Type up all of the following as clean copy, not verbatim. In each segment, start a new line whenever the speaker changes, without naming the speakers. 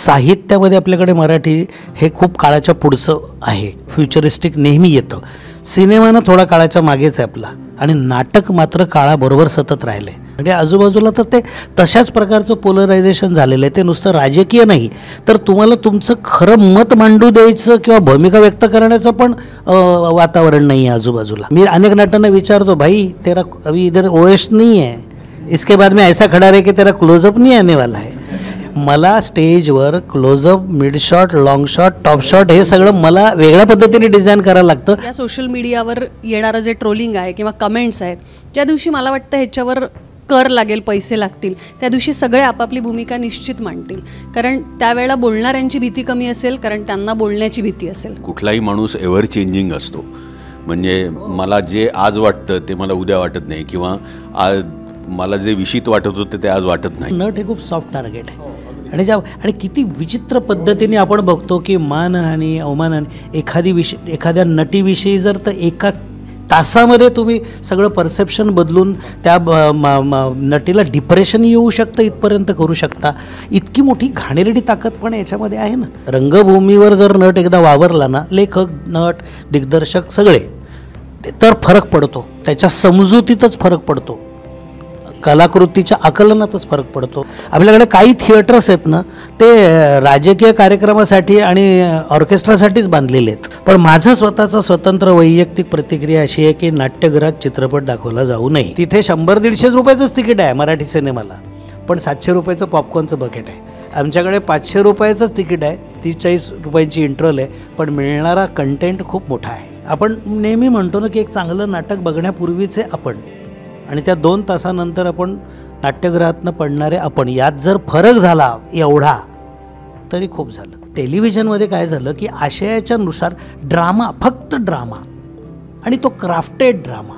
साहित्यामध्ये आपल्याकडे मराठी हे खूप काळाच्या पुढचं आहे, फ्युचरिस्टिक नेहमी येतं. सिनेमानं थोडा काळाच्या मागेच आहे आपला, आणि नाटक मात्र काळाबरोबर सतत राहिले. म्हणजे आजूबाजूला तर ते तशाच प्रकारचं पोलरायझेशन झालेलं आहे. ते नुसतं राजकीय नाही, तर तुम्हाला तुमचं खरं मत मांडू द्यायचं किंवा भूमिका व्यक्त करण्याचं पण वातावरण नाही आहे आजूबाजूला. मी अनेक नाट्यांना विचारतो, भाई तेरा अभी इधर ओएस नहीं है, इसके बाद में ऐसा खड़ा रहे की तेरा क्लोजअप नहीं आने वाला है. मला स्टेजवर close up, mid shot, long shot, top shot हे सगळं मला वेगळ्या पद्धतीने डिझाईन करायला लागतं.
या सोशल मीडियावर येणारं जे ट्रोलिंग आहे किंवा कमेंट्स आहेत, ज्या दिवशी मला वाटतं ह्याच्यावर कर लागेल, पैसे लागतील, त्या दिवशी सगळे आपापली भूमिका निश्चित मांडतील. कारण त्यावेळेला बोलणाऱ्यांची भीती कमी असेल, कारण त्यांना बोलण्याची भीती असेल.
कुठलाही माणूस एव्हर चेंजिंग असतो. म्हणजे मला जे आज वाटतं ते मला उद्या वाटत नाही, किंवा आज मला जे विषित वाटत होतं ते आज वाटत नाही.
नट हे खूप सॉफ्ट टार्गेट आहे. आणि किती विचित्र पद्धतीने आपण बघतो की मानहानी, अवमानहानी, एखाद्या नटीविषयी जर तर एका तासामध्ये तुम्ही सगळं परसेप्शन बदलून त्या नटीला डिप्रेशन येऊ शकतं इथपर्यंत करू शकता. इतकी मोठी घाणेरडी ताकद पण याच्यामध्ये आहे ना. रंगभूमीवर जर नट एकदा वावरला ना, लेखक, नट, दिग्दर्शक सगळे, तर फरक पडतो. त्याच्या समजुतीतच फरक पडतो, कलाकृतीच्या आकलनातच फरक पडतो. आपल्याकडे काही थिएटर्स आहेत ना, ते राजकीय कार्यक्रमासाठी आणि ऑर्केस्ट्रासाठीच बांधलेले आहेत. पण माझं स्वतःचं स्वतंत्र वैयक्तिक प्रतिक्रिया अशी आहे की नाट्यगृहात चित्रपट दाखवला जाऊ नये. तिथे 100-150 रुपयाचंच तिकीट आहे मराठी सिनेमाला, पण 700 रुपयाचं पॉपकॉर्नचं बकेट आहे. आमच्याकडे 500 रुपयाचंच तिकीट आहे, 30-40 रुपयांची इंटरव्हल आहे, पण मिळणारा कंटेंट खूप मोठा आहे. आपण नेहमी म्हणतो ना की एक चांगलं नाटक बघण्यापूर्वीचे आपण आणि त्या 2 तासानंतर आपण नाट्यगृहातनं पडणारे आपण, यात जर फरक झाला एवढा तरी खूप झालं. टेलिव्हिजनमध्ये काय झालं की आशयाच्या नुसार ड्रामा, फक्त ड्रामा, आणि तो क्राफ्टेड ड्रामा,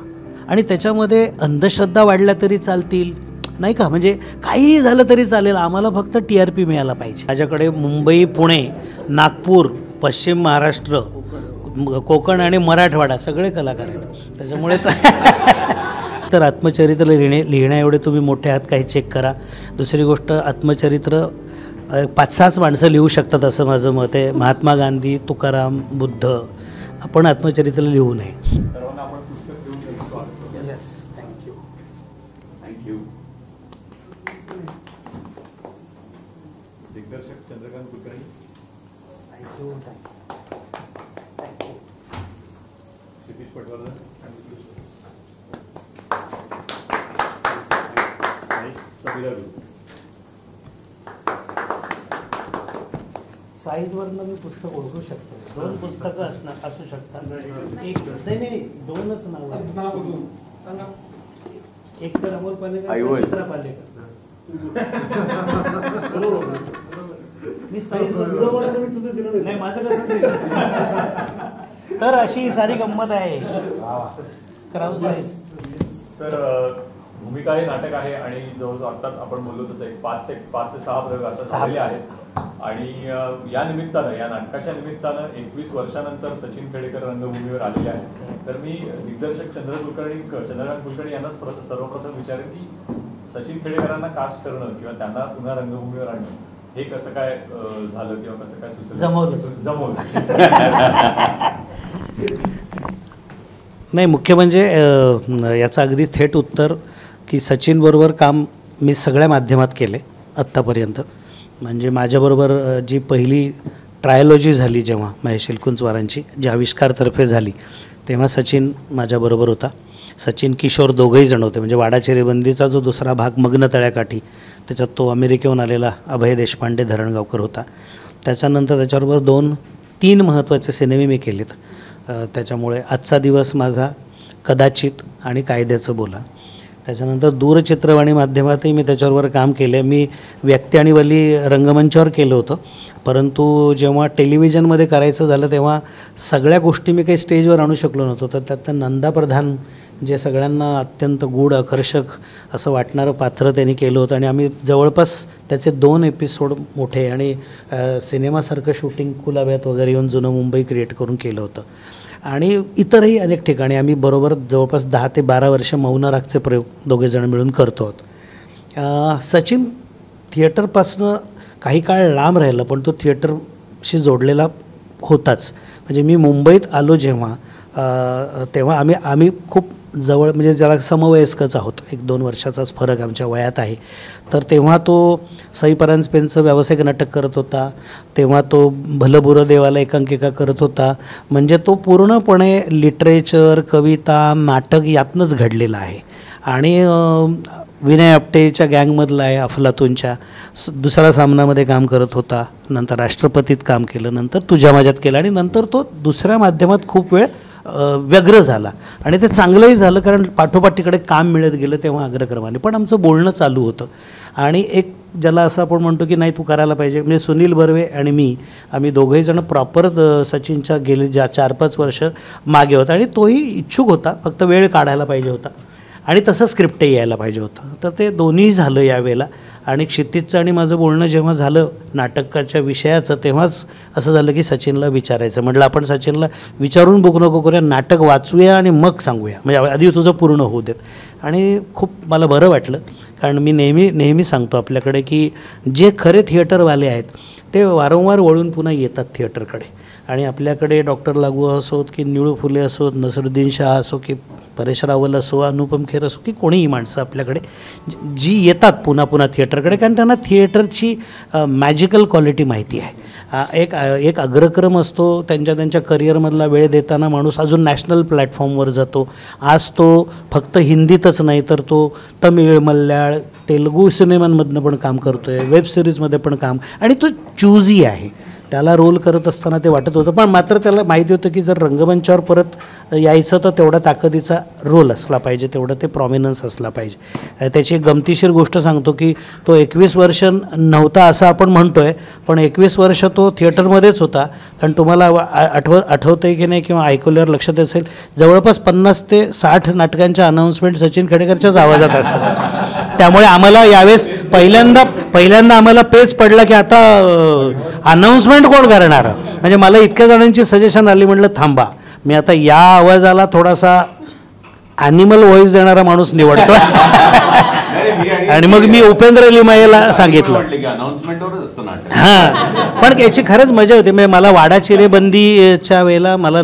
आणि त्याच्यामध्ये अंधश्रद्धा वाढल्या तरी चालतील, नाही का, म्हणजे काहीही झालं तरी चालेल, आम्हाला फक्त TRP मिळाला पाहिजे. माझ्याकडे मुंबई, पुणे, नागपूर, पश्चिम महाराष्ट्र, कोकण आणि मराठवाडा सगळे कलाकार आहेत. त्याच्यामुळे तर आत्मचरित्र लिहिण्या एवढे तुम्ही मोठे आहात काही चेक करा. दुसरी गोष्ट, आत्मचरित्र 5-6 माणसं लिहू शकतात असं माझं मत आहे. महात्मा गांधी, तुकाराम, बुद्ध. आपण आत्मचरित्र लिहू नये.
दिग्दर्शक चंद्रकांत कुलकर्णी, क्षितिज पटवर्धन,
साईजवरनं मी पुस्तक ओळखू शकतो. 2 पुस्तकं असू शकतात. एक नाही, 2च नाव. एक तर अमोल पालेकर, चित्रा पालेकर. मी साईजवर नाही, माझं कसं तर अशी सारी गंमत आहे. Crown size.
तर भूमिका हे नाटक आहे आणि जवळजवळ आत्ताच आपण बोललो तसं 5 ते 6 प्रयोग आता झालेले आहेत. आणि या निमित्तानं, या नाटकाच्या निमित्तानं 21 वर्षानंतर सचिन खेडेकर रंगभूमीवर आलेले आहेत. तर मी दिग्दर्शक चंद्रकांत कुलकर्णी यांनाच सर्वप्रथम विचारेन की सचिन खेडेकरांना कास्ट करणं किंवा त्यांना पुन्हा रंगभूमीवर आणणं हे कसं काय झालं किंवा कसं काय सुचलं, जमवलं?
नाही, मुख्य म्हणजे याचं अगदी थेट उत्तर की सचिनबरोबर काम मी सगळ्या माध्यमात केले आत्तापर्यंत. म्हणजे माझ्याबरोबर जी पहिली ट्रायोलॉजी झाली जेव्हा महेश एलकुंचवारांची, जी आविष्कारतर्फे झाली, तेव्हा सचिन माझ्याबरोबर होता. सचिन, किशोर दोघंही जण होते. म्हणजे वाडा चिरेबंदीचा जो दुसरा भाग मग्न तळ्याकाठी, त्याच्यात तो अमेरिकेहून आलेला अभय देशपांडे धरणगावकर होता. त्याच्यानंतर त्याच्याबरोबर 2-3 महत्त्वाचे सिनेमे मी केलेत. त्याच्यामुळे आजचा दिवस माझा कदाचित आणि कायद्याचं बोला. त्याच्यानंतर दूरचित्रवाणी माध्यमातही मी त्याच्याबरोबर काम केलं आहे. मी व्यक्ती आणि वली रंगमंचावर केलं होतं, परंतु जेव्हा टेलिव्हिजनमध्ये करायचं झालं तेव्हा सगळ्या गोष्टी मी काही स्टेजवर आणू शकलो नव्हतो. तर त्यात नंदा प्रधान, जे सगळ्यांना अत्यंत गूढ, आकर्षक असं वाटणारं पात्र त्यांनी केलं होतं, आणि आम्ही जवळपास त्याचे 2 एपिसोड मोठे आणि सिनेमासारखं शूटिंग कुलाब्यात वगैरे येऊन जुनं मुंबई क्रिएट करून केलं होतं. आणि इतरही अनेक ठिकाणी आम्ही बरोबर जवळपास 10 ते 12 वर्ष मौनरागचे प्रयोग दोघेजण मिळून करतो आहोत. सचिन थिएटरपासनं काही काळ लांब राहिला, पण तो थिएटरशी जोडलेला होताच. म्हणजे मी मुंबईत आलो जेव्हा, तेव्हा आम्ही खूप जवळ, म्हणजे ज्याला समवयस्कच आहोत, 1-2 वर्षाचाच फरक आमच्या वयात आहे. तर तेव्हा तो सई परांजपेंचं व्यावसायिक नाटक करत होता, तेव्हा तो भलं बुरं देवाला एकांकिका करत होता. म्हणजे तो पूर्णपणे लिटरेचर, कविता, नाटक यातनंच घडलेला आहे. आणि विनय आपटेच्या गँगमधला आहे, अफलातूनच्या. दुसऱ्या सामनामध्ये काम करत होता, नंतर राष्ट्रपतीत काम केलं, नंतर तुझ्या माझ्यात केलं, आणि नंतर तो दुसऱ्या माध्यमात खूप वेळ व्यग्र झाला. आणि ते चांगलंही झालं, कारण पाठोपाठ तिकडे काम मिळत गेलं तेव्हा अग्रक्रमाने. पण आमचं बोलणं चालू होतं. आणि एक ज्याला असं आपण म्हणतो की नाही तू करायला पाहिजे, म्हणजे सुनील बर्वे आणि मी, आम्ही दोघंही जण प्रॉपर सचिनच्या गेले 4-5 वर्ष मागे होता. आणि तोही इच्छुक होता, फक्त वेळ काढायला पाहिजे होता आणि तसं स्क्रिप्टही यायला पाहिजे होतं. तर ते दोन्ही झालं यावेळेला. आणि क्षितिजचं आणि माझं बोलणं जेव्हा झालं नाटकाच्या विषयाचं, तेव्हाच असं झालं की सचिनला विचारायचं. म्हटलं आपण सचिनला विचारून बुक नको करूया, नाटक वाचूया आणि मग सांगूया, म्हणजे आधी तुझं पूर्ण होऊ देत. आणि खूप मला बरं वाटलं, कारण मी नेहमी सांगतो आपल्याकडे की जे खरे थिएटरवाले आहेत ते वारंवार वळून पुन्हा येतात थिएटरकडे. आणि आपल्याकडे डॉक्टर लागू असोत की निळू फुले असोत, नसरुद्दीन शाह असो की परेश रावल असो, अनुपम खेर असो की कोणीही माणसं आपल्याकडे जी येतात पुन्हा पुन्हा थिएटरकडे, कारण त्यांना थिएटरची मॅजिकल क्वालिटी माहिती आहे. एक अग्रक्रम असतो त्यांच्या करिअरमधला. वेळ देताना माणूस अजून नॅशनल प्लॅटफॉर्मवर जातो. आज तो फक्त हिंदीतच नाही तर तो तमिळ, मल्याळ, तेलुगू सिनेमांमधनं पण काम करतो आहे, वेब सिरीजमध्ये पण काम, आणि तो चूजी आहे. त्याला रोल करत असताना ते वाटत होतं, पण मात्र त्याला माहिती होतं की जर रंगमंचावर परत यायचं तर तेवढा ताकदीचा रोल असला पाहिजे, तेवढं ते प्रॉमिनन्स असला पाहिजे. त्याची एक गमतीशीर गोष्ट सांगतो की तो 21 वर्ष नव्हता असं आपण म्हणतो आहे, पण 21 वर्ष तो थिएटरमध्येच होता. कारण तुम्हाला आठवतं आहे की नाही किंवा ऐकल्यावर लक्षात असेल, जवळपास 50 ते 60 नाटकांच्या अनाऊन्समेंट सचिन खेडेकरच्याच आवाजात असतात. त्यामुळे आम्हाला यावेळेस पहिल्यांदा आम्हाला पेच पडला की आता अनाऊन्समेंट कोण करणार. म्हणजे मला इतक्या जणांची सजेशन आली, म्हटलं थांबा, मी आता या आवाजाला थोडासा ॲनिमल व्हॉइस देणारा माणूस निवडतो. आणि मग मी उपेंद्र लिमायेला सांगितलं. हां, पण याची खरंच मजा होती. म्हणजे मला वाडा चिरेबंदीच्या वेळेला मला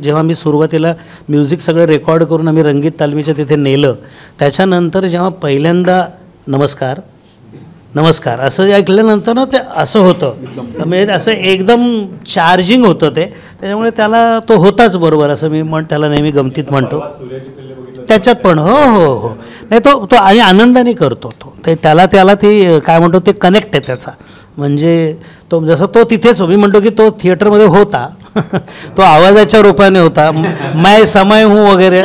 जेव्हा मी सुरुवातीला म्युझिक सगळं रेकॉर्ड करून आम्ही रंगीत तालमीच्या तिथे नेलं, त्याच्यानंतर जेव्हा पहिल्यांदा नमस्कार असं ऐकल्यानंतर ना ते असं होतं, म्हणजे असं एकदम चार्जिंग होतं ते. त्याच्यामुळे त्याला तो होताच बरोबर, असं मी त्याला नेहमी गमतीत म्हणतो. त्याच्यात पण हो नाही तो आणि आनंदाने करतो तो. ते त्याला ती काय म्हणतो ते कनेक्ट आहे त्याचा. म्हणजे तो जसं तो तिथेच, मी म्हणतो की तो थिएटरमध्ये होता, तो आवाजाच्या रूपाने होता, मैं समय हूँ वगैरे.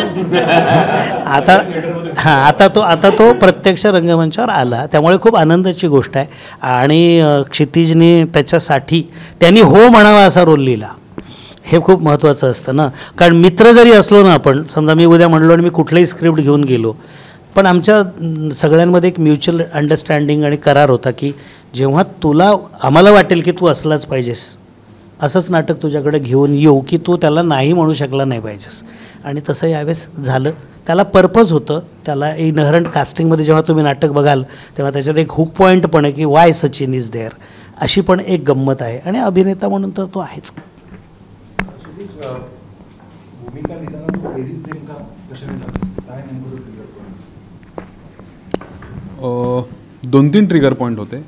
आता तो प्रत्यक्ष रंगमंचावर आला, त्यामुळे खूप आनंदाची गोष्ट आहे. आणि क्षितिजने त्याच्यासाठी त्यांनी हो म्हणावा असा रोल लिहिला, हे खूप महत्त्वाचं असतं ना. कारण मित्र जरी असलो ना आपण, समजा मी उद्या म्हणलो आणि मी कुठलंही स्क्रिप्ट घेऊन गेलो, पण आमच्या सगळ्यांमध्ये एक म्युच्युअल अंडरस्टँडिंग आणि करार होता की जेव्हा आम्हाला वाटेल की तू असलाच पाहिजेस, असंच नाटक तुझ्याकडे घेऊन येऊ की तू त्याला नाही म्हणू शकला नाही पाहिजेस. आणि तसं यावेळेस झालं. त्याला पर्पज होतं, त्याला इनहरंट कास्टिंगमध्ये जेव्हा तुम्ही नाटक बघाल तेव्हा त्याच्यात एक हुक पॉईंट पण आहे की वाय सचिन इज देअर, अशी पण एक गंमत आहे. आणि अभिनेता म्हणून तर तो आहेच.
दोन तीन ट्रिगर पॉईंट होते.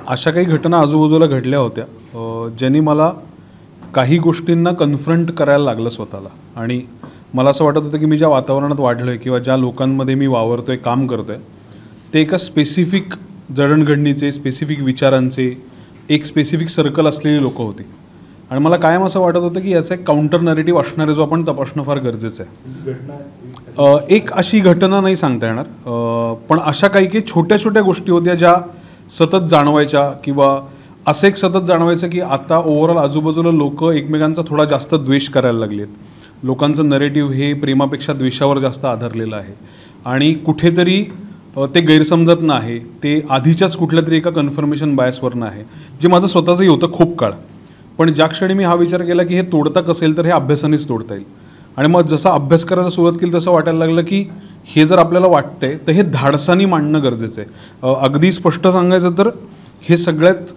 अशा काही घटना आजूबाजूला घडल्या होत्या ज्यांनी मला काही गोष्टींना कन्फ्रंट करायला लागलं स्वतःला. आणि मला असं वाटत होतं की मी ज्या वातावरणात वाढलो आहे किंवा ज्या लोकांमध्ये मी वावरतो आहे, काम करतो आहे, ते एका स्पेसिफिक जडणघडणीचे, स्पेसिफिक विचारांचे, एक स्पेसिफिक सर्कल असलेली लोकं होती. आणि मला कायम असं वाटत होतं की याचा एक काउंटर नरेटिव्ह असणारे जो आपण तपासणं फार गरजेचं आहे. एक अशी घटना नाही सांगता येणार, पण अशा काही छोट्या छोट्या गोष्टी होत्या ज्या सतत जाणवायच्या, किंवा असं एक सतत जाणवायचं की आता ओव्हरऑल आजूबाजूला लोक एकमेकांचा थोडा जास्त द्वेष करायला लागलेत. लोकांचं नरेटिव्ह हे प्रेमापेक्षा द्वेषावर जास्त आधारलेलं आहे. आणि कुठेतरी ते गैरसमजत आहे, ते आधीच्याच कुठल्या तरी एका कन्फर्मेशन बायसवरनं आहे, जे माझं स्वतःचंही होतं खूप काळ. पण ज्या क्षणी मी हा विचार केला की हे तोडता कसेल तर हे अभ्यासानेच तोडता येईल. आणि मग जसा अभ्यास करायला सुरुवात केली तसं वाटायला लागलं की हे जर आपल्याला वाटतंय तर हे धाडसानी मांडणं गरजेचं आहे. अगदी स्पष्ट सांगायचं तर हे सगळ्यात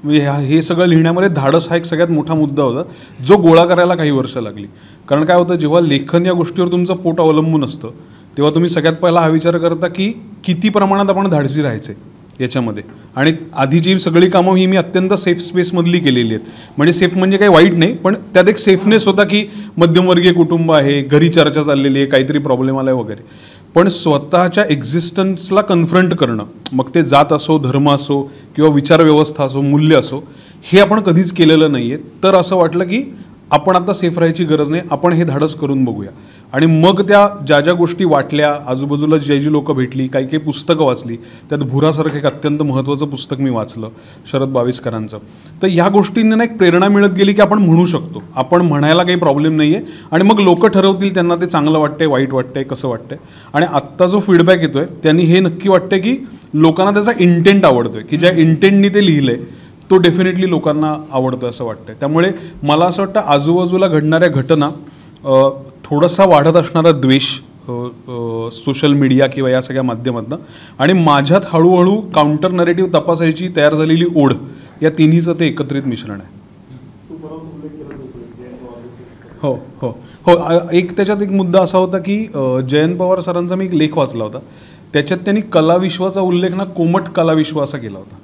म्हणजे हे सगळं लिहिण्यामध्ये धाडस हा एक सगळ्यात मोठा मुद्दा होता, जो गोळा करायला काही वर्ष लागली. कारण काय होतं, जेव्हा लेखन या गोष्टीवर तुमचं पोट अवलंबून असतं तेव्हा तुम्ही सगळ्यात पहिला हा विचार करता की किती प्रमाणात आपण धाडसी राहायचे याच्यामध्ये. आणि आधी जी सगळी कामं ही मी अत्यंत सेफ स्पेसमधली केलेली आहेत. म्हणजे सेफ म्हणजे काही वाईट नाही, पण त्यात एक सेफनेस होता की मध्यमवर्गीय कुटुंब आहे, घरी चर्चा चाललेली आहे, काहीतरी प्रॉब्लेम आला आहे वगैरे. पण स्वतःच्या एक्झिस्टन्सला कन्फ्रंट करणं, मग ते जात असो, धर्म असो किंवा विचारव्यवस्था असो, मूल्य असो, हे आपण कधीच केलेलं नाही आहे. तर असं वाटलं की आपण आता सेफ राहायची गरज नाही, आपण हे धाडस करून बघूया. आणि मग त्या ज्या ज्या गोष्टी वाटल्या, आजूबाजूला जी लोकं भेटली, काही काही पुस्तकं वाचली. त्यात भुरासारखं एक अत्यंत महत्त्वाचं पुस्तक मी वाचलं शरद बावीसकरांचं. तर ह्या गोष्टींना एक प्रेरणा मिळत गेली की आपण म्हणू शकतो, आपण म्हणायला काही प्रॉब्लेम नाही आहे. आणि मग लोक ठरवतील त्यांना ते चांगलं वाटतंय, वाईट वाटतंय, कसं वाटतंय. आणि आत्ता जो फीडबॅक येतोय त्यांनी हे नक्की वाटतंय की लोकांना त्याचा इंटेंट आवडतोय, की ज्या इंटेंटनी ते लिहिलंय तो डेफिनेटली लोकांना आवडतो असं वाटतंय. त्यामुळे मला असं वाटतं आजूबाजूला घडणाऱ्या घटना, थोडासा वाढत असणारा द्वेष सोशल मीडिया किंवा या सगळ्या माध्यमातून, आणि माझ्यात हळूहळू काउंटर नरेटिव्ह तपासायची तयार झालेली ओढ, या तिन्हीचं ते एकत्रित मिश्रण आहे. हो हो हो. एक त्याच्यात एक मुद्दा असा होता की जयंत पवार सरांचा मी एक लेख वाचला होता, त्याच्यात त्यांनी कलाविश्वाचा उल्लेख ना कोमट कलाविश्व असा केला होता.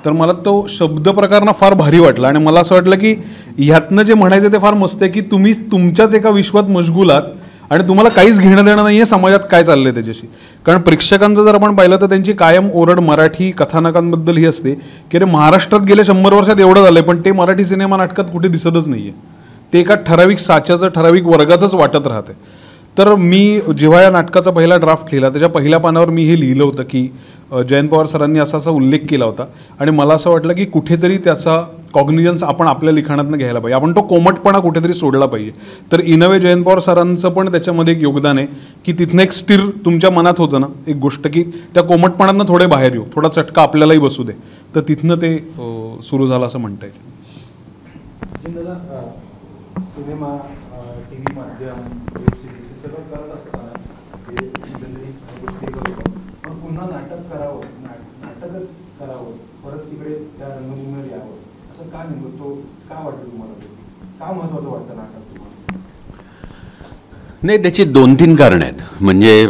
तर मला तो शब्द प्रकार ना फार भारी वाटला. आणि मला असं वाटलं की ह्यातनं जे म्हणायचं ते फार मस्त आहे की तुम्ही तुमच्याच एका विश्वात मशगूल आहात आणि तुम्हाला काहीच घेणं देणं नाही आहे समाजात काय चाललंय त्याच्याशी. कारण प्रेक्षकांचं जर आपण पाहिलं तर त्यांची कायम ओरड मराठी कथानकांबद्दल ही असते की अरे महाराष्ट्रात गेल्या 100 वर्षात एवढं झालंय, पण ते मराठी सिनेमा नाटकात कुठे दिसतच नाही आहे. ते एका ठराविक साच्याचं, ठराविक वर्गाचंच वाटत राहते. तर मी जेव्हा या नाटकाचा पहिला ड्राफ्ट लिहिला, त्याच्या पहिल्या पानावर मी हे लिहिलं होतं की जयंत पवार सरांनी असा उल्लेख केला होता. आणि मला असं वाटलं की कुठेतरी त्याचा कॉग्निजन्स आपण आपल्या लिखाणातनं घ्यायला पाहिजे, आपण तो कोमटपणा कुठेतरी सोडला पाहिजे. तर इन अ वे जयंत पवार सरांचं पण त्याच्यामध्ये एक योगदान आहे की तिथनं एक स्थिर तुमच्या मनात होतं ना एक गोष्ट, की त्या कोमटपणातनं थोडे बाहेर येऊ, थोडा चटका आपल्यालाही बसू दे. तर तिथनं ते सुरू झालं असं म्हणता येईल.
सिनेमा, टी व्ही माध्यम, वेब सिरीज हे सगळं करत असताना हे गोष्टी करतो, पण पुन्हा नाटक करावं, नाटकच करावं, परत तिकडे त्या रंगभूमीवर यावं, असं का नेमकं, तो का वाटतं तुम्हाला, का महत्त्वाचं वाटतं नाटक तुम्हाला?
नाही, त्याची 2-3 कारणं आहेत. म्हणजे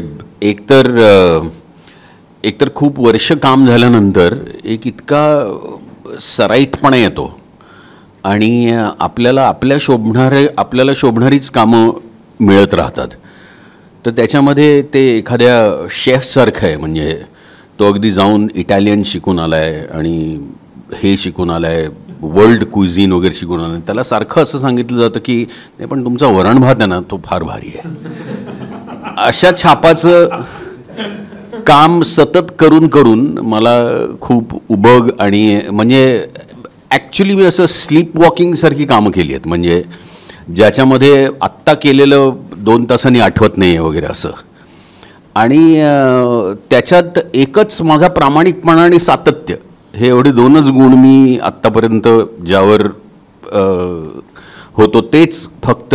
एकतर खूप वर्ष काम झाल्यानंतर एक इतका सराईतपणा येतो आणि आपल्याला शोभणारीच कामं मिळत राहतात. तर त्याच्यामध्ये ते एखाद्या शेफसारखं आहे. म्हणजे तो अगदी जाऊन इटालियन शिकून आला आहे आणि हे शिकून आला आहे, वर्ल्ड क्युझिन वगैरे शिकून आला आहे, त्याला सारखं असं सांगितलं जातं की नाही पण तुमचा वरण भात आहे ना तो फार भारी आहे. अशा छापाचं काम सतत करून करून मला खूप उबग आणि म्हणजे ॲक्च्युली मी असं स्लीप वॉकिंगसारखी कामं केली आहेत. म्हणजे ज्याच्यामध्ये आत्ता केलेलं 2 तासांनी आठवत नाही आहे वगैरे असं. आणि त्याच्यात एकच माझा प्रामाणिकपणा आणि सातत्य, हे एवढे 2च गुण मी आत्तापर्यंत ज्यावर होतो तेच फक्त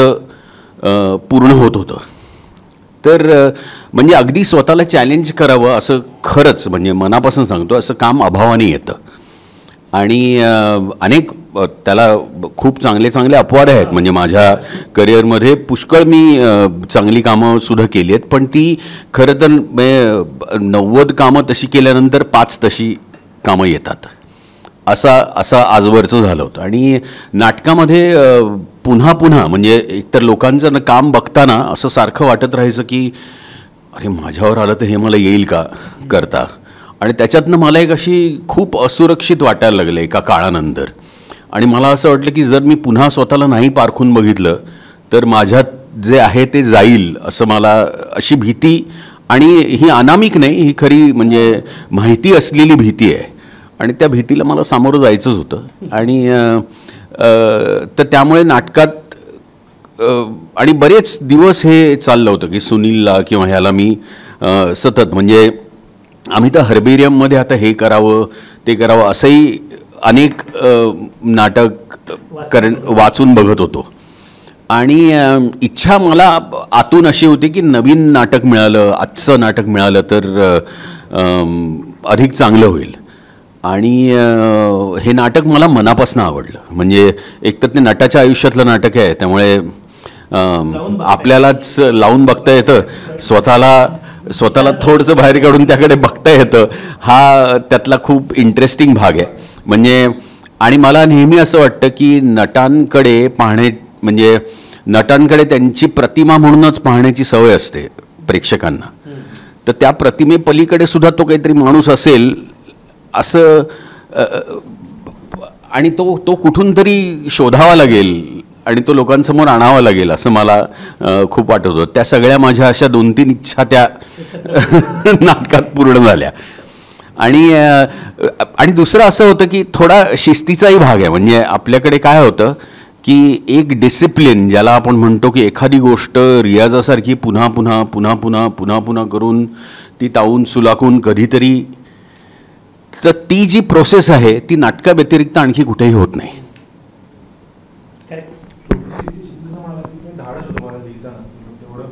पूर्ण होत होतं. तर म्हणजे अगदी स्वतःला चॅलेंज करावं असं खरंच म्हणजे मनापासून सांगतो, असं काम अभावाने येतं. आणि अनेक त्याला खूप चांगले अपवाद आहेत. म्हणजे माझ्या करिअरमध्ये पुष्कळ मी चांगली कामं सुद्धा केली आहेत, पण ती खरं तर 90 कामं तशी केल्यानंतर 5 तशी कामं येतात, असं आजवरचं झालं होतं. आणि नाटकामध्ये पुन्हा पुन्हा म्हणजे एकतर लोकांचं काम बघताना असं सारखं वाटत राहायचं की अरे माझ्यावर आलं तर हे मला येईल का करता. आणि त्याच्यातनं मला एक अशी खूप असुरक्षित वाटायला लागलं एका काळानंतर. आणि मला असं वाटलं की जर मी पुन्हा स्वतःला नाही पारखून बघितलं तर माझ्यात जे आहे ते जाईल, असं मला अशी भीती. आणि ही अनामिक नाही, ही खरी म्हणजे माहिती असलेली भीती आहे. आणि त्या भीतीला मला सामोरं जायचंच होतं. आणि तर त्यामुळे नाटकात आणि बरेच दिवस हे चाललं होतं की सुनीलला किंवा ह्याला मी सतत म्हणजे आम्ही तर हर्बेरियममध्ये आता हे करावं ते करावं असंही अनेक नाटक वाचून बघत होतो. आणि इच्छा मला आतून अशी होती की नवीन नाटक मिळालं, आजचं नाटक मिळालं तर अधिक चांगलं होईल. आणि हे नाटक मला मनापासून आवडलं. म्हणजे एकतर ते नटाच्या आयुष्यातलं नाटक आहे, त्यामुळे आपल्यालाच लावून बघता येतं, स्वतःला थोडंसं बाहेर काढून त्याकडे बघता येतं. हा त्यातला खूप इंटरेस्टिंग भाग आहे. म्हणजे आणि मला नेहमी असं वाटतं की नटांकडे म्हणजे नटांकडे त्यांची प्रतिमा म्हणूनच पाहण्याची सवय असते प्रेक्षकांना. तर त्या प्रतिमेपलीकडे सुद्धा तो काहीतरी माणूस असेल असं, आणि तो कुठून तरी शोधावा लागेल आणि तो लोकांसमोर आणावा लागेल असं मला खूप वाटत होतं. त्या सगळ्या माझ्या अशा 2-3 इच्छा त्या नाटकात पूर्ण झाल्या. आणि दुसरं असं होतं की थोडा शिस्तीचाही भाग आहे. म्हणजे आपल्याकडे काय होतं की एक डिसिप्लिन, ज्याला आपण म्हणतो की एखादी गोष्ट रियाजासारखी पुन्हा पुन्हा पुन्हा पुन्हा पुन्हा पुन्हा करून ती तावून सुलाखून कधीतरी, तर ती जी प्रोसेस आहे ती नाटकाव्यतिरिक्त आणखी कुठेही होत नाही.
धाडस होतं मला लिहिताना, तेवढं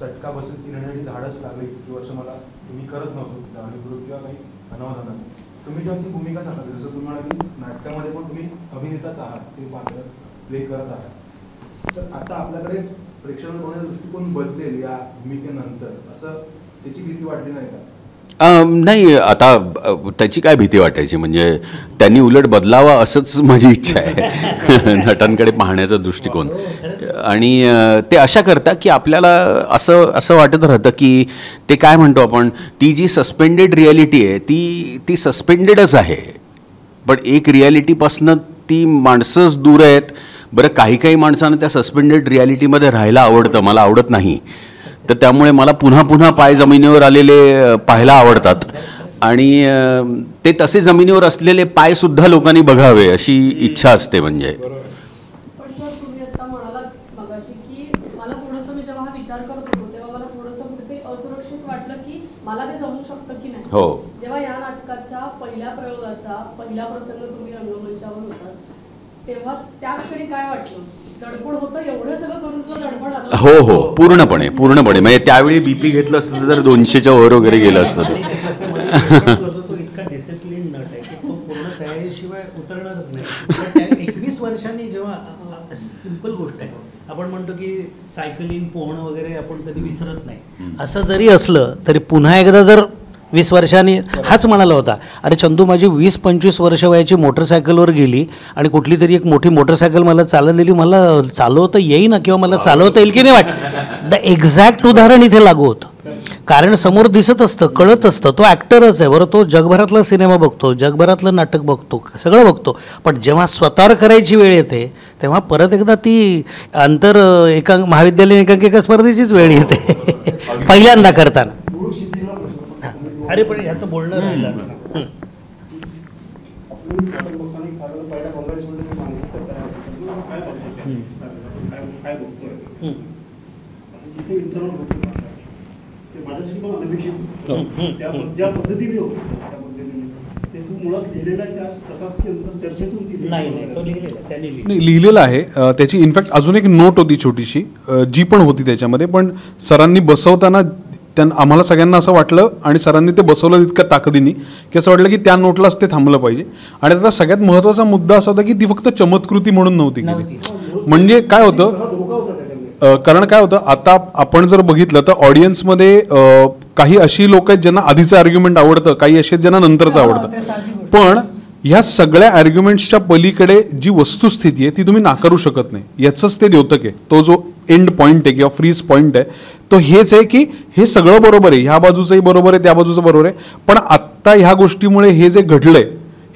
चटका बसून ती लिहिण्याची धाडस लागली. इतकी वर्ष मला मी करत नव्हतो जाणीवपूर्वक किंवा काही अनावधानाने. तुम्ही जेव्हा ती भूमिका सांगता, जसं तुम्ही म्हणाला की नाटकामध्ये पण तुम्ही अभिनेताच आहात, ते पात्र प्ले करत आहात, तर आता आपल्याकडे प्रेक्षकांना कोणाचा दृष्टिकोन बदलेल या भूमिकेनंतर, असं त्याची भीती वाटली नाही का?
नाही, आता त्याची काय भीती वाटायची. म्हणजे त्यांनी उलट बदलावा असंच माझी इच्छा आहे नटांकडे पाहण्याचा दृष्टिकोन. आणि ते अशा करता की आपल्याला असं वाटत राहतं की ते काय म्हणतो आपण, ती जी सस्पेंडेड रियालिटी आहे ती सस्पेंडेडच आहे, पण एक रियालिटीपासनं ती माणसंच दूर आहेत. बरं, काही माणसांना त्या सस्पेंडेड रियालिटीमध्ये राहायला आवडतं, मला आवडत नाही. तर त्यामुळे मला पुन्हा पुन्हा पाय जमिनीवर आलेले पाहायला आवडतात. आणि ते तसे जमिनीवर असलेले पाय सुद्धा लोकांनी बघावे अशी इच्छा असते. म्हणजे
पण सर, तुम्ही आता म्हणालात मगाशी की मला थोडंसं, मी जेव्हा हा विचार करत होतो तेव्हा मला थोडंसं कुठेतरी असुरक्षित वाटलं की मला ते जमू शकतं की नाही.
हो.
जेव्हा या नाटकाचा पहिल्या प्रयोगाचा पहिला प्रसंग तुम्ही रंगमंचावर होता, तेव्हा त्या क्षणी काय वाटलं? दडपण होतं, एवढं सगळं करून सुद्धा दडपण आलं?
हो, पूर्णपणे. म्हणजे त्यावेळी BP घेतलं असतं तर 200च्या वर वगैरे गेलं असतं.
तो इतका डिसिप्लिन नट आहे की तो पूर्ण तयारीशिवाय उतरणारच नाही. पण त्या 21 वर्षांनी जेव्हा, सिंपल गोष्ट आहे, आपण म्हणतो की सायकलिंग, पोहणं वगैरे आपण कधी विसरत नाही. असं जरी असलं तरी पुन्हा एकदा जर 20 वर्षांनी, हाच म्हणाला होता, अरे चंदू, माझी 20-25 वर्ष वयाची मोटरसायकलवर गेली आणि कुठली तरी एक मोठी मोटरसायकल मला चालवलेली, मला चालवता येईना किंवा मला चालवता येईल की नाही वाटत. द एक्झॅक्ट उदाहरण इथे लागू होतं. कारण समोर दिसत असतं, कळत असतं, तो ॲक्टरच आहे. बरं, तो जगभरातला सिनेमा बघतो, जगभरातलं नाटक बघतो, सगळं बघतो. पण जेव्हा स्वतःवर करायची वेळ येते तेव्हा परत एकदा ती महाविद्यालयीन एकांकिका स्पर्धेचीच वेळ येते पहिल्यांदा करताना. अरे पण ह्याचं बोलणं राहिलं. ज्या पद्धतीने होतं त्या पद्धतीने ते तू मुळात लिहिलेला तसाच चर्चेतून
नाही लिहिलेलं आहे. त्याची इनफॅक्ट अजून एक नोट होती छोटीशी, जी पण होती त्याच्यामध्ये, पण सरांनी बसवताना आम्हाला सगळ्यांना असं वाटलं आणि सरांनी ते बसवलं इतक्या ताकदीने की असं वाटलं की त्या नोटलाच ते थांबलं पाहिजे. आणि त्याचा सगळ्यात महत्त्वाचा मुद्दा असा होता की ती फक्त चमत्कृती म्हणून नव्हती केली. म्हणजे काय होतं, कारण काय होतं, आता आपण जर बघितलं तर ऑडियन्समध्ये काही अशी लोक आहेत ज्यांना आधीचं आर्ग्युमेंट आवडतं, काही अशी आहेत ज्यांना नंतरचं आवडतं. पण ह्या सगळ्या आर्ग्युमेंट्सच्या पलीकडे जी वस्तुस्थिती आहे ती तुम्ही नाकारू शकत नाही. याचंच ते द्योतक आहे. तो जो एंड पॉईंट आहे किंवा फ्रीज पॉईंट आहे तो हेच आहे की हे सगळं बरोबर आहे, ह्या बाजूचंही बरोबर आहे, त्या बाजूचं बरोबर आहे, पण आत्ता ह्या गोष्टीमुळे हे जे घडलंय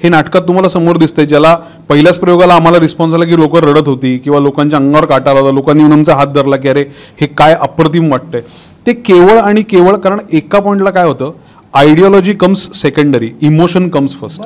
हे नाटकात तुम्हाला समोर दिसतंय. ज्याला पहिल्याच प्रयोगाला आम्हाला रिस्पॉन्स आला की लोक रडत होती किंवा लोकांच्या अंगावर काटा आला होता, लोकांनी येऊन आमचा हात धरला की अरे हे काय अप्रतिम वाटतंय. ते केवळ आणि केवळ कारण एका पॉईंटला काय होतं, ideology comes secondary, emotion comes first.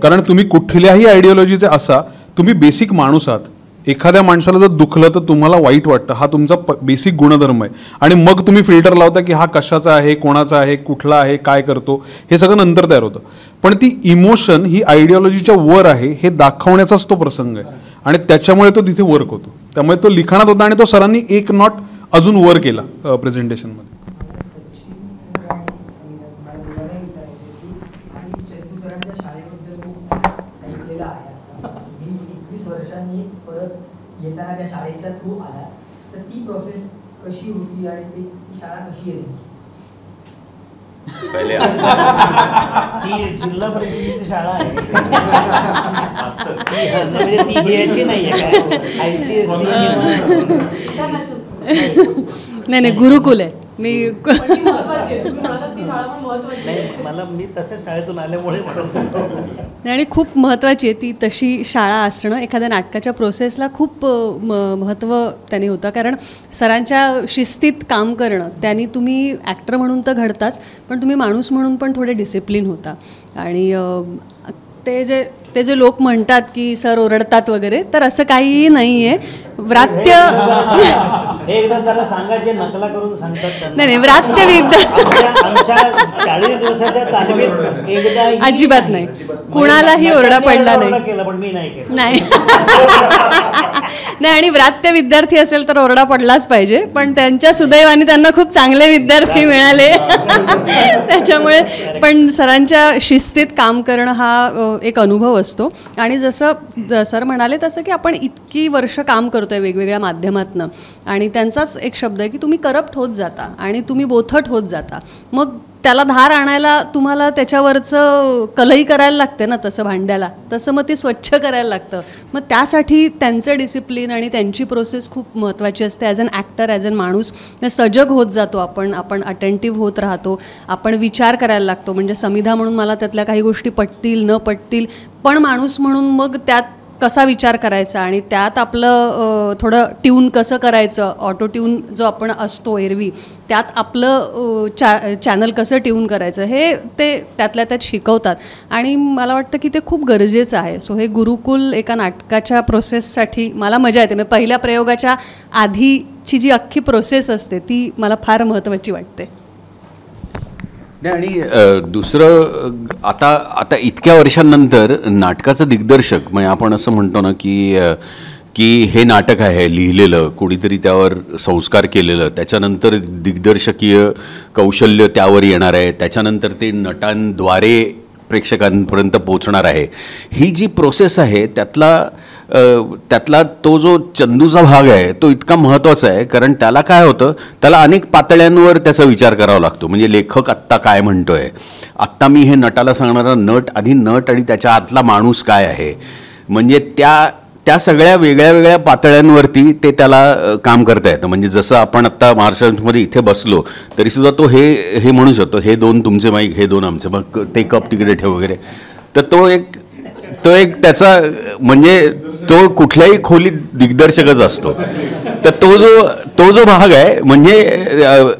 कारण तुम्ही कुठल्याही आयडिओलॉजीचे असा, तुम्ही बेसिक माणूस आहात. एखाद्या माणसाला जर दुखलं तर तुम्हाला वाईट वाटतं, हा तुमचा बेसिक गुणधर्म आहे. आणि मग तुम्ही फिल्टर लावता की हा कशाचा आहे, कोणाचा आहे, कुठला आहे, काय करतो, हे सगळं नंतर तयार होतं. पण ती इमोशन ही आयडिओलॉजीच्या वर आहे हे दाखवण्याचाच तो प्रसंग आहे आणि त्याच्यामुळे तो तिथे वर्क होतो. त्यामुळे तो लिखाणात होता आणि तो सरांनी एक नॉट अजून वर केला प्रेझेंटेशनमध्ये.
वेगळा आहे. तुम्ही 21 वर्षांनी परत येताना त्या शाळेच्या थ्रू आला, तर ती प्रोसेस कशी होती आणि ती शाळा कशी येते?
पहिले
ती जिल्हा परिषदेची शाळा आहे. म्हणजे ती याची नाही आहे काय
नाही गुरुकुल आहे. मी
पण ती महत्त्वाची आहे. तुम्ही म्हणालात ती शाळा पण महत्त्वाची आहे.
नाही, मला मी तसंच शाळेतून आल्यामुळे म्हणतो.
नाही, आणि खूप महत्त्वाची आहे ती तशी शाळा असणं. एखाद्या नाटकाच्या प्रोसेसला खूप महत्त्व त्याने होतं, कारण सरांच्या शिस्तीत काम करणं त्यांनी तुम्ही ॲक्टर म्हणून तर घडताच, पण तुम्ही माणूस म्हणून पण थोडे डिसिप्लिन होता. आणि ते जे लोक म्हणतात की सर ओरडतात वगैरे, तर असं काहीही नाही आहे. व्रात्य
एकदा त्याला सांगा जे नकला करून सांगतात त्यांना.
नाही व्रात्य
आमच्या 40 दिवसाच्या तालमीत एकदाही
अजिबात नाही, कुणालाही ओरडा पडला नाही.
केला पण मी नाही केला.
नाही नाही, आणि व्रात्य विद्यार्थी असेल तर ओरडा पडलाच पाहिजे, पण त्यांच्या सुदैवाने त्यांना खूप चांगले विद्यार्थी मिळाले त्याच्यामुळे. पण सरांच्या शिस्तीत काम करणं हा एक अनुभव असतो. आणि जसं सर म्हणाले तसं की आपण इतकी वर्ष काम करतोय वेगवेगळ्या माध्यमातनं, आणि त्यांचाच एक शब्द आहे की तुम्ही करप्ट होत जाता आणि तुम्ही बोथट होत जाता. मग त्याला धार आणायला तुम्हाला त्याच्यावरचं कलई करायला लागते ना, तसं भांड्याला तसं मग ते स्वच्छ करायला लागतं. मग त्यासाठी त्यांचं डिसिप्लिन आणि त्यांची प्रोसेस खूप महत्त्वाची असते. As an actor, as an माणूस सजग होत जातो आपण अटेंटिव्ह होत राहतो, आपण विचार करायला लागतो. म्हणजे समिधा म्हणून मला त्यातल्या काही गोष्टी पटतील न पटतील, पण माणूस म्हणून मग त्यात कसा विचार करायचा आणि त्यात आपलं थोडं ट्यून कसं करायचं, ऑटो ट्यून जो आपण असतो एरवी, त्यात आपलं चॅनल कसं ट्यून करायचं, हे ते त्यातल्या त्यात शिकवतात. आणि मला वाटतं की ते खूप गरजेचं आहे. सो हे गुरुकुल एका नाटकाच्या प्रोसेससाठी मला मजा येते. म्हणजे पहिल्या प्रयोगाच्या आधीची जी अख्खी प्रोसेस असते ती मला फार महत्त्वाची वाटते.
आणि दुसरं आता इतक्या वर्षांनंतर नाटकाचं दिग्दर्शक, म्हणजे आपण असं म्हणतो ना की हे नाटक आहे लिहिलेलं, कोणीतरी त्यावर संस्कार केलेलं, त्याच्यानंतर दिग्दर्शकीय कौशल्य त्यावर येणार आहे, त्याच्यानंतर ते नटांद्वारे प्रेक्षकांपर्यंत पोचणार आहे. ही जी प्रोसेस आहे त्यातला तो जो चंदूचा भाग आहे तो इतका महत्त्वाचा आहे, कारण त्याला काय होतं, त्याला अनेक पातळ्यांवर त्याचा विचार करावा लागतो. म्हणजे लेखक आत्ता काय म्हणतोय, आत्ता मी हे नटाला सांगणारा नट, आधी नट आणि त्याच्या आतला माणूस काय आहे, म्हणजे त्या सगळ्या वेगळ्या वेगळ्या पातळ्यांवरती ते त्याला काम करता येतं. म्हणजे जसं आपण आत्ता महाराष्ट्रामध्ये इथे बसलो तरीसुद्धा तो हे म्हणू शकतो, हे 2 तुमचे माईक, हे 2 आमचे, मग ते कप तिकडे ठेव वगैरे. तर तो एक त्याचा म्हणजे तो कुठल्याही खोलीत दिग्दर्शकच असतो. तर तो जो भाग आहे म्हणजे,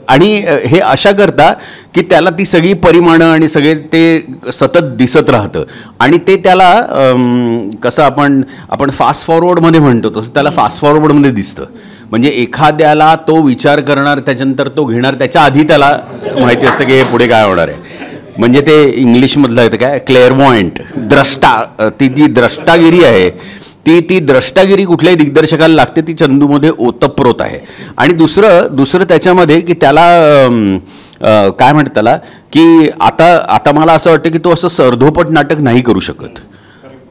आणि हे अशा करता की त्याला ती सगळी परिमाणं आणि सगळे ते सतत दिसत राहतं, आणि ते त्याला कसं आपण फास्ट फॉरवर्डमध्ये म्हणतो तसं त्याला फास्ट फॉरवर्डमध्ये दिसतं. म्हणजे एखाद्याला तो विचार करणार, त्याच्यानंतर तो घेणार, त्याच्या आधी त्याला माहिती असतं की हे पुढे काय होणार आहे. म्हणजे ते इंग्लिशमधलं येतं काय, क्लेअरवॉइंट, द्रष्टा, ती जी द्रष्टागिरी आहे ती द्रष्टागिरी कुठल्याही दिग्दर्शकाला लागते, ती चंदूमध्ये ओतप्रोत आहे. आणि दुसरं त्याच्यामध्ये की त्याला काय म्हणतात त्याला, की आता मला असं वाटतं की तो असं सर्धोपट नाटक नाही करू शकत,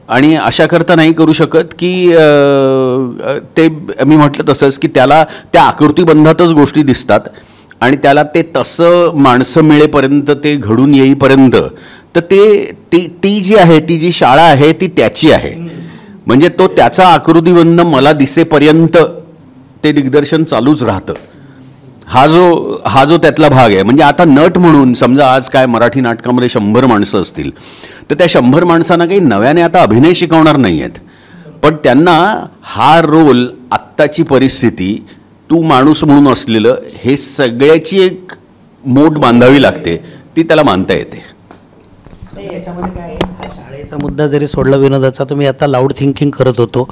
आणि अशा करता नाही करू शकत की ते मी म्हटलं तसंच की त्याला त्या आकृतीबंधातच गोष्टी दिसतात, आणि त्याला ते तसं माणसं मिळेपर्यंत, ते घडून येईपर्यंत, तर ती जी आहे, ती जी शाळा आहे ती त्याची आहे. म्हणजे तो त्याचा आकृतीबंध मला दिसेपर्यंत ते दिग्दर्शन चालूच राहतं. हा जो त्यातला भाग आहे. म्हणजे आता नट म्हणून समजा आज काय मराठी नाटकामध्ये 100 माणसं असतील, तर त्या 100 माणसांना काही नव्याने आता अभिनय शिकवणार नाही आहेत, पण त्यांना हा रोल, आत्ताची परिस्थिती, तू माणूस म्हणून असलेलं, हे सगळ्याची एक मोठ बांधावी लागते, ती त्याला मानता येते.
याच्यामध्ये काय आहे, हा शाळेचा मुद्दा जरी सोडला विनोदाचा, तुम्ही आता लाऊड थिंकिंग करत होतो,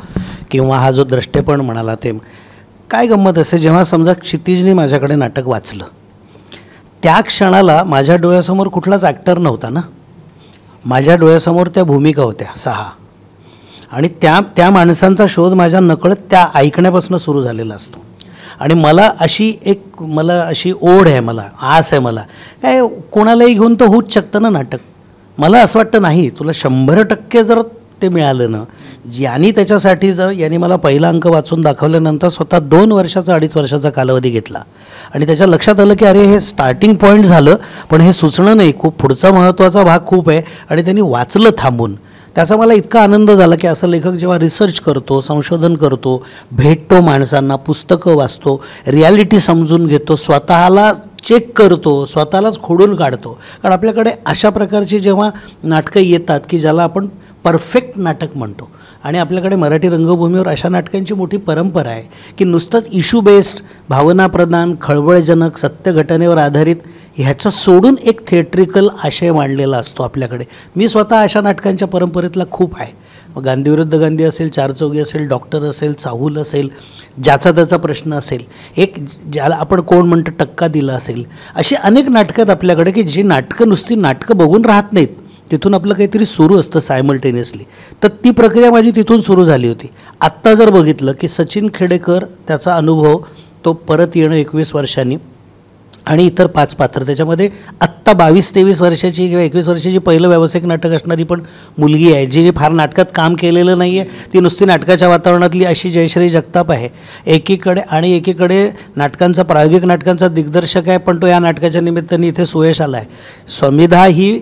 किंवा हा जो द्रष्टेपण म्हणाला, ते काय गंमत असे, जेव्हा समजा क्षितिजने माझ्याकडे नाटक वाचलं, त्या क्षणाला माझ्या डोळ्यासमोर कुठलाच ॲक्टर नव्हता ना, माझ्या डोळ्यासमोर त्या भूमिका होत्या 6, आणि त्या माणसांचा शोध माझ्या नकळत त्या ऐकण्यापासून सुरू झालेला असतो. आणि मला अशी ओढ आहे, मला आस आहे, मला काय कोणालाही घेऊन तर होऊच शकतं ना नाटक. मला असं वाटतं नाही, तुला 100% जर ते मिळालं ना, यांनी त्याच्यासाठी जर यांनी मला पहिला अंक वाचून दाखवल्यानंतर स्वतः 2 वर्षाचा 2.5 वर्षाचा कालावधी घेतला आणि त्याच्या लक्षात आलं की अरे हे स्टार्टिंग पॉईंट झालं पण हे सुचणं नाही, खूप पुढचा महत्त्वाचा भाग खूप आहे, आणि त्यांनी वाचलं थांबून. त्याचा मला इतका आनंद झाला की असा लेखक जेव्हा रिसर्च करतो, संशोधन करतो, भेटतो माणसांना, पुस्तकं वाचतो, रिॲलिटी समजून घेतो, स्वतःला चेक करतो, स्वतःलाच खोडून काढतो. कारण आपल्याकडे अशा प्रकारची जेव्हा नाटकं येतात की ज्याला आपण परफेक्ट नाटक म्हणतो, आणि आपल्याकडे मराठी रंगभूमीवर अशा नाटकांची मोठी परंपरा आहे की नुसतंच इश्यू बेस्ड, भावनाप्रधान, खळबळजनक, सत्य घटनेवर आधारित ह्याचं सोडून एक थिएट्रिकल आशय मांडलेला असतो आपल्याकडे. मी स्वतः अशा नाटकांच्या परंपरेतला खूप आहे. मग गांधी विरुद्ध गांधी असेल, चार चौघी असेल, डॉक्टर असेल, चाहूल असेल, ज्याचा त्याचा प्रश्न असेल, एक ज्याला आपण कोण म्हणतो टक्का दिला असेल, अशी अनेक नाटकं आहेत आपल्याकडे की जी नाटकं नुसती नाटकं बघून राहत नाहीत, तिथून आपलं काहीतरी सुरू असतं सायमल्टेनियसली. तर ती प्रक्रिया माझी तिथून सुरू झाली होती. आत्ता जर बघितलं की सचिन खेडेकर त्याचा अनुभव, तो परत येणं 21 वर्षांनी, आणि इतर 5 पात्र, त्याच्यामध्ये आत्ता 22-23 वर्षाची किंवा 21 वर्षाची पहिलं व्यावसायिक नाटक असणारी पण मुलगी आहे, जिने फार नाटकात काम केलेलं नाही आहे, ती नुसती नाटकाच्या वातावरणातली अशी जयश्री जगताप आहे एकीकडे, आणि एकीकडे नाटकांचा, प्रायोगिक नाटकांचा दिग्दर्शक आहे, पण तो या नाटकाच्या निमित्ताने इथे सुयश आला आहे. समिधा ही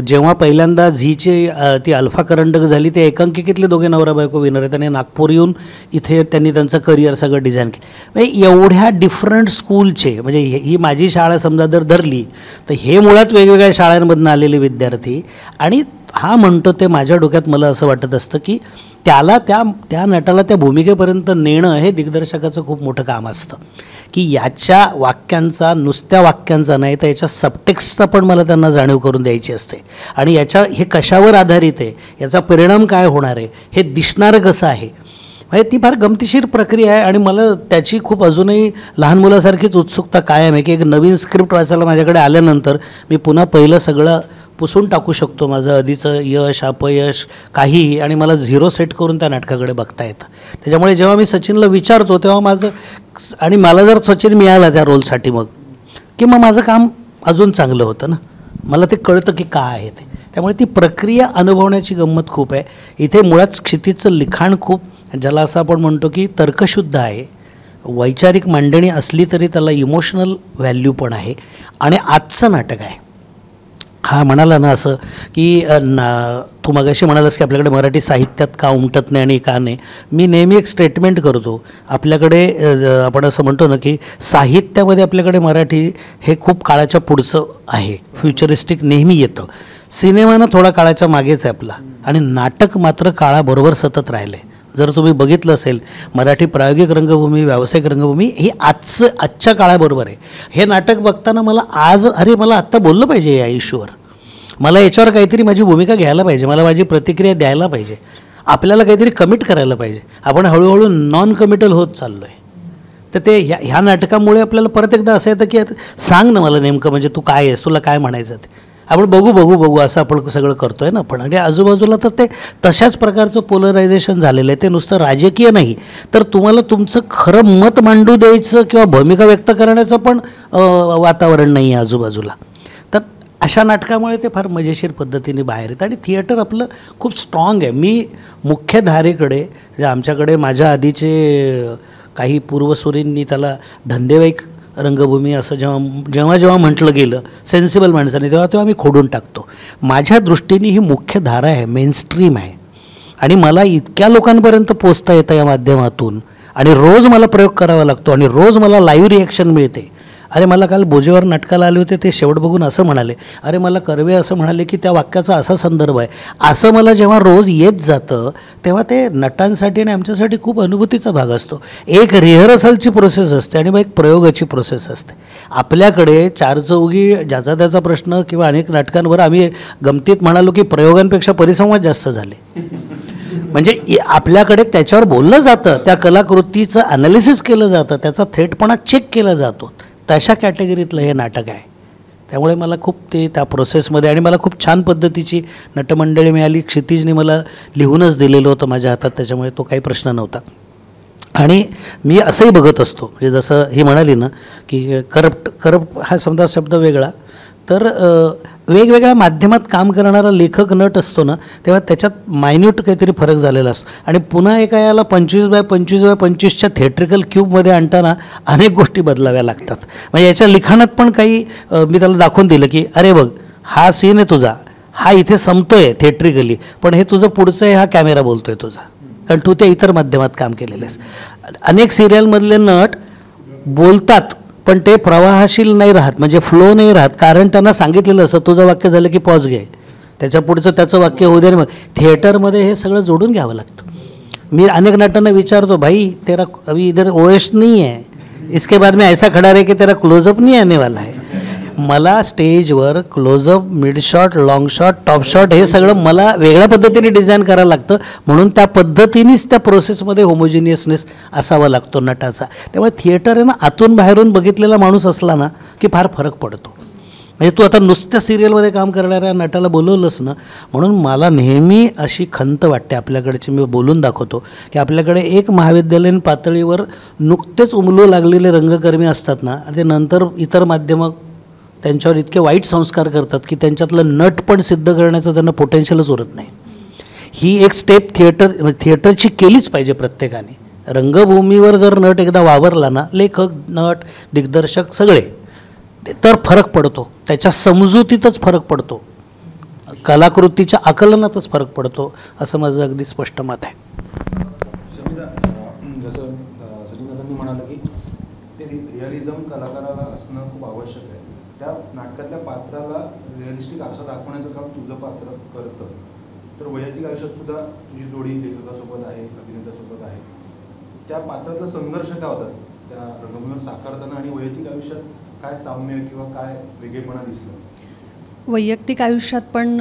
जेव्हा पहिल्यांदा झीची ती अल्फा करंडक झाली, ते एकांकिकेतले दोघे नवरा बायको विनर आहेत, आणि नागपूर येऊन इथे त्यांनी त्यांचं करिअर सगळं डिझाईन केलं. म्हणजे एवढ्या डिफरंट स्कूलचे, म्हणजे ही माझी शाळा समजा जर धरली तर हे मुळात वेगवेगळ्या शाळांमधून आलेले विद्यार्थी, आणि हा म्हणतो ते माझ्या डोक्यात मला असं वाटत असतं की त्याला त्या नटाला त्या भूमिकेपर्यंत नेणं हे दिग्दर्शकाचं खूप मोठं काम असतं, की याच्या वाक्यांचा, नुसत्या वाक्यांचा नाही तर याच्या सबटेक्स्टचा पण मला त्यांना जाणीव करून द्यायची असते, आणि हे कशावर आधारित आहे, याचा परिणाम काय होणार आहे, हे दिसणारं कसं आहे. म्हणजे ती फार गमतीशीर प्रक्रिया आहे, आणि मला त्याची खूप अजूनही लहान मुलासारखीच उत्सुकता कायम आहे की एक नवीन स्क्रिप्ट वाचायला माझ्याकडे आल्यानंतर मी पुन्हा पहिलं सगळं पुसून टाकू शकतो, माझं आधीचं यश अपयश काहीही, आणि मला 0 सेट करून त्या नाटकाकडे बघता येतं. त्याच्यामुळे जेव्हा मी सचिनला विचारतो तेव्हा माझं, आणि मला जर सचिन मिळाला त्या रोलसाठी मग की मग माझं काम अजून चांगलं होतं ना, मला ते कळतं की काय आहे ते. त्यामुळे ती प्रक्रिया अनुभवण्याची गंमत खूप आहे. इथे मुळात क्षितीचं लिखाण खूप, ज्याला असं आपण म्हणतो की तर्कशुद्ध आहे, वैचारिक मांडणी असली तरी त्याला इमोशनल व्हॅल्यू पण आहे, आणि आजचं नाटक आहे. हा म्हणाला ना असं की तू मगाशी म्हणालास की आपल्याकडे मराठी साहित्यात का उमटत नाही आणि का नाही. मी नेहमी एक स्टेटमेंट करतो, आपल्याकडे आपण असं म्हणतो ना की साहित्यामध्ये आपल्याकडे मराठी हे खूप काळाच्या पुढचं आहे, फ्युचरिस्टिक नेहमी येतं. सिनेमानं थोडा काळाच्या मागेच आहे आपला, आणि नाटक मात्र काळाबरोबर सतत राहिलं आहे. जर तुम्ही बघितलं असेल मराठी प्रायोगिक रंगभूमी, व्यावसायिक रंगभूमी ही आजच्या काळाबरोबर आहे. हे नाटक बघताना मला अरे मला आत्ता बोललं पाहिजे या इश्यूवर, मला याच्यावर काहीतरी माझी भूमिका घ्यायला पाहिजे, मला माझी प्रतिक्रिया द्यायला पाहिजे, आपल्याला काहीतरी कमिट करायला पाहिजे. आपण हळूहळू नॉन कमिटल होत चाललो आहे. तर ते ह्या नाटकामुळे आपल्याला परत एकदा असं येतं की सांग ना मला नेमकं, म्हणजे तू काय आहेस, तुला काय म्हणायचं ते, आपण बघू असं आपण सगळं करतोय ना. पण आणि आजूबाजूला तर ते तशाच प्रकारचं पोलरायझेशन झालेलं आहे. ते नुसतं राजकीय नाही, तर तुम्हाला तुमचं खरं मत मांडू द्यायचं किंवा भूमिका व्यक्त करण्याचं पण वातावरण नाही आहे आजूबाजूला. तर अशा नाटकामुळे ते फार मजेशीर पद्धतीने बाहेर येतं, आणि थिएटर आपलं खूप स्ट्रॉंग आहे. मी मुख्य धारेकडे, आमच्याकडे माझ्या आधीचे काही पूर्वसुरींनी त्याला धंदेवाईक रंगभूमी असं जेव्हा म्हटलं गेलं सेन्सिबल माणसाने, तेव्हा मी खोडून टाकतो. माझ्या दृष्टीने ही मुख्य धारा आहे, मेनस्ट्रीम आहे, आणि मला इतक्या लोकांपर्यंत पोचता येतं या माध्यमातून, आणि रोज मला प्रयोग करावा लागतो, आणि रोज मला लाईव्ह रिॲक्शन मिळते. अरे मला काल बोजेवर नाटकाला आले होते, ते शेवट बघून असं म्हणाले, अरे मला कर्वे असं म्हणाले की त्या वाक्याचा असा संदर्भ आहे, असं मला जेव्हा रोज येत जातं तेव्हा ते नटांसाठी आणि आमच्यासाठी खूप अनुभूतीचा भाग असतो. एक रिहर्सलची प्रोसेस असते आणि मग एक प्रयोगाची प्रोसेस असते. आपल्याकडे चार चौघी ज्याचा त्याचा प्रश्न किंवा अनेक नाटकांवर आम्ही गमतीत म्हणालो की प्रयोगांपेक्षा परिसंवाद जास्त झाले. म्हणजे आपल्याकडे त्याच्यावर बोललं जातं, त्या कलाकृतीचं ॲनालिसिस केलं जातं, त्याचा थेटपणा चेक केला जातो. तशा कॅटेगरीतलं हे नाटक आहे. त्यामुळे मला खूप ते त्या प्रोसेसमध्ये, आणि मला खूप छान पद्धतीची नटमंडळी मिळाली. क्षितिजने मला लिहूनच दिलेलं होतं माझ्या हातात, त्याच्यामुळे तो काही प्रश्न नव्हता. आणि मी असंही बघत असतो, म्हणजे जसं ही म्हणाली ना की करप्ट हा समजा शब्द वेगळा, तर वेगवेगळ्या माध्यमात काम करणारा लेखक नट असतो ना, तेव्हा त्याच्यात मायन्यूट काहीतरी फरक झालेला असतो. आणि पुन्हा एका याला 25x25x25च्या थिएट्रिकल क्यूबमध्ये आणताना अनेक गोष्टी बदलाव्या लागतात. म्हणजे याच्या लिखाणात पण काही मी त्याला दाखवून दिलं की अरे बघ, हा सीन आहे तुझा, हा इथे संपतोय थिएट्रिकली, पण हे तुझं पुढचं आहे, हा कॅमेरा बोलतोय तुझा, कारण तू त्या इतर माध्यमात काम केलेलं आहेस. अनेक सिरियलमधले नट बोलतात पण ते प्रवाहशील नाही राहत, म्हणजे फ्लो नाही राहत, कारण त्यांना सांगितलेलं असं तुझं वाक्य झालं की पॉज घे, त्याच्या पुढचं त्याचं वाक्य होऊ दे. मग थिएटरमध्ये हे सगळं जोडून घ्यावं लागतं. मी अनेक नटांना विचारतो, भाई तेरा अभी इधर OS नहीं है, इसके बाद में ऐसा खड़ा रहे की तेरा क्लोजअप नहीं आने वाला है. मला स्टेजवर close up, mid shot, long shot, top shot हे सगळं मला वेगळ्या पद्धतीने डिझाईन करायला लागतं. म्हणून त्या पद्धतीनेच त्या प्रोसेसमध्ये होमोजिनियसनेस असावा लागतो नटाचा. त्यामुळे थिएटर आहे ना, आतून बाहेरून बघितलेला माणूस असला ना की फार फरक पडतो. म्हणजे तू आता नुसत्या सिरियलमध्ये काम करणाऱ्या नटाला बोलवलंस ना, म्हणून मला नेहमी अशी खंत वाटते आपल्याकडची, मी बोलून दाखवतो की आपल्याकडे एक महाविद्यालयीन पातळीवर नुकतेच उमलू लागलेले रंगकर्मी असतात ना, ते नंतर इतर माध्यमं त्यांच्यावर इतके वाईट संस्कार करतात की त्यांच्यातलं नट पण सिद्ध करण्याचं त्यांना पोटेन्शियलच उरत नाही. ही एक स्टेप थिएटरची केलीच पाहिजे प्रत्येकाने. रंगभूमीवर जर नट एकदा वावरला ना, लेखक, नट, दिग्दर्शक सगळे, तर फरक पडतो. त्याच्या समजुतीतच फरक पडतो, कलाकृतीच्या आकलनातच फरक पडतो, असं माझं अगदी स्पष्ट मत आहे.
जसं सचिनदादांनी म्हणालं की ते रिअलिझम कलाकाराला असणं खूप आवश्यक आहे. त्या नाटकातल्या पात्राला रिअलिस्टिक आरसा दाखवण्याचं काम तुझं पात्र करतं. तर वैयक्तिक आयुष्यात सुद्धा तुझी जोडी लेखकासोबत आहे, अभिनेत्यासोबत आहे. त्या पात्रातला संघर्ष काय होतात त्या रंगभूमीवर साकारताना, आणि वैयक्तिक आयुष्यात काय साम्य किंवा काय वेगळेपणा दिसलं?
वैयक्तिक आयुष्यात पण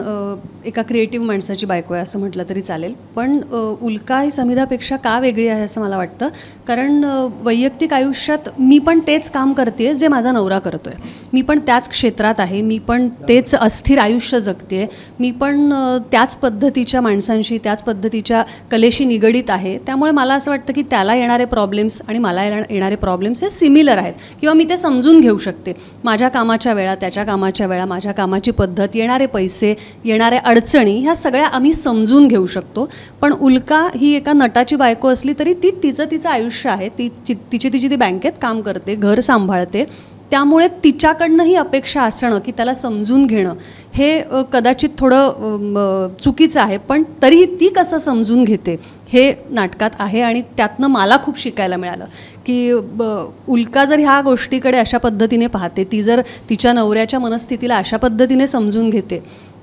एका क्रिएटिव्ह माणसाची बायको आहे असं म्हटलं तरी चालेल. पण उल्का ही समिधापेक्षा का वेगळी आहे असं मला वाटतं, कारण वैयक्तिक आयुष्यात मी पण तेच काम करते जे माझा नवरा करतो आहे. मी पण त्याच क्षेत्रात आहे, मी पण तेच अस्थिर आयुष्य जगते, मी पण त्याच पद्धतीच्या माणसांशी, त्याच पद्धतीच्या कलेशी निगडीत आहे. त्यामुळे मला असं वाटतं की त्याला येणारे प्रॉब्लेम्स आणि मला येणारे प्रॉब्लेम्स हे सिमिलर आहेत, किंवा मी ते समजून घेऊ शकते. माझ्या कामाच्या वेळा, त्याच्या कामाच्या वेळा, माझ्या कामाची पद्धत, येणारे पैसे, येणाऱ्या अडचणी, ह्या सगळ्या आम्ही समजून घेऊ शकतो. पण उल्का ही एका नटाची बायको असली तरी ती तिचं आयुष्य आहे, तिची ती बँकेत काम करते, घर सांभाळते. त्यामुळे तिच्याकडनं ही अपेक्षा असणं की त्याला समजून घेणं हे कदाचित थोडं चुकीचं आहे. पण तरीही ती कसं समजून घेते हे नाटकात आहे, आणि त्यातनं मला खूप शिकायला मिळालं की उल्का जर ह्या गोष्टीकडे अशा पद्धतीने पाहते, ती जर तिच्या नवऱ्याच्या मनस्थितीला अशा पद्धतीने समजून घेते,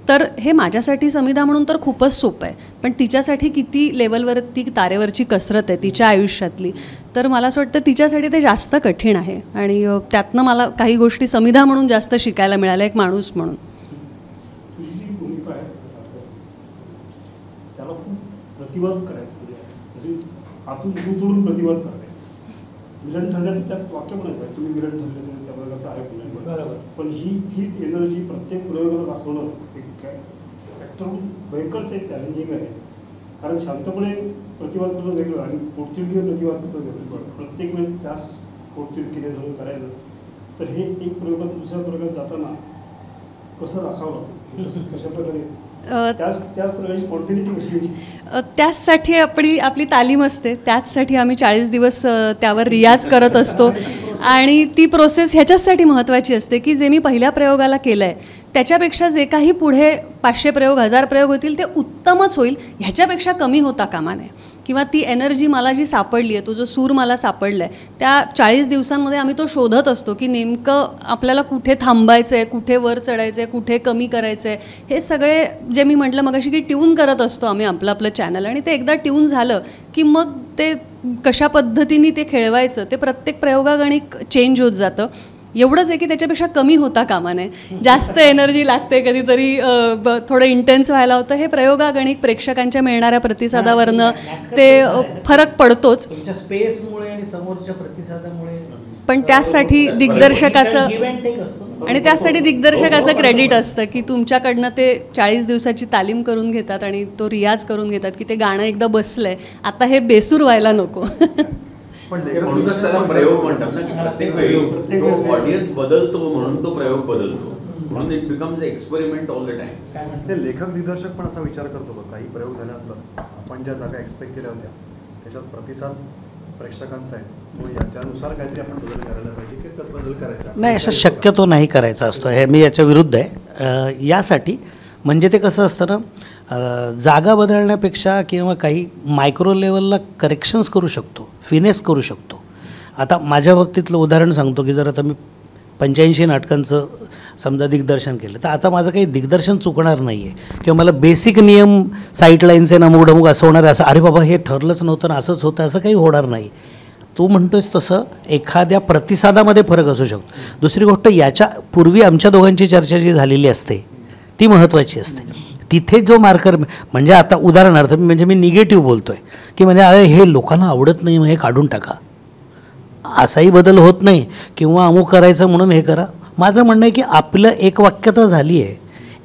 तर हे माझ्यासाठी समिधा म्हणून तर खूपच सोपं आहे. पण तिच्यासाठी किती लेवलवरती तारेवरची कसरत आहे तिच्या आयुष्यातली, तर मला असं वाटतं तिच्यासाठी ते जास्त कठीण आहे. आणि त्यातनं मला काही गोष्टी समिधा म्हणून जास्त शिकायला मिळाल्या, एक माणूस म्हणून.
तुझी जी भूमिका आहे त्याला खूप प्रतिवाद करायचं, म्हणजे आतून जोडून प्रतिवाद करणे. विलन ठरल्याचं त्यात वाक्य म्हणायचं, तुम्ही विलन ठरले त्या प्रकारचं आहे बरोबर. पण हीच एनर्जी प्रत्येक प्रयोगाला दाखवणं एक ॲक्टर भयंकर ते चॅलेंजिंग आहे. कारण शांतपणे प्रतिवाद करणं वेगळं आणि पोटतिडकीने प्रतिवाद करणं वेगळं. प्रत्येक वेळेस त्यास पोटतिडकीने सगळं करायचं, तर हे एक प्रयोगात दुसऱ्या प्रयोगात जाताना कसं राखावं, कशा प्रकारे
त्याचसाठी आपली तालीम असते. त्याचसाठी आम्ही 40 दिवस त्यावर रियाज करत असतो. आणि ती प्रोसेस ह्याच्याचसाठी महत्त्वाची असते की जे मी पहिल्या प्रयोगाला केलं आहे त्याच्यापेक्षा जे काही पुढे 500 प्रयोग 1000 प्रयोग होतील ते उत्तमच होईल, ह्याच्यापेक्षा कमी होता कामा नये. किंवा ती एनर्जी मला जी सापडली आहे, तो जो सूर मला सापडला आहे, त्या 40 दिवसांमध्ये आम्ही तो शोधत असतो की नेमकं आपल्याला कुठे थांबायचं आहे, कुठे वर चढायचं आहे, कुठे कमी करायचं आहे. हे सगळे जे मी म्हटलं मगाशी की ट्यून करत असतो आम्ही आपलं चॅनल, आणि ते एकदा ट्यून झालं की मग ते कशा पद्धतीने ते खेळवायचं ते प्रत्येक प्रयोगागणिक चेंज होत जातं. एवढंच आहे की त्याच्यापेक्षा कमी होता कामा नये. जास्त एनर्जी लागते, कधीतरी थोडं इंटेन्स व्हायला होतं. हे प्रयोगागणिक प्रेक्षकांच्या मिळणाऱ्या प्रतिसादावरनं ते फरक पडतोच.
स्पेसमुळे आणि समोरच्या प्रतिसादामुळे.
पण त्यासाठी दिग्दर्शकाचं क्रेडिट असतं की तुमच्याकडनं ते 40 दिवसाची तालीम करून घेतात आणि तो रियाज करून घेतात की ते गाणं एकदा बसलंय, आता हे बेसूर व्हायला नको.
पण म्हणूनच त्याला प्रयोग म्हणतात ना, की प्रत्येक वेळी तो ऑडियन्स बदलतो म्हणून तो प्रयोग बदलतो. म्हणून it becomes experiment all the time.
ते लेखक दिग्दर्शक पण असा विचार करतो का काही प्रयोग झाल्यानंतर आपण ज्या जागा एक्सपेक्ट केल्या होत्या त्याच्यात प्रतिसाद प्रेक्षकांचा आहे, मग त्यानुसार काहीतरी आपण बदल करायला पाहिजे की त्यात बदल करायचा
नाही, असं शक्यतो नाही करायचा असतो. हे मी याच्या विरुद्ध आहे. यासाठी म्हणजे ते कसं असतं ना, जागा बदलण्यापेक्षा किंवा काही मायक्रो लेवलला करेक्शन्स करू शकतो, फिनेस करू शकतो. आता माझ्या बाबतीतलं उदाहरण सांगतो की जर आता मी 85 नाटकांचं समजा दिग्दर्शन केलं, तर आता माझं काही दिग्दर्शन चुकणार नाही आहे किंवा मला बेसिक नियम साईटलाईन्स आहे नमूक डमूक असं होणार आहे, असं अरे बाबा हे ठरलंच नव्हतं ना असंच होतं असं काही होणार नाही. तू म्हणतोस तसं एखाद्या प्रतिसादामध्ये फरक असू शकतो. दुसरी गोष्ट, याच्या पूर्वी आमच्या दोघांची चर्चा जी झालेली असते ती महत्त्वाची असते. तिथे जो मार्कर म्हणजे आता उदाहरणार्थ म्हणजे मी निगेटिव्ह बोलतो आहे की म्हणजे अरे हे लोकांना आवडत नाही मग हे काढून टाका, असाही बदल होत नाही किंवा अमुक करायचं म्हणून हे करा. माझं म्हणणं आहे की आपलं एक वाक्यता झाली आहे,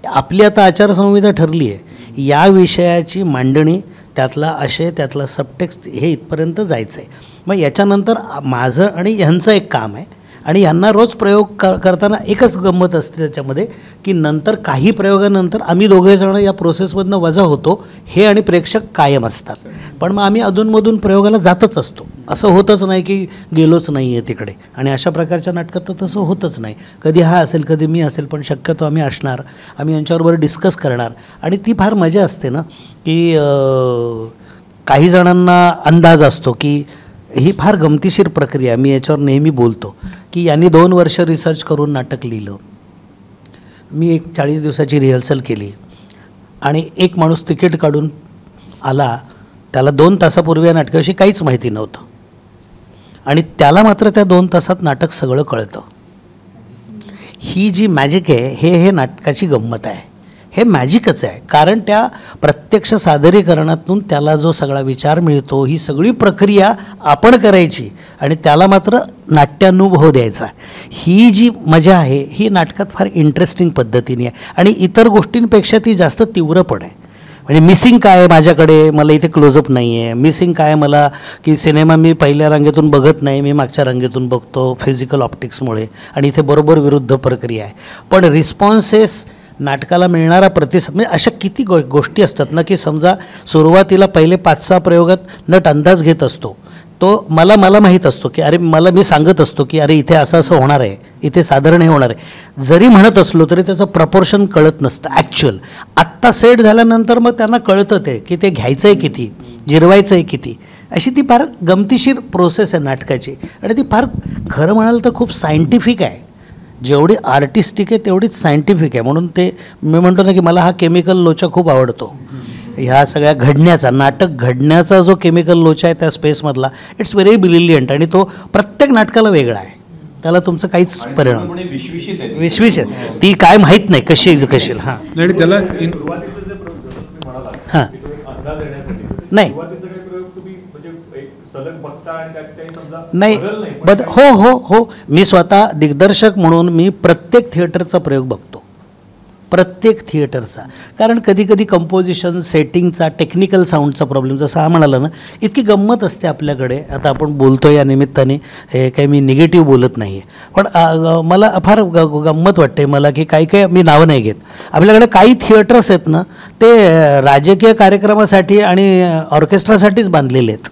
आपली आता आचारसंहिता ठरली आहे, या विषयाची मांडणी, त्यातला आशय, त्यातला सबटेक्स्ट हे इथपर्यंत जायचं आहे. मग याच्यानंतर माझं आणि ह्यांचं एक काम आहे आणि यांना रोज प्रयोग करताना एकच गंमत असते त्याच्यामध्ये की नंतर काही प्रयोगानंतर आम्ही दोघेजणं या प्रोसेसमधनं वजा होतो, हे आणि प्रेक्षक कायम असतात. पण मग आम्ही अधूनमधून प्रयोगाला जातच असतो, असं होतच नाही की गेलोच नाही आहे तिकडे. आणि अशा प्रकारच्या नाटकात तर तसं होतच नाही. कधी हा असेल कधी मी असेल, पण शक्यतो आम्ही असणार, आम्ही यांच्याबरोबर डिस्कस करणार. आणि ती फार मजा असते ना की काही जणांना अंदाज असतो की ही फार गमतीशीर प्रक्रिया, मी याच्यावर नेहमी बोलतो की यांनी 2 वर्ष रिसर्च करून नाटक लिहिलं, मी एक 40 दिवसाची रिहर्सल केली आणि एक माणूस तिकीट काढून आला, त्याला 2 तासापूर्वी या नाटकाविषयी काहीच माहिती नव्हतं आणि त्याला मात्र त्या 2 तासात नाटक सगळं कळतं. ही जी मॅजिक आहे हे नाटकाची गंमत आहे, हे मॅजिकच आहे. कारण त्या प्रत्यक्ष सादरीकरणातून त्याला जो सगळा विचार मिळतो, ही सगळी प्रक्रिया आपण करायची आणि त्याला मात्र नाट्यानुभव द्यायचा. ही जी मजा आहे ही नाटकात फार इंटरेस्टिंग पद्धतीने आहे आणि इतर गोष्टींपेक्षा ती जास्त तीव्र पण आहे. म्हणजे मिसिंग काय आहे माझ्याकडे, मला इथे क्लोजअप नाही आहे. मिसिंग काय मला की सिनेमा मी पहिल्या रांगेतून बघत नाही, मी मागच्या रांगेतून बघतो फिजिकल ऑप्टिक्समुळे, आणि इथे बरोबर विरुद्ध प्रक्रिया आहे. पण रिस्पॉन्सेस, नाटकाला मिळणारा प्रतिसाद, म्हणजे अशा किती गोष्टी असतात ना की समजा सुरुवातीला पहिले 5-6 प्रयोगात नट अंदाज घेत असतो, तो मला माहीत असतो की अरे मी सांगत असतो की अरे इथे असं असं होणार आहे, इथे साधारण हे होणार आहे. जरी म्हणत असलो तरी त्याचं प्रपोर्शन कळत नसतं ॲक्च्युअल. आत्ता सेट झाल्यानंतर मग त्यांना कळतं ते की ते घ्यायचं आहे किती, जिरवायचं आहे किती. अशी ती फार गमतीशीर प्रोसेस आहे नाटकाची आणि ती फार खरं म्हणाल तर खूप सायंटिफिक आहे. जेवढी आर्टिस्टिक आहे तेवढीच सायंटिफिक आहे. म्हणून ते मी म्हणतो ना की मला हा केमिकल लोचा खूप आवडतो. ह्या सगळ्या घडण्याचा, नाटक घडण्याचा जो केमिकल लोचा आहे त्या स्पेसमधला, इट्स व्हेरी ब्रिलियंट आणि तो प्रत्येक नाटकाला वेगळा आहे. त्याला तुमचं काहीच परिणाम विश्विषित ती काय माहीत नाही कशी हां
नाही त्याला
सुरुवातीचं जे जसं तुम्ही म्हणालात
हां
की तो एक अंदाज येण्यासाठी
नाही.
सुरुवातीचा काही प्रयोग तुम्ही म्हणजे एक सलग बघता आणि त्यात काही समजा
नाही
बदल नाही
हो मी स्वतः दिग्दर्शक म्हणून मी प्रत्येक थिएटरचा प्रयोग बघतो, प्रत्येक थिएटरचा. कारण कधी कधी कंपोजिशन, सेटिंगचा, टेक्निकल साऊंडचा प्रॉब्लेम, जसं हा म्हणाला ना, इतकी गंमत असते आपल्याकडे. आता आपण बोलतो या निमित्ताने, हे काही मी निगेटिव्ह बोलत नाही आहे, पण मला फार गंमत वाटते मला की काही मी नावं नाही घेत, आपल्याकडे काही थिएटर्स आहेत ना ते राजकीय कार्यक्रमासाठी आणि ऑर्केस्ट्रासाठीच बांधलेले आहेत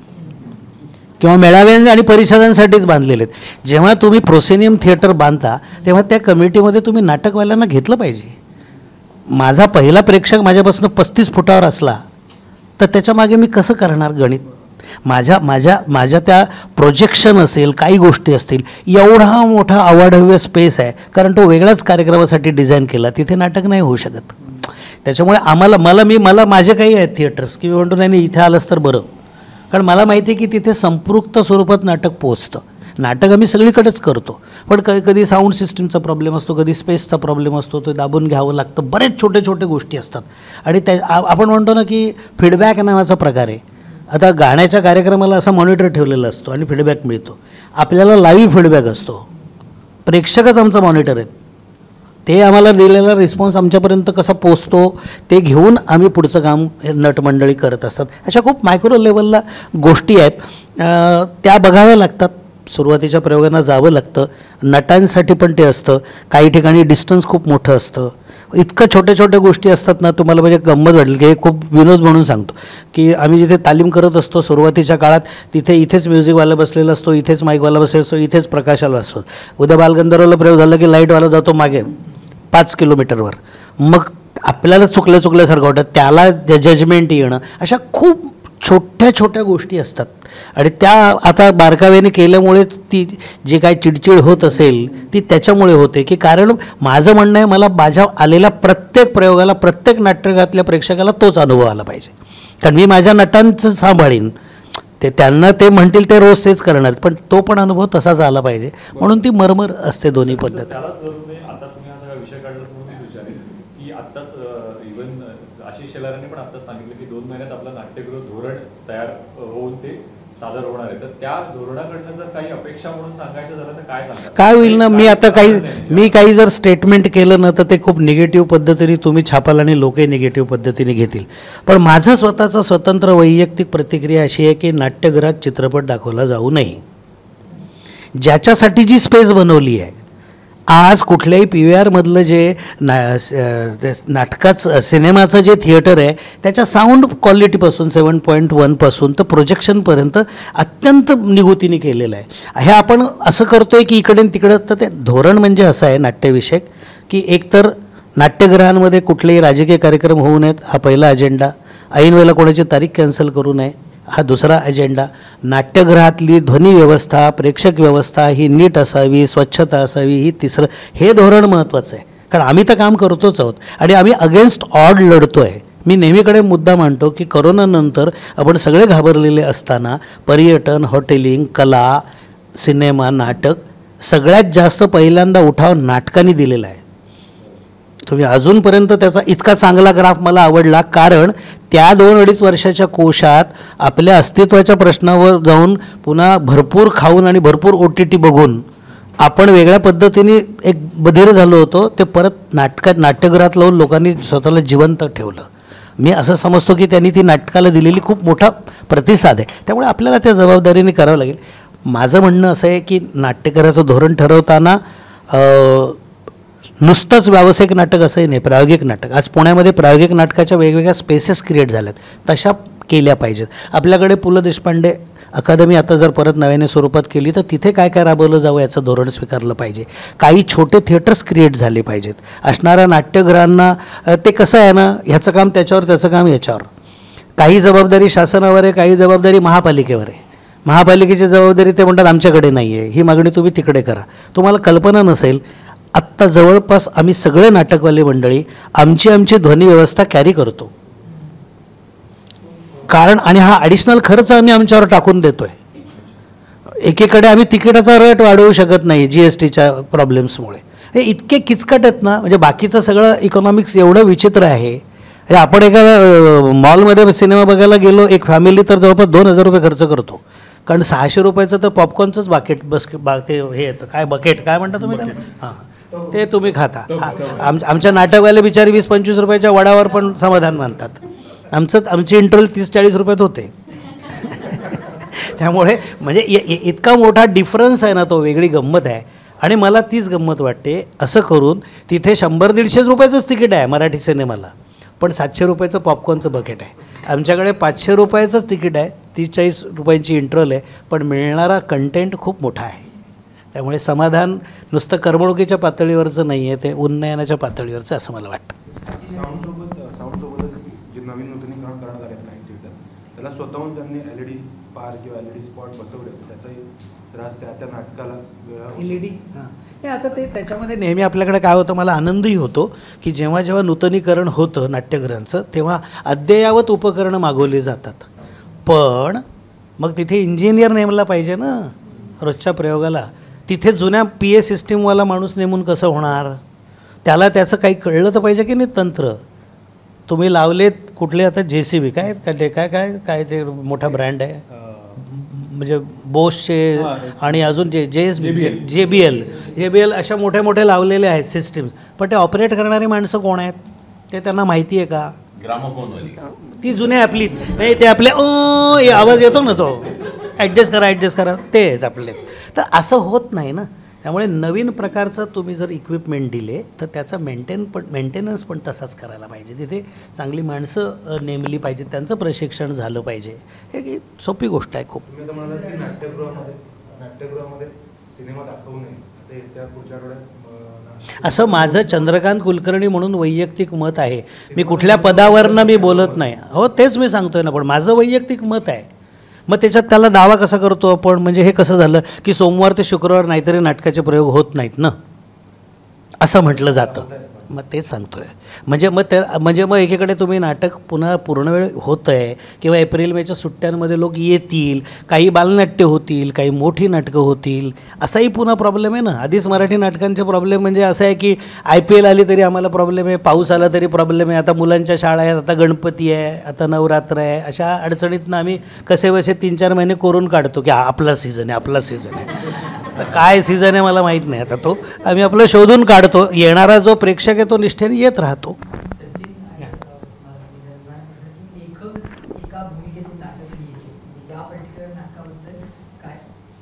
किंवा मेळाव्या आणि परिषदांसाठीच बांधलेले आहेत. जेव्हा तुम्ही प्रोसेनियम थिएटर बांधता तेव्हा त्या कमिटीमध्ये तुम्ही नाटकवाल्यांना घेतलं पाहिजे. माझा पहिला प्रेक्षक माझ्यापासून 35 फुटावर असला तर त्याच्या मागे मी कसं करणार गणित. माझ्या त्या प्रोजेक्शन असेल, काही गोष्टी असतील, एवढा मोठा अवाढव्य स्पेस आहे कारण तो वेगळ्याच कार्यक्रमासाठी डिझाईन केला, तिथे नाटक नाही होऊ शकत. त्याच्यामुळे मला माझे काही आहेत थिएटर्स की मी म्हणतो नाही इथे आलंच तर बरं, कारण मला माहिती आहे की तिथे संपृक्त स्वरूपात नाटक पोचतं. नाटक आम्ही सगळीकडेच करतो, पण कधी साऊंड सिस्टीमचा प्रॉब्लेम असतो, कधी स्पेसचा प्रॉब्लेम असतो, तो दाबून घ्यावं लागतं, बरेच छोटे गोष्टी असतात. आणि आपण म्हणतो ना की फीडबॅक नावाचा प्रकार आहे. आता गाण्याच्या कार्यक्रमाला असा मॉनिटर ठेवलेला असतो आणि फीडबॅक मिळतो. आपल्याला लाईव्ह फीडबॅक असतो, प्रेक्षकच आमचा मॉनिटर आहेत, ते आम्हाला दिलेला रिस्पॉन्स आमच्यापर्यंत कसा पोचतो ते घेऊन आम्ही पुढचं काम नटमंडळी करत असतात. अशा खूप मायक्रो लेवलला गोष्टी आहेत, त्या बघाव्या लागतात. सुरुवातीच्या प्रयोगांना जावं लागतं. नटांसाठी पण ते असतं. काही ठिकाणी डिस्टन्स खूप मोठं असतं. इतकं छोट्या छोट्या गोष्टी असतात ना, तुम्हाला म्हणजे गंमत वाटेल की हे खूप विनोद म्हणून सांगतो की आम्ही जिथे तालीम करत असतो सुरुवातीच्या काळात, तिथे इथेच म्युझिकवाला बसलेला असतो, इथेच माईकवाला बसलेला असतो, इथेच प्रकाशाला असतो. उद्या बालगंधर्वला प्रयोग झाला की लाईटवाला जातो मागे 5 किलोमीटरवर. मग आपल्याला चुकल्यासारखं वाटतं, त्याला जजमेंट येणं, अशा खूप छोट्या छोट्या गोष्टी असतात. आणि त्या आता बारकाव्याने केल्यामुळे ती जी काय चिडचिड होत असेल ती त्याच्यामुळे होते की कारण माझं म्हणणं आहे, मला माझ्या आलेल्या प्रत्येक प्रयोगाला, प्रत्येक नाट्यगृहातल्या प्रेक्षकाला तोच अनुभव आला पाहिजे. कारण मी माझ्या नटांचं सांभाळीन, ते त्यांना ते म्हणतील ते रोज तेच करणार, पण तो पण अनुभव तसाच आला पाहिजे. म्हणून ती मरमर असते दोन्ही पद्धत.
त्यालाच धरून आता तुम्ही हा सगळा विषय काढला म्हणून विचारेल की आत्ताच इव्हन आशिष शेलारांनी पण आत्ताच सांगितलं की 2 महिन्यात आपलं नाट्यगृह धोरण तयार होऊन ते सादर होणार आहे. तर त्या धोरणाकडनं जर काही अपेक्षा म्हणून सांगायचं झालं तर काय सांगा?
काय होईल ना, मी काही जर स्टेटमेंट केलं ना तर ते खूप निगेटिव्ह पद्धतीने तुम्ही छापाल आणि लोकही निगेटिव्ह पद्धतीने घेतील. पण माझं स्वतःचं स्वतंत्र वैयक्तिक प्रतिक्रिया अशी आहे की नाट्यगृहात चित्रपट दाखवला जाऊ नये. ज्याच्यासाठी जी स्पेस बनवली आहे, आज कुठल्याही PVR मधलं जे नाटकाचं सिनेमाचं जे थिएटर आहे त्याच्या साऊंड क्वालिटीपासून 7.1 पासून तर प्रोजेक्शनपर्यंत अत्यंत निगुतीने केलेलं आहे. हे आपण असं करतोय की इकडे तिकडं, तर ते धोरण म्हणजे असं आहे नाट्यविषयक की एकतर नाट्यगृहांमध्ये कुठलेही राजकीय कार्यक्रम होऊ नयेत, हा पहिला अजेंडा. ऐन वेळेला कोणाची तारीख कॅन्सल करू नये, हा दुसरा अजेंडा. नाट्यगृहातली ध्वनी व्यवस्था, प्रेक्षक व्यवस्था ही नीट असावी, स्वच्छता असावी, ही तिसरं. हे धोरण महत्त्वाचं आहे. कारण आम्ही तर काम करतोच आहोत आणि आम्ही अगेन्स्ट ऑड लढतो आहे. मी नेहमीकडे मुद्दा मांडतो की करोनानंतर आपण सगळे घाबरलेले असताना पर्यटन, हॉटेलिंग, कला, सिनेमा, नाटक सगळ्यात जास्त पहिल्यांदा उठाव नाटकांनी दिलेला आहे. तुम्ही अजूनपर्यंत त्याचा इतका चांगला ग्राफ मला आवडला कारण त्या 2-2.5 वर्षाच्या कोशात आपल्या अस्तित्वाच्या प्रश्नावर जाऊन पुन्हा भरपूर खाऊन आणि भरपूर OTT बघून आपण वेगळ्या पद्धतीने एक बधीर झालो होतो. ते परत नाट्यगृहात लावून लोकांनी स्वतःला जिवंत ठेवलं. मी असं समजतो की त्यांनी ती नाटकाला दिलेली खूप मोठा प्रतिसाद आहे. त्यामुळे आपल्याला त्या जबाबदारीने करावं लागेल. माझं म्हणणं असं आहे की नाट्यगृहाचं धोरण ठरवताना नुसतंच व्यावसायिक नाटक असंही नाही, प्रायोगिक नाटक. आज पुण्यामध्ये प्रायोगिक नाटकाच्या वेगवेगळ्या स्पेसेस क्रिएट झाल्यात, तशा केल्या पाहिजेत. आपल्याकडे पु ल देशपांडे अकादमी आता जर परत नव्याने स्वरूपात केली तर तिथे काय काय राबवलं जावं याचं धोरण स्वीकारलं पाहिजे. काही छोटे थिएटर्स क्रिएट झाले पाहिजेत. असणाऱ्या नाट्यगृहांना ते कसं आहे ना, ह्याचं काम त्याच्यावर, त्याचं काम याच्यावर. काही जबाबदारी शासनावर आहे, काही जबाबदारी महापालिकेवर आहे. महापालिकेची जबाबदारी ते म्हणतात आमच्याकडे नाही आहे, ही मागणी तुम्ही तिकडे करा. तुम्हाला कल्पना नसेल, आत्ता जवळपास आम्ही सगळे नाटकवाले मंडळी आमची ध्वनी व्यवस्था कॅरी करतो. कारण आणि हा ॲडिशनल खर्च आम्ही आमच्यावर टाकून देतोय. एकीकडे आम्ही तिकिटाचा रेट वाढवू शकत नाही GSTच्या प्रॉब्लेम्समुळे. हे इतके किचकट आहेत ना, म्हणजे बाकीचं सगळं इकॉनॉमिक्स एवढं विचित्र आहे. आपण एका मॉलमध्ये सिनेमा बघायला गेलो, एक फॅमिली तर जवळपास 2,000 रुपये खर्च करतो. कारण 600 रुपयाचं तर पॉपकॉर्नचंच ते हे येतं, काय बकेट काय म्हणता तुम्ही त्याला, हां ते तुम्ही खाता. आमच्या नाटकवाले बिचारी 20-25 रुपयाच्या वडावर पण समाधान मानतात. आमची इंटरव्हल 30-40 रुपयात होते. त्यामुळे म्हणजे इतका मोठा डिफरन्स आहे ना, तो वेगळी गंमत आहे. आणि मला तीच गंमत वाटते. असं करून तिथे 100-150 रुपयाचंच तिकीट आहे मराठी सिनेमाला, पण 700 रुपयाचं पॉपकॉर्नचं बकेट आहे. आमच्याकडे 500 रुपयाचंच तिकीट आहे, 30-40 रुपयांची इंटरव्हल आहे, पण मिळणारा कंटेंट खूप मोठा आहे. त्यामुळे समाधान नुसतं करमणुकीच्या पातळीवरचं नाही आहे, ते उन्नयनाच्या पातळीवरचं असं मला वाटतं.
साऊंडसोबत जे नवीन नूतनीकरण करण्यात आले नाही थिएटर, त्याला स्वतःहून त्यांनी LED पार किंवा LED स्पॉट बसवले. त्याचाही त्रास त्या नाटकाला
LED हे आता ते त्याच्यामध्ये नेहमी आपल्याकडे काय होतं, मला आनंदही होतो की जेव्हा जेव्हा नूतनीकरण होतं नाट्यगृहांचं तेव्हा अद्ययावत उपकरणं मागवली जातात. पण मग तिथे इंजिनियर नेमला पाहिजे ना रोजच्या प्रयोगाला. तिथे जुन्या PA सिस्टीमवाला माणूस नेमून कसं होणार? त्याला त्याचं काही कळलं तर पाहिजे की नाही तंत्र. तुम्ही लावलेत कुठले आता JCB काय ते काय काय काय ते मोठा ब्रँड आहे, म्हणजे बोसचे आणि अजून JBL अशा मोठ्या मोठ्या लावलेले आहेत सिस्टीम्स. पण ते ऑपरेट करणारी माणसं कोण आहेत ते त्यांना माहिती आहे का?
ग्रामोफोनवाली
ती जुने आपली नाही, ते आपले आवाज येतो ना तो ॲडजस्ट करा ते आहेत आपले. तर असं होत नाही ना. त्यामुळे नवीन प्रकारचं तुम्ही जर इक्विपमेंट दिले तर त्याचा मेंटेनन्स पण तसाच करायला पाहिजे. तिथे चांगली माणसं नेमली पाहिजेत, त्यांचं प्रशिक्षण झालं पाहिजे. हे की सोपी गोष्ट आहे खूप.
तुम्ही आता म्हणालात की नाट्यगृहामध्ये सिनेमा दाखवू नये, आता येत्या पुढच्या आठवड्यात
असं माझं चंद्रकांत कुलकर्णी म्हणून वैयक्तिक मत आहे. मी कुठल्या पदावरनं मी बोलत नाही. हो तेच मी सांगतोय ना, पण माझं वैयक्तिक मत आहे. मग त्याच्यात त्याला दावा कसा करतो आपण? म्हणजे हे कसं झालं की सोमवार ते शुक्रवार नाहीतरी नाटकाचे प्रयोग होत नाहीत ना, असं म्हटलं जातं. मग तेच सांगतोय. म्हणजे मग एकीकडे तुम्ही नाटक पुन्हा पूर्ण वेळ होतं आहे किंवा एप्रिल मेच्या सुट्ट्यांमध्ये लोक येतील, काही बालनाट्य होतील, काही मोठी नाटकं होतील, असाही पुन्हा प्रॉब्लेम आहे ना. आधीच मराठी नाटकांचे प्रॉब्लेम म्हणजे असं आहे की IPL आली तरी आम्हाला प्रॉब्लेम आहे, पाऊस आला तरी प्रॉब्लेम आहे, आता मुलांच्या शाळा आहेत, आता गणपती आहे, आता नवरात्र आहे. अशा अडचणीतनं आम्ही कसेबसे 3-4 महिने करून काढतो की आपला सीझन आहे. तर काय सीझन आहे मला माहीत नाही. आता तो आम्ही आपलं शोधून काढतो. येणारा जो प्रेक्षक आहे तो निष्ठेने येत राहतो.
सचिन लेखक एका भूमिकेतून नाटक लिहितो, त्या पर्टिक्युलर नाटकाबद्दल काय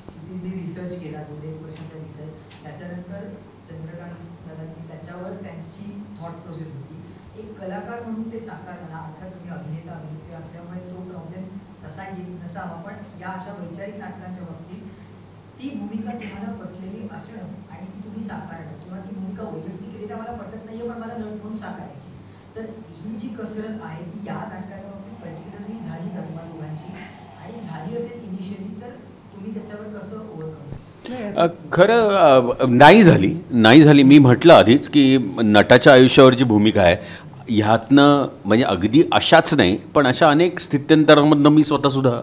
क्षितिजने रिसर्च केला, 2-1 वर्षाचा रिसर्च. त्याच्यानंतर चंद्रकांत दादांनी त्याच्यावर त्यांची थॉट प्रोसेस होती. एक कलाकार म्हणून ते साकारताना अर्थात तुम्ही अभिनेत्री असल्यामुळे तो प्रॉब्लेम तसा येत नसावा, पण या अशा वैचारिक नाटकांच्या बाबतीत ती भूमिका तुम्हाला पटलेली असणं आणि ती तुम्ही साकारणं किंवा ती भूमिका वैयक्तिकरित्या मला पटत नाहीये पण मला नट म्हणून साकारायची, तर ही जी कसरत आहे ती या नाटकाच्या बाबतीत पर्टिक्युलरली झाली का तुम्हाला दोघांची? आणि झाली असेल इनिशियली तर तुम्ही त्याच्यावर कसं ओळखलं?
खरं नाही झाली. मी म्हटलं आधीच की नटाच्या आयुष्यावरची भूमिका आहे. ह्यातनं म्हणजे अगदी अशाच नाही पण अशा अनेक स्थित्यंतरांमधनं मी स्वतःसुद्धा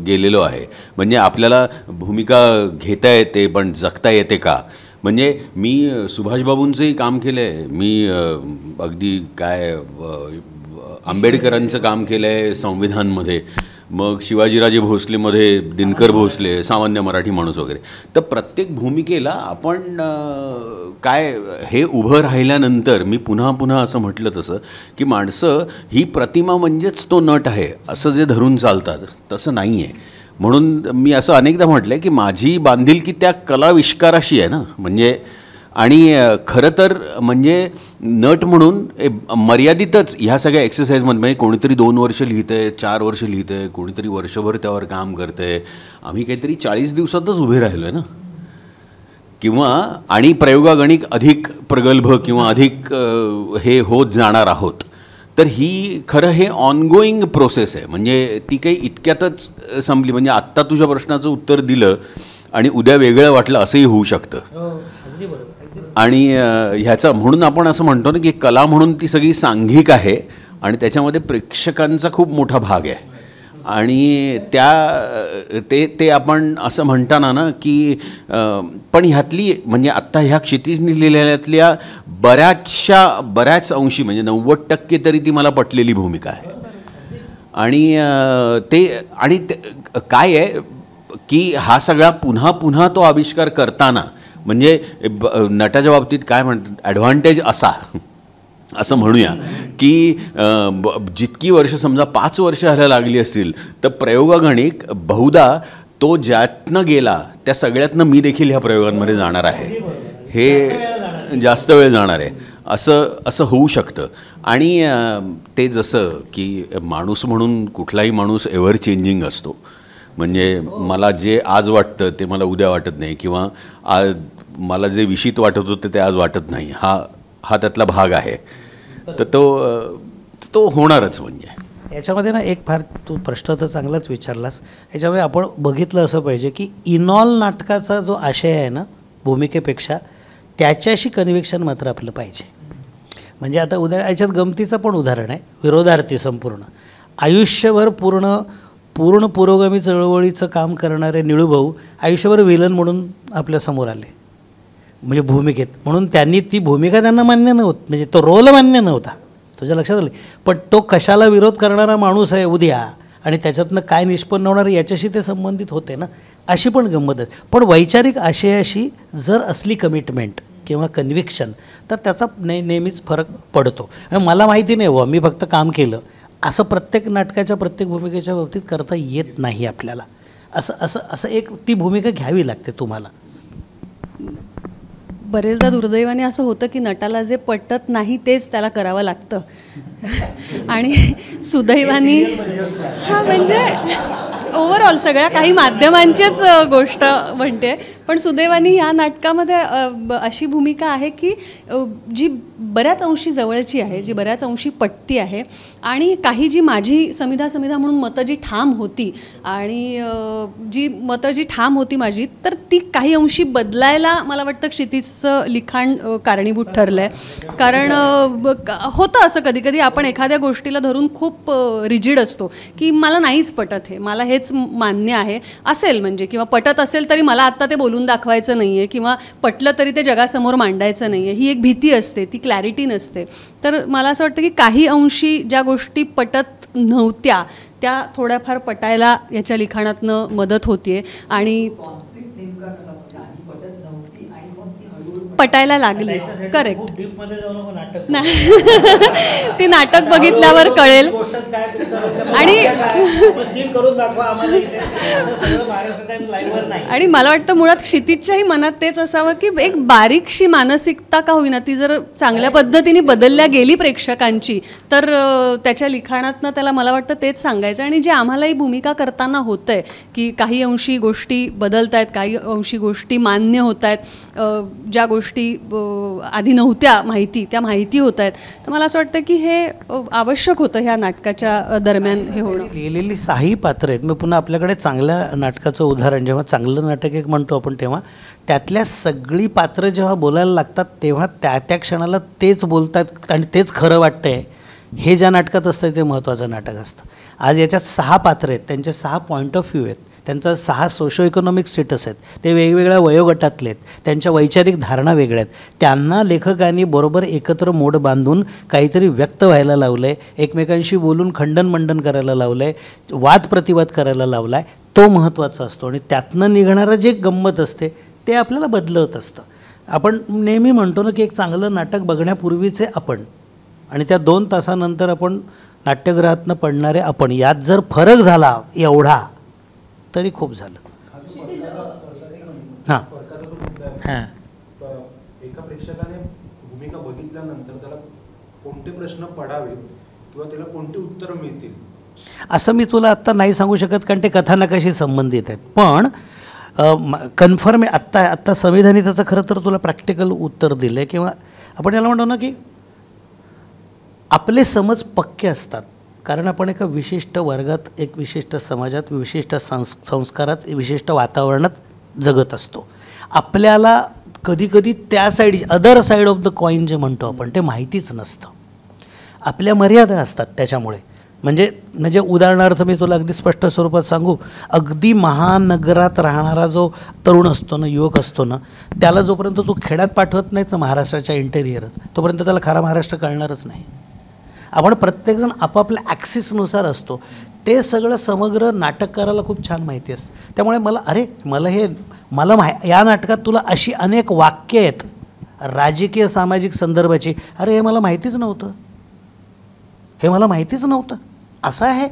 गेलेलो आहे. म्हणजे आपल्याला भूमिका घेता येते पण जगता येते का? म्हणजे मी सुभाषबाबूंचंही काम केलं आहे. मी अगदी आंबेडकरांचं काम केलं आहे संविधानमध्ये, मग शिवाजीराजे भोसलेमध्ये दिनकर भोसले, सामान्य मराठी माणूस वगैरे. तर प्रत्येक भूमिकेला आपण हे उभं राहिल्यानंतर मी पुन्हा असं म्हटलं तसं की माणसं ही प्रतिमा म्हणजेच तो नट आहे असं जे धरून चालतात तसं नाही आहे. म्हणून मी असं अनेकदा म्हटलं आहे की माझी बांधिलकी त्या कलाविष्काराशी आहे ना. म्हणजे आणि खरं तर म्हणजे नट म्हणून मर्यादितच ह्या सगळ्या एक्सरसाइजमध्ये म्हणजे कोणीतरी 2 वर्ष लिहितं आहे, 4 वर्ष लिहितं आहे, कोणीतरी वर्षभर त्यावर काम करतं आहे. आम्ही काहीतरी 40 दिवसातच उभे राहिलो आहे ना. किंवा आणि प्रयोगागणिक अधिक प्रगल्भ किंवा अधिक हे होत जाणार आहोत. तर ही खरं हे ऑनगोईंग प्रोसेस आहे. म्हणजे ती काही इतक्यातच संपली. म्हणजे आत्ता तुझ्या प्रश्नाचं उत्तर दिलं आणि उद्या वेगळं वाटलं असंही होऊ शकतं. आणि ह्याचा म्हणून आपण असं म्हणतो ना की कला म्हणून ती सगळी सांघिक आहे आणि त्याच्यामध्ये प्रेक्षकांचा खूप मोठा भाग आहे. आणि ते आपण असं म्हणताना ना की पण ह्यातली म्हणजे आत्ता ह्या क्षितिजनी लिहिलेल्यातल्या बऱ्याच अंशी म्हणजे 90% तरी ती मला पटलेली भूमिका आहे. आणि ते काय आहे की हा सगळा पुन्हा तो आविष्कार करताना म्हणजे नटाच्या बाबतीत काय म्हणतात ॲडव्हान्टेज असं म्हणूया की जितकी वर्ष समजा 5 वर्ष ह्याला लागली असतील तर प्रयोगागणिक बहुधा तो ज्यातनं गेला त्या सगळ्यातनं मी देखील ह्या प्रयोगांमध्ये जाणार आहे. हे जास्त वेळ जाणार आहे असं होऊ शकतं. आणि ते जसं की माणूस म्हणून कुठलाही माणूस एव्हर चेंजिंग असतो. म्हणजे मला जे आज वाटतं ते मला उद्या वाटत नाही किंवा आज मला जे विशित वाटत होतं ते आज वाटत नाही. हा त्यातला भाग आहे. तर तो होणारच. म्हणजे
याच्यामध्ये ना एक फार तू प्रश्न तर चांगलाच विचारलास. याच्यामध्ये आपण बघितलं असं पाहिजे की इनॉल नाटकाचा जो आशय आहे ना भूमिकेपेक्षा त्याच्याशी कन्व्हिक्शन मात्र आपलं पाहिजे. म्हणजे आता याच्यात गमतीचं पण उदाहरण आहे. विरोधार्थी संपूर्ण आयुष्यभर पूर्ण पुरोगामी चळवळीचं काम करणारे निळूभाऊ आयुष्यभर विलन म्हणून आपल्यासमोर आले म्हणजे भूमिकेत. म्हणून त्यांनी ती भूमिका त्यांना मान्य नव्हती, म्हणजे तो रोल मान्य नव्हता. तुझ्या लक्षात आलं. पण तो कशाला विरोध करणारा माणूस आहे उद्या आणि त्याच्यातनं काय निष्पन्न होणार याच्याशी ते संबंधित होते ना. अशी पण गंमत आहे. पण वैचारिक आशयाशी जर असली कमिटमेंट किंवा कन्व्हिक्शन तर त्याचा नेहमीच फरक पडतो. मला माहिती नाही व मी फक्त काम केलं असं प्रत्येक नाटकाच्या प्रत्येक भूमिकेच्या बाबतीत करता येत नाही आपल्याला. असं असं असं एक ती भूमिका घ्यावी लागते तुम्हाला.
बरेचदा दुर्दैवाने असं होतं की नटाला जे पटत नाही तेच त्याला करावं लागतं आणि सुदैवाने हां म्हणजे ओव्हरऑल सगळ्या काही माध्यमांचीच गोष्ट म्हणते, पण सुदैवाने या नाटकामध्ये अशी भूमिका आहे की जी बऱ्याच अंशी जवळची आहे, जी बऱ्याच अंशी पटती आहे आणि काही जी माझी समिधा म्हणून मतं जी ठाम होती आणि जी मतं जी ठाम होती माझी, तर ती काही अंशी बदलायला मला वाटतं क्षितिजचं लिखाण कारणीभूत ठरलं आहे. कारण होतं असं कधी कधी आपण एखाद्या गोष्टीला धरून खूप रिजिड असतो की मला नाहीच पटत, हे मला हेच मान्य आहे असेल म्हणजे, किंवा पटत असेल तरी मला आत्ता ते बोलून दाखवायचं नाही आहे, किंवा पटलं तरी ते जगासमोर मांडायचं नाही आहे, ही एक भीती असते, ती क्लॅरिटी नसते. तर मला असं वाटतं की काही अंशी ज्या गोष्टी पटत नव्हत्या त्या थोड्याफार पटायला याच्या लिखाणातनं मदत होतीये आणि पटायला लागली. करेक्ट. ते नाटक बघितल्यावर कळेल. आणि मला वाटतं मुळात क्षितिजच्याही मनात तेच असावं की एक बारीकशी मानसिकता का होईना ती जर चांगल्या पद्धतीने बदलल्या गेली प्रेक्षकांची, तर त्याच्या लिखाणातनं त्याला मला वाटतं तेच सांगायचं. आणि जे आम्हालाही भूमिका करताना होतंय की काही अंशी गोष्टी बदलत आहेत, काही अंशी गोष्टी मान्य होत आहेत, ज्या गोष्टी आधी नव्हत्या माहिती त्या माहिती होत आहेत, तर मला असं वाटतं की हे आवश्यक होतं ह्या नाटकाच्या दरम्यान हे होणं.
लिहिलेली 6 पात्र आहेत. मग पुन्हा आपल्याकडे चांगल्या नाटकाचं उदाहरण, जेव्हा चांगलं नाटक एक म्हणतो आपण, तेव्हा त्यातल्या सगळी पात्र जेव्हा बोलायला लागतात तेव्हा त्या क्षणाला तेच बोलतात आणि तेच खरं वाटतंय, हे ज्या नाटकात असतं ते महत्त्वाचं नाटक असतं. आज याच्यात 6 पात्र आहेत, त्यांचे 6 पॉईंट ऑफ व्ह्यू आहेत, त्यांचा 6 सोशो इकॉनॉमिक स्टेटस आहेत, ते वेगवेगळ्या वयोगटातले आहेत, त्यांच्या वैचारिक धारणा वेगळ्या आहेत. त्यांना लेखकांनी बरोबर एकत्र मोड बांधून काहीतरी व्यक्त व्हायला लावलं आहे, एकमेकांशी बोलून खंडन मंडन करायला लावलं आहे, वाद प्रतिवाद करायला लावला आहे. तो महत्त्वाचा असतो आणि त्यातनं निघणारं जे गंमत असते ते आपल्याला बदलत असतं. आपण नेहमी म्हणतो ना की एक चांगलं नाटक बघण्यापूर्वीचे आपण आणि त्या 2 तासानंतर आपण नाट्यगृहातनं पडणारे आपण, यात जर फरक झाला एवढा तरी खूप झालं. हां हां
एका प्रेक्षकाने भूमिका बघितल्यानंतर त्याला कोणते प्रश्न पडावेत किंवा त्याला कोणती उत्तरं मिळतील
असं मी तुला आत्ता नाही सांगू शकत, कारण ते कथानकाशी संबंधित आहेत. पण कन्फर्म आहे आत्ता संविधानी त्याचं खरं तर तुला प्रॅक्टिकल उत्तर दिलं आहे. किंवा आपण याला म्हणतो ना की आपले समज पक्के असतात, कारण आपण एका विशिष्ट वर्गात, एक विशिष्ट समाजात, विशिष्ट संस्कारात, विशिष्ट वातावरणात जगत असतो. आपल्याला कधीकधी त्या side, other side of the coin जे म्हणतो आपण, ते माहितीच नसतं. आपल्या मर्यादा असतात त्याच्यामुळे. म्हणजे उदाहरणार्थ मी तुला अगदी स्पष्ट स्वरूपात सांगू, अगदी महानगरात राहणारा जो तरुण असतो ना, युवक असतो ना, त्याला जोपर्यंत तू खेड्यात पाठवत नाहीच ना महाराष्ट्राच्या इंटेरियरात, तोपर्यंत त्याला खरा महाराष्ट्र कळणारच नाही. आपण प्रत्येकजण आपापल्या ॲक्सिसनुसार असतो. ते सगळं समग्र नाटककाराला खूप छान माहिती असतं. त्यामुळे या नाटकात तुला अशी अनेक वाक्य आहेत राजकीय सामाजिक संदर्भाची, हे मला माहितीच नव्हतं, असं आहे.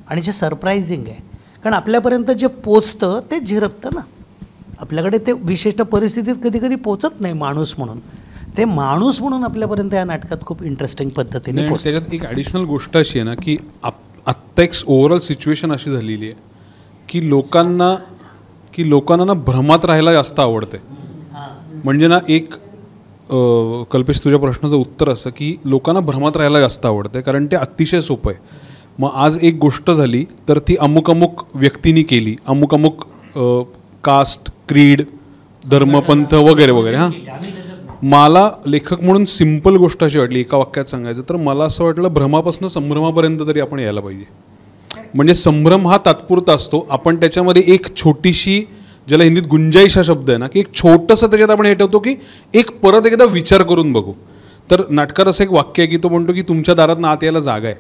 आणि जे सरप्रायझिंग आहे, कारण आपल्यापर्यंत जे पोचतं ते झिरपतं ना, आपल्याकडे ते विशिष्ट परिस्थितीत कधी कधी पोचत नाही माणूस म्हणून. ते माणूस म्हणून आपल्यापर्यंत या नाटकात खूप इंटरेस्टिंग पद्धतीने.
त्याच्यात एक ॲडिशनल गोष्ट अशी आहे ना की आत्ता एक ओव्हरऑल सिच्युएशन अशी झालेली आहे की लोकांना ना भ्रमात राहायला जास्त आवडते. म्हणजे ना एक कल्पेश तुझ्या प्रश्नाचं उत्तर असं की लोकांना भ्रमात राहायला जास्त आवडते, कारण ते अतिशय सोपं आहे. मग आज एक गोष्ट झाली तर ती अमुक व्यक्तींनी केली, अमुक कास्ट, क्रीड, धर्मपंथ वगैरे वगैरे. हां, मला लेखक म्हणून सिम्पल गोष्ट अशी वाटली, एका वाक्यात सांगायचं तर मला असं वाटलं, भ्रमापासून संभ्रमापर्यंत तरी आपण यायला पाहिजे. म्हणजे संभ्रम हा तात्पुरता असतो, आपण त्याच्यामध्ये एक छोटीशी, ज्याला हिंदीत गुंजाईश हा शब्द आहे ना, की एक छोटंसं त्याच्यात आपण हे ठेवतो की एक परत एकदा विचार करून बघू. तर नाटकात असं एक वाक्य आहे की तो म्हणतो की तुमच्या दारात आत यायला जागा आहे,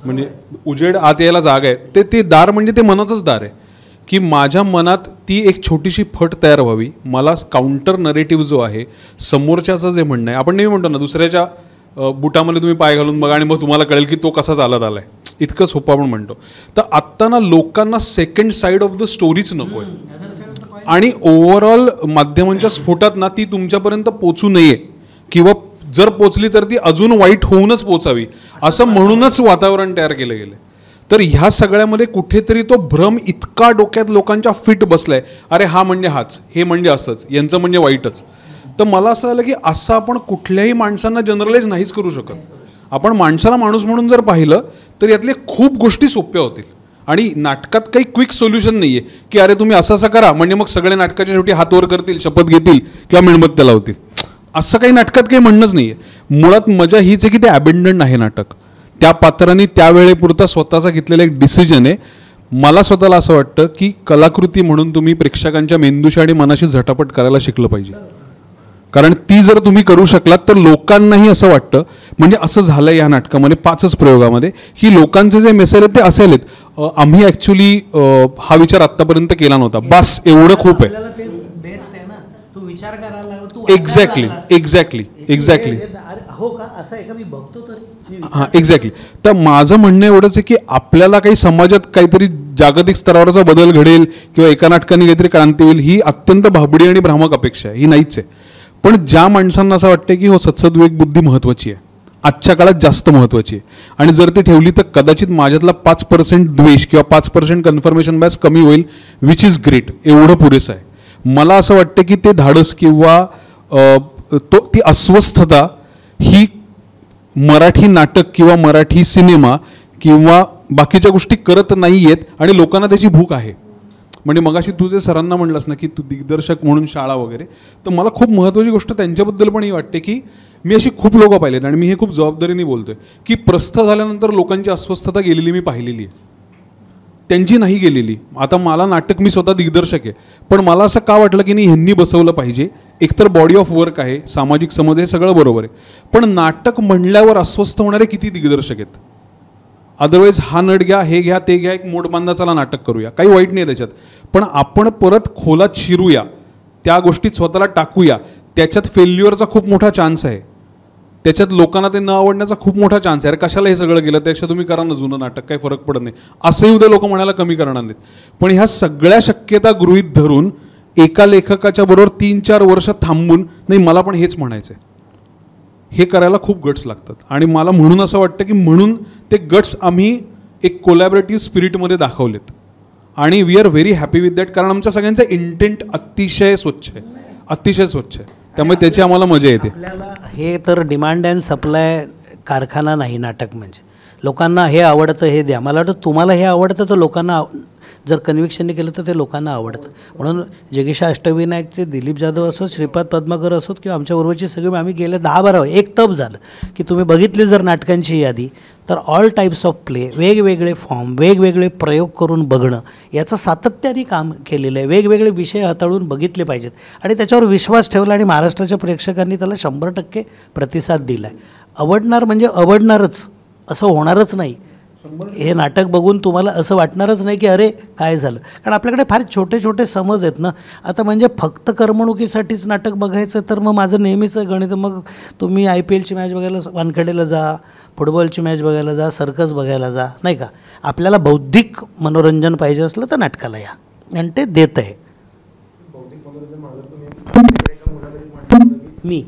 म्हणजे उजेड आत यायला जागा आहे. ते दार म्हणजे ते मनाचंच दार आहे, की माझ्या मनात ती एक छोटीशी फट तयार व्हावी. मला काउंटर नरेटिव्ह जो आहे, समोरच्याचं जे म्हणणं आहे, आपण नेहमी म्हणतो ना दुसऱ्याच्या बुटामध्ये तुम्ही पाय घालून बघा आणि मग तुम्हाला कळेल की तो कसा चालत आला आहे, इतकं सोपं आपण म्हणतो. तर आत्ता ना लोकांना सेकंड साईड ऑफ द स्टोरीच नको आहे, आणि ओव्हरऑल माध्यमांच्या स्फोटात ना ती तुमच्यापर्यंत पोचू नये, किंवा जर पोचली तर ती अजून वाईट होऊनच पोचावी, असं म्हणूनच वातावरण तयार केलं गेलं. तर ह्या सगळ्यामध्ये कुठेतरी तो भ्रम इतका डोक्यात लोकांच्या फिट बसलाय, अरे हा म्हणजे हाच, हे म्हणजे असंच, यांचं म्हणजे वाईटच. तर मला असं झालं की असं आपण कुठल्याही माणसांना जनरलाइज नाहीच करू शकत. आपण माणसाला माणूस म्हणून जर पाहिलं तर यातले खूप गोष्टी सोप्या होतील. आणि नाटकात काही क्विक सोल्युशन नाही आहे की अरे तुम्ही असं असं करा म्हणजे मग सगळे नाटकाच्या शेवटी हात वर करतील, शपथ घेतील किंवा मेणबत्त्या लावतील. असं काही नाटकात काही म्हणणंच नाही आहे. मुळात मजा हीच आहे की ते अबेंडन्ड आहे नाटक. त्या पात्रांनी त्यावेळेपुरता स्वतःचा घेतलेला एक डिसिजन आहे. मला स्वतःला असं वाटतं की कलाकृती म्हणून तुम्ही प्रेक्षकांच्या मेंदूशी आणि मनाशी झटापट करायला शिकलं पाहिजे. कारण ती जर तुम्ही करू शकलात तर लोकांनाही असं वाटतं, म्हणजे असं झालं या नाटकामध्ये 5च प्रयोगामध्ये की लोकांचे जे मेसेज आहेत ते असे आलेत, आम्ही ॲक्च्युली हा विचार आत्तापर्यंत केला नव्हता, बस एवढं खूप आहे. एक्झॅक्टली
हो का, असं आहे का, मी बघतो तरी.
हां एक्झॅक्टली. तर माझं म्हणणं एवढंच आहे की आपल्याला काही समाजात काहीतरी जागतिक स्तरावरचा बदल घडेल किंवा एका नाटकाने काहीतरी क्रांती होईल ही अत्यंत भाबडी आणि भ्रामक अपेक्षा आहे, ही नाहीच आहे. पण ज्या माणसांना असं वाटतं की हो सत्सद्विवेक बुद्धी महत्त्वाची आहे, आजच्या काळात जास्त महत्त्वाची आहे, आणि जर ती ठेवली तर कदाचित माझ्यातला 5% द्वेष किंवा 5% कन्फर्मेशन बॅस कमी होईल, विच इज ग्रेट, एवढं पुरेसं आहे. मला असं वाटतं की ते धाडस किंवा ती अस्वस्थता ही मराठी नाटक किंवा मराठी सिनेमा किंवा बाकीच्या गोष्टी करत नाही आहेत, आणि लोकांना त्याची भूक आहे. म्हणजे मगाशी तू जे सरांना म्हणलंस ना की तू दिग्दर्शक म्हणून शाळा वगैरे, तर मला खूप महत्त्वाची गोष्ट त्यांच्याबद्दल पण ही वाटते की मी अशी खूप लोकं पाहिलेत, आणि मी हे खूप जबाबदारीने बोलतोय की प्रस्थ झाल्यानंतर लोकांची अस्वस्थता गेलेली मी पाहिलेली आहे, त्यांची नाही गेलेली. आता मला नाटक, मी स्वतः दिग्दर्शक आहे, पण मला असं का वाटलं की नाही ह्यांनी बसवलं पाहिजे. एकतर बॉडी ऑफ वर्क आहे, सामाजिक समज, हे सगळं बरोबर आहे, पण नाटक म्हणल्यावर अस्वस्थ होणारे किती दिग्दर्शक आहेत. अदरवाईज हा नट घ्या, हे घ्या, ते घ्या, एक मोड बांधा, चला नाटक करूया, काही वाईट नाही त्याच्यात, पण आपण परत खोलात शिरूया, त्या गोष्टीत स्वतःला टाकूया. त्याच्यात फेल्युअरचा खूप मोठा चान्स आहे, त्याच्यात लोकांना ते न आवडण्याचा खूप मोठा चान्स आहे. अरे कशाला हे सगळं केलं, त्यापेक्षा तुम्ही करा ना जुनं नाटक, काही फरक पडत नाही, असंही उद्या लोक म्हणायला कमी करणार नाहीत. पण ह्या सगळ्या शक्यता गृहीत धरून एका लेखकाच्या बरोबर 3-4 वर्ष थांबून नाही मला पण हेच म्हणायचं आहे, हे करायला खूप गट्स लागतात. आणि मला म्हणून असं वाटतं की म्हणून ते गट्स आम्ही एक कोलॅबरेटिव्ह स्पिरिटमध्ये दाखवलेत, आणि we are very happy with that. कारण आमच्या सगळ्यांचा इंटेंट अतिशय स्वच्छ आहे, अतिशय स्वच्छ आहे, त्यामुळे त्याची आम्हाला मजा येते.
आपल्याला हे तर डिमांड अँड सप्लाय कारखाना नाही नाटक म्हणजे. लोकांना हे आवडतं हे द्या. मला वाटतं तुम्हाला हे आवडतं तर लोकांना जर कन्व्हिक्शनने केलं तर ते लोकांना आवडतं. म्हणून जगीशा अष्टविनायकचे दिलीप जाधव असोत, श्रीपाद पद्माकर असोत किंवा आमच्याबरोबरची सगळी, आम्ही गेले 10-12 एक तप झालं की तुम्ही बघितली जर नाटकांची यादी तर ऑल टाईप्स ऑफ प्ले, वेगवेगळे फॉर्म, वेगवेगळे प्रयोग करून बघणं, याचं सातत्याने काम केलेलं आहे. वेगवेगळे विषय हाताळून बघितले पाहिजेत आणि त्याच्यावर विश्वास ठेवला, आणि महाराष्ट्राच्या प्रेक्षकांनी त्याला 100% प्रतिसाद दिला आहे. आवडणार म्हणजे आवडणारच, असं होणारच नाही. हे नाटक बघून तुम्हाला असं वाटणारच नाही की अरे काय झालं, कारण आपल्याकडे फार छोटे छोटे समज आहेत ना. आता म्हणजे फक्त करमणुकीसाठीच नाटक बघायचं तर मग माझं नेहमीचं गणित, मग तुम्ही IPLची मॅच बघायला वानखेडेला जा, फुटबॉलची मॅच बघायला जा, सर्कस बघायला जा, नाही का. आपल्याला बौद्धिक मनोरंजन पाहिजे असलं तर नाटकाला या, आणि ते देत आहे. मी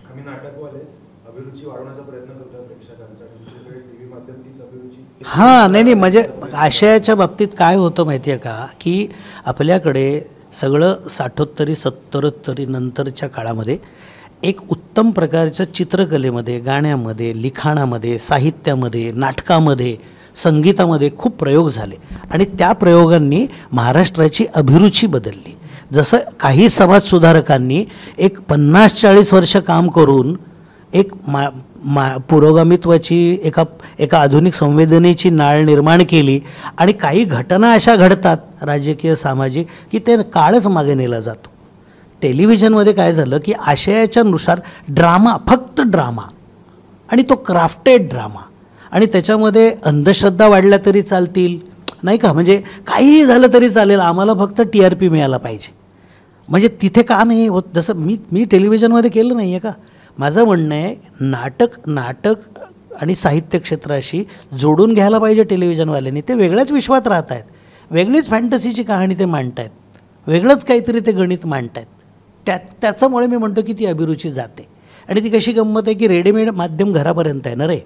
आम्ही नाटकवाले अभिरुची वाढवण्याचा प्रयत्न करतो प्रेक्षकांचा, टीव्ही माध्यम तीच अभिरुची.
हां नाही म्हणजे आशयाच्या बाबतीत काय होतं माहिती आहे का, की आपल्याकडे सगळं 60-70 70 नंतरच्या काळामध्ये एक उत्तम प्रकारच्या चित्रकलेमध्ये, गाण्यामध्ये, लिखाणामध्ये, साहित्यामध्ये, नाटकामध्ये, संगीतामध्ये खूप प्रयोग झाले, आणि त्या प्रयोगांनी महाराष्ट्राची अभिरुची बदलली. जसं काही समाजसुधारकांनी एक 50-40 वर्ष काम करून एक पुरोगामित्वाची एका आधुनिक संवेदनेची नाळ निर्माण केली, आणि काही घटना अशा घडतात राजकीय सामाजिक की ते काळच मागे नेला जातो. टेलिव्हिजनमध्ये काय झालं की आशयाच्या नुसार ड्रामा, फक्त ड्रामा, आणि तो क्राफ्टेड ड्रामा, आणि त्याच्यामध्ये अंधश्रद्धा वाढल्या तरी चालतील, नाही का, म्हणजे काहीही झालं तरी चालेल, आम्हाला फक्त TRP मिळाला पाहिजे. म्हणजे तिथे का नाही होत, जसं मी टेलिव्हिजनमध्ये केलं नाही आहे का. माझं म्हणणं आहे नाटक आणि साहित्य क्षेत्राशी जोडून घ्यायला पाहिजे टेलिव्हिजनवाल्यांनी. ते वेगळ्याच विश्वात राहत आहेत, वेगळीच फॅन्टसीची कहाणी ते मांडत आहेत, वेगळंच काहीतरी ते गणित मांडत आहेत. त्याच्यामुळे मी म्हणतो की ती अभिरुची जाते. आणि ती कशी गंमत आहे की रेडीमेड माध्यम घरापर्यंत आहे ना रे.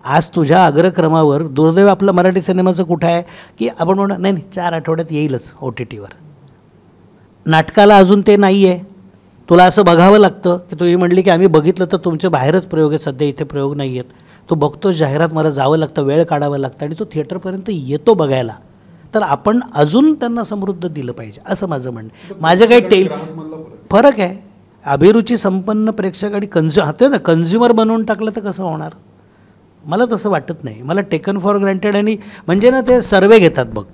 आज तुझ्या अग्रक्रमावर दुर्दैव आपलं मराठी सिनेमाचं कुठं आहे की आपण म्हणू नाही 4 आठवड्यात येईलच OTTवर. नाटकाला अजून ते नाही आहे. तुला असं बघावं लागतं की तुम्ही म्हणली की आम्ही बघितलं तर तुमचे बाहेरच प्रयोग आहेत, सध्या इथे प्रयोग नाही आहेत. तो बघतो जाहिरात, मला जावं लागतं, वेळ काढावं लागतं आणि तो थिएटरपर्यंत येतो बघायला. तर आपण अजून त्यांना समृद्ध दिलं पाहिजे असं माझं म्हणणं. माझं काही फरक आहे. अभिरुची संपन्न प्रेक्षक आणि कन्झ्युमर बनवून टाकलं तर कसं होणार? मला तसं वाटत नाही. मला टेकन फॉर ग्रँटेड आणि म्हणजे ना ते सर्वे घेतात बघ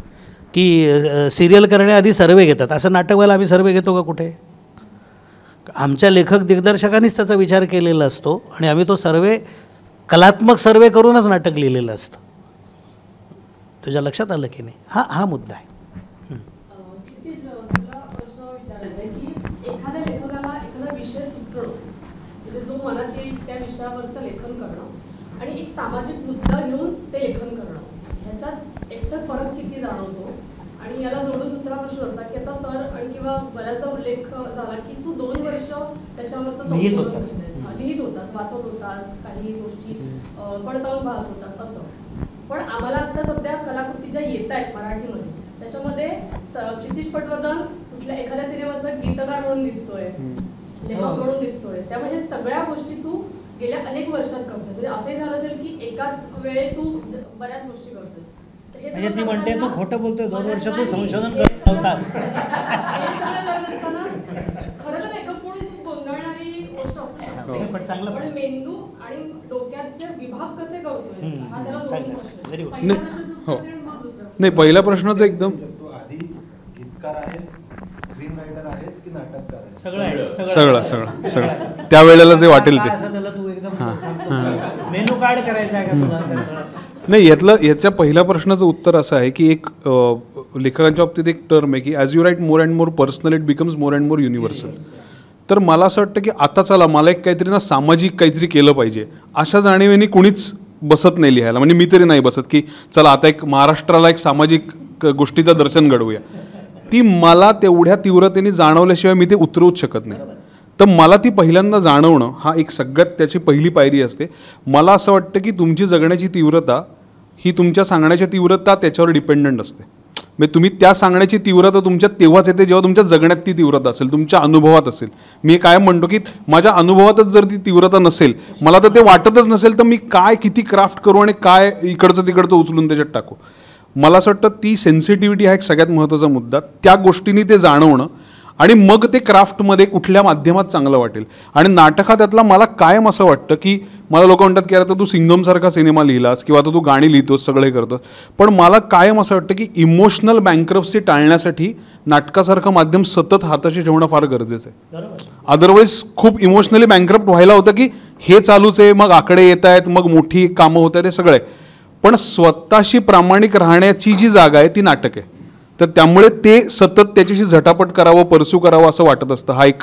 की सिरियल करण्याआधी सर्वे घेतात. असं नाटकवाला आम्ही सर्वे घेतो का कुठे? आमच्या लेखक दिग्दर्शकांनीच त्याचा विचार केलेला असतो आणि आम्ही तो सर्वे कलात्मक सर्वे करूनच नाटक लिहिलेलं असतं. तुझ्या लक्षात आलं की नाही? हा मुद्दा आहे.
क्षितिज, तुला प्रश्न विचारायचा आहे की एखाद्या लेखकाला एखादा विषय सुचणं, म्हणजे जो मनात येईल त्या विषयावरचं लेखन करणं आणि एक सामाजिक मुद्दा घेऊन ते लेखन करणं, ह्याच्यात एकतर फरक किती जाणवतो? आणि याला जोडून दुसरा प्रश्न असा की आता सर आणि किंवा बऱ्याचदा उल्लेख झाला की तू 2 वर्ष त्याच्यावरचं लिहित होतास, वाचत होतास, काही गोष्टी पडताळून पाहत होतास असं. पण आम्हाला आता सध्या कलाकृती ज्या येत आहेत मराठीमध्ये त्याच्यामध्ये क्षितिज पटवर्धन कुठल्या एखाद्या सिनेमाचा गीतकार म्हणून दिसतोय, लेखक म्हणून दिसतोय. त्यामुळे सगळ्या गोष्टी तू गेल्या अनेक वर्षात करतोय. म्हणजे असंही झालं असेल की एकाच वेळे तू बऱ्याच गोष्टी करतोस.
म्हणजे ती म्हणते तू खोटं बोलतोय, 2 वर्ष तू संशोधन करत होतास.
हे सगळं करत असताना खरं तर लेखक म्हणून खूप गोंधळणारी गोष्ट असू शकते. पण मेंदू आणि डोक्याचे विभाग कसे करतोय हा त्याला जोडून प्रश्न.
नाही, पहिल्या प्रश्नाचं एकदम
आधी गीतकार आहेस, स्क्रीन रायटर आहेस की नाटककार आहेस?
सगळं त्यावेळेला जे वाटेल ते.
तू एकदम मेनू कार्ड करायचं आहे का तुला?
नाही, याच्या पहिल्या प्रश्नाचं उत्तर असं आहे की एक लेखकांच्या बाबतीत एक टर्म आहे की as you write more and more personal it becomes more and more universal. तर मला असं वाटतं की आता चला मला एक काहीतरी ना सामाजिक काहीतरी केलं पाहिजे अशा जाणीवेने कुणीच बसत नाही लिहायला. म्हणजे मी तरी नाही बसत की चला आता एक महाराष्ट्राला एक सामाजिक गोष्टीचं दर्शन घडवूया. ती मला तेवढ्या तीव्रतेने जाणवल्याशिवाय मी ते उतरवूच शकत नाही. तर मला ती पहिल्यांदा जाणवणं हा एक सगळ्यात त्याची पहिली पायरी असते. मला असं वाटतं की तुमची जगण्याची तीव्रता ही तुमच्या सांगण्याची तीव्रता त्याच्यावर डिपेंडंट असते. म्हणजे तुम्ही त्या सांगण्याची तीव्रता तुमच्यात तेव्हाच येते जेव्हा तुमच्या जगण्यात ती तीव्रता असेल, तुमच्या अनुभवात असेल. मी कायम म्हणतो की माझ्या अनुभवातच जर ती तीव्रता नसेल, मला तर ते वाटतच नसेल, तर मी काय किती क्राफ्ट करू आणि काय इकडचं तिकडचं उचलून त्याच्यात टाकू. मला असं वाटतं ती सेन्सिटिव्हिटी हा एक सगळ्यात महत्त्वाचा मुद्दा. त्या गोष्टींनी ते जाणवणं आणि मग ते क्राफ्टमध्ये कुठल्या माध्यमात चांगलं वाटेल. आणि नाटकात त्यातला मला कायम असं वाटतं की मला लोक म्हणतात की आता तू सिंगमसारखा सिनेमा लिहिलास किंवा आता तू गाणी लिहितोस, सगळे करतोस. पण मला कायम असं वाटतं की इमोशनल बँक्रप्सी टाळण्यासाठी नाटकासारखं माध्यम सतत हाताशी ठेवणं फार गरजेचं आहे. अदरवाईज खूप इमोशनली बँक्रप्ट व्हायला होतं की हे चालूच आहे, मग आकडे येत आहेत, मग मोठी कामं होत आहेत, हे सगळं आहे. पण स्वतःशी प्रामाणिक राहण्याची जी जागा आहे ती नाटक आहे. तर त्यामुळे ते सतत त्याच्याशी झटापट करावं, परस्यू करावं असं वाटत असतं. हा एक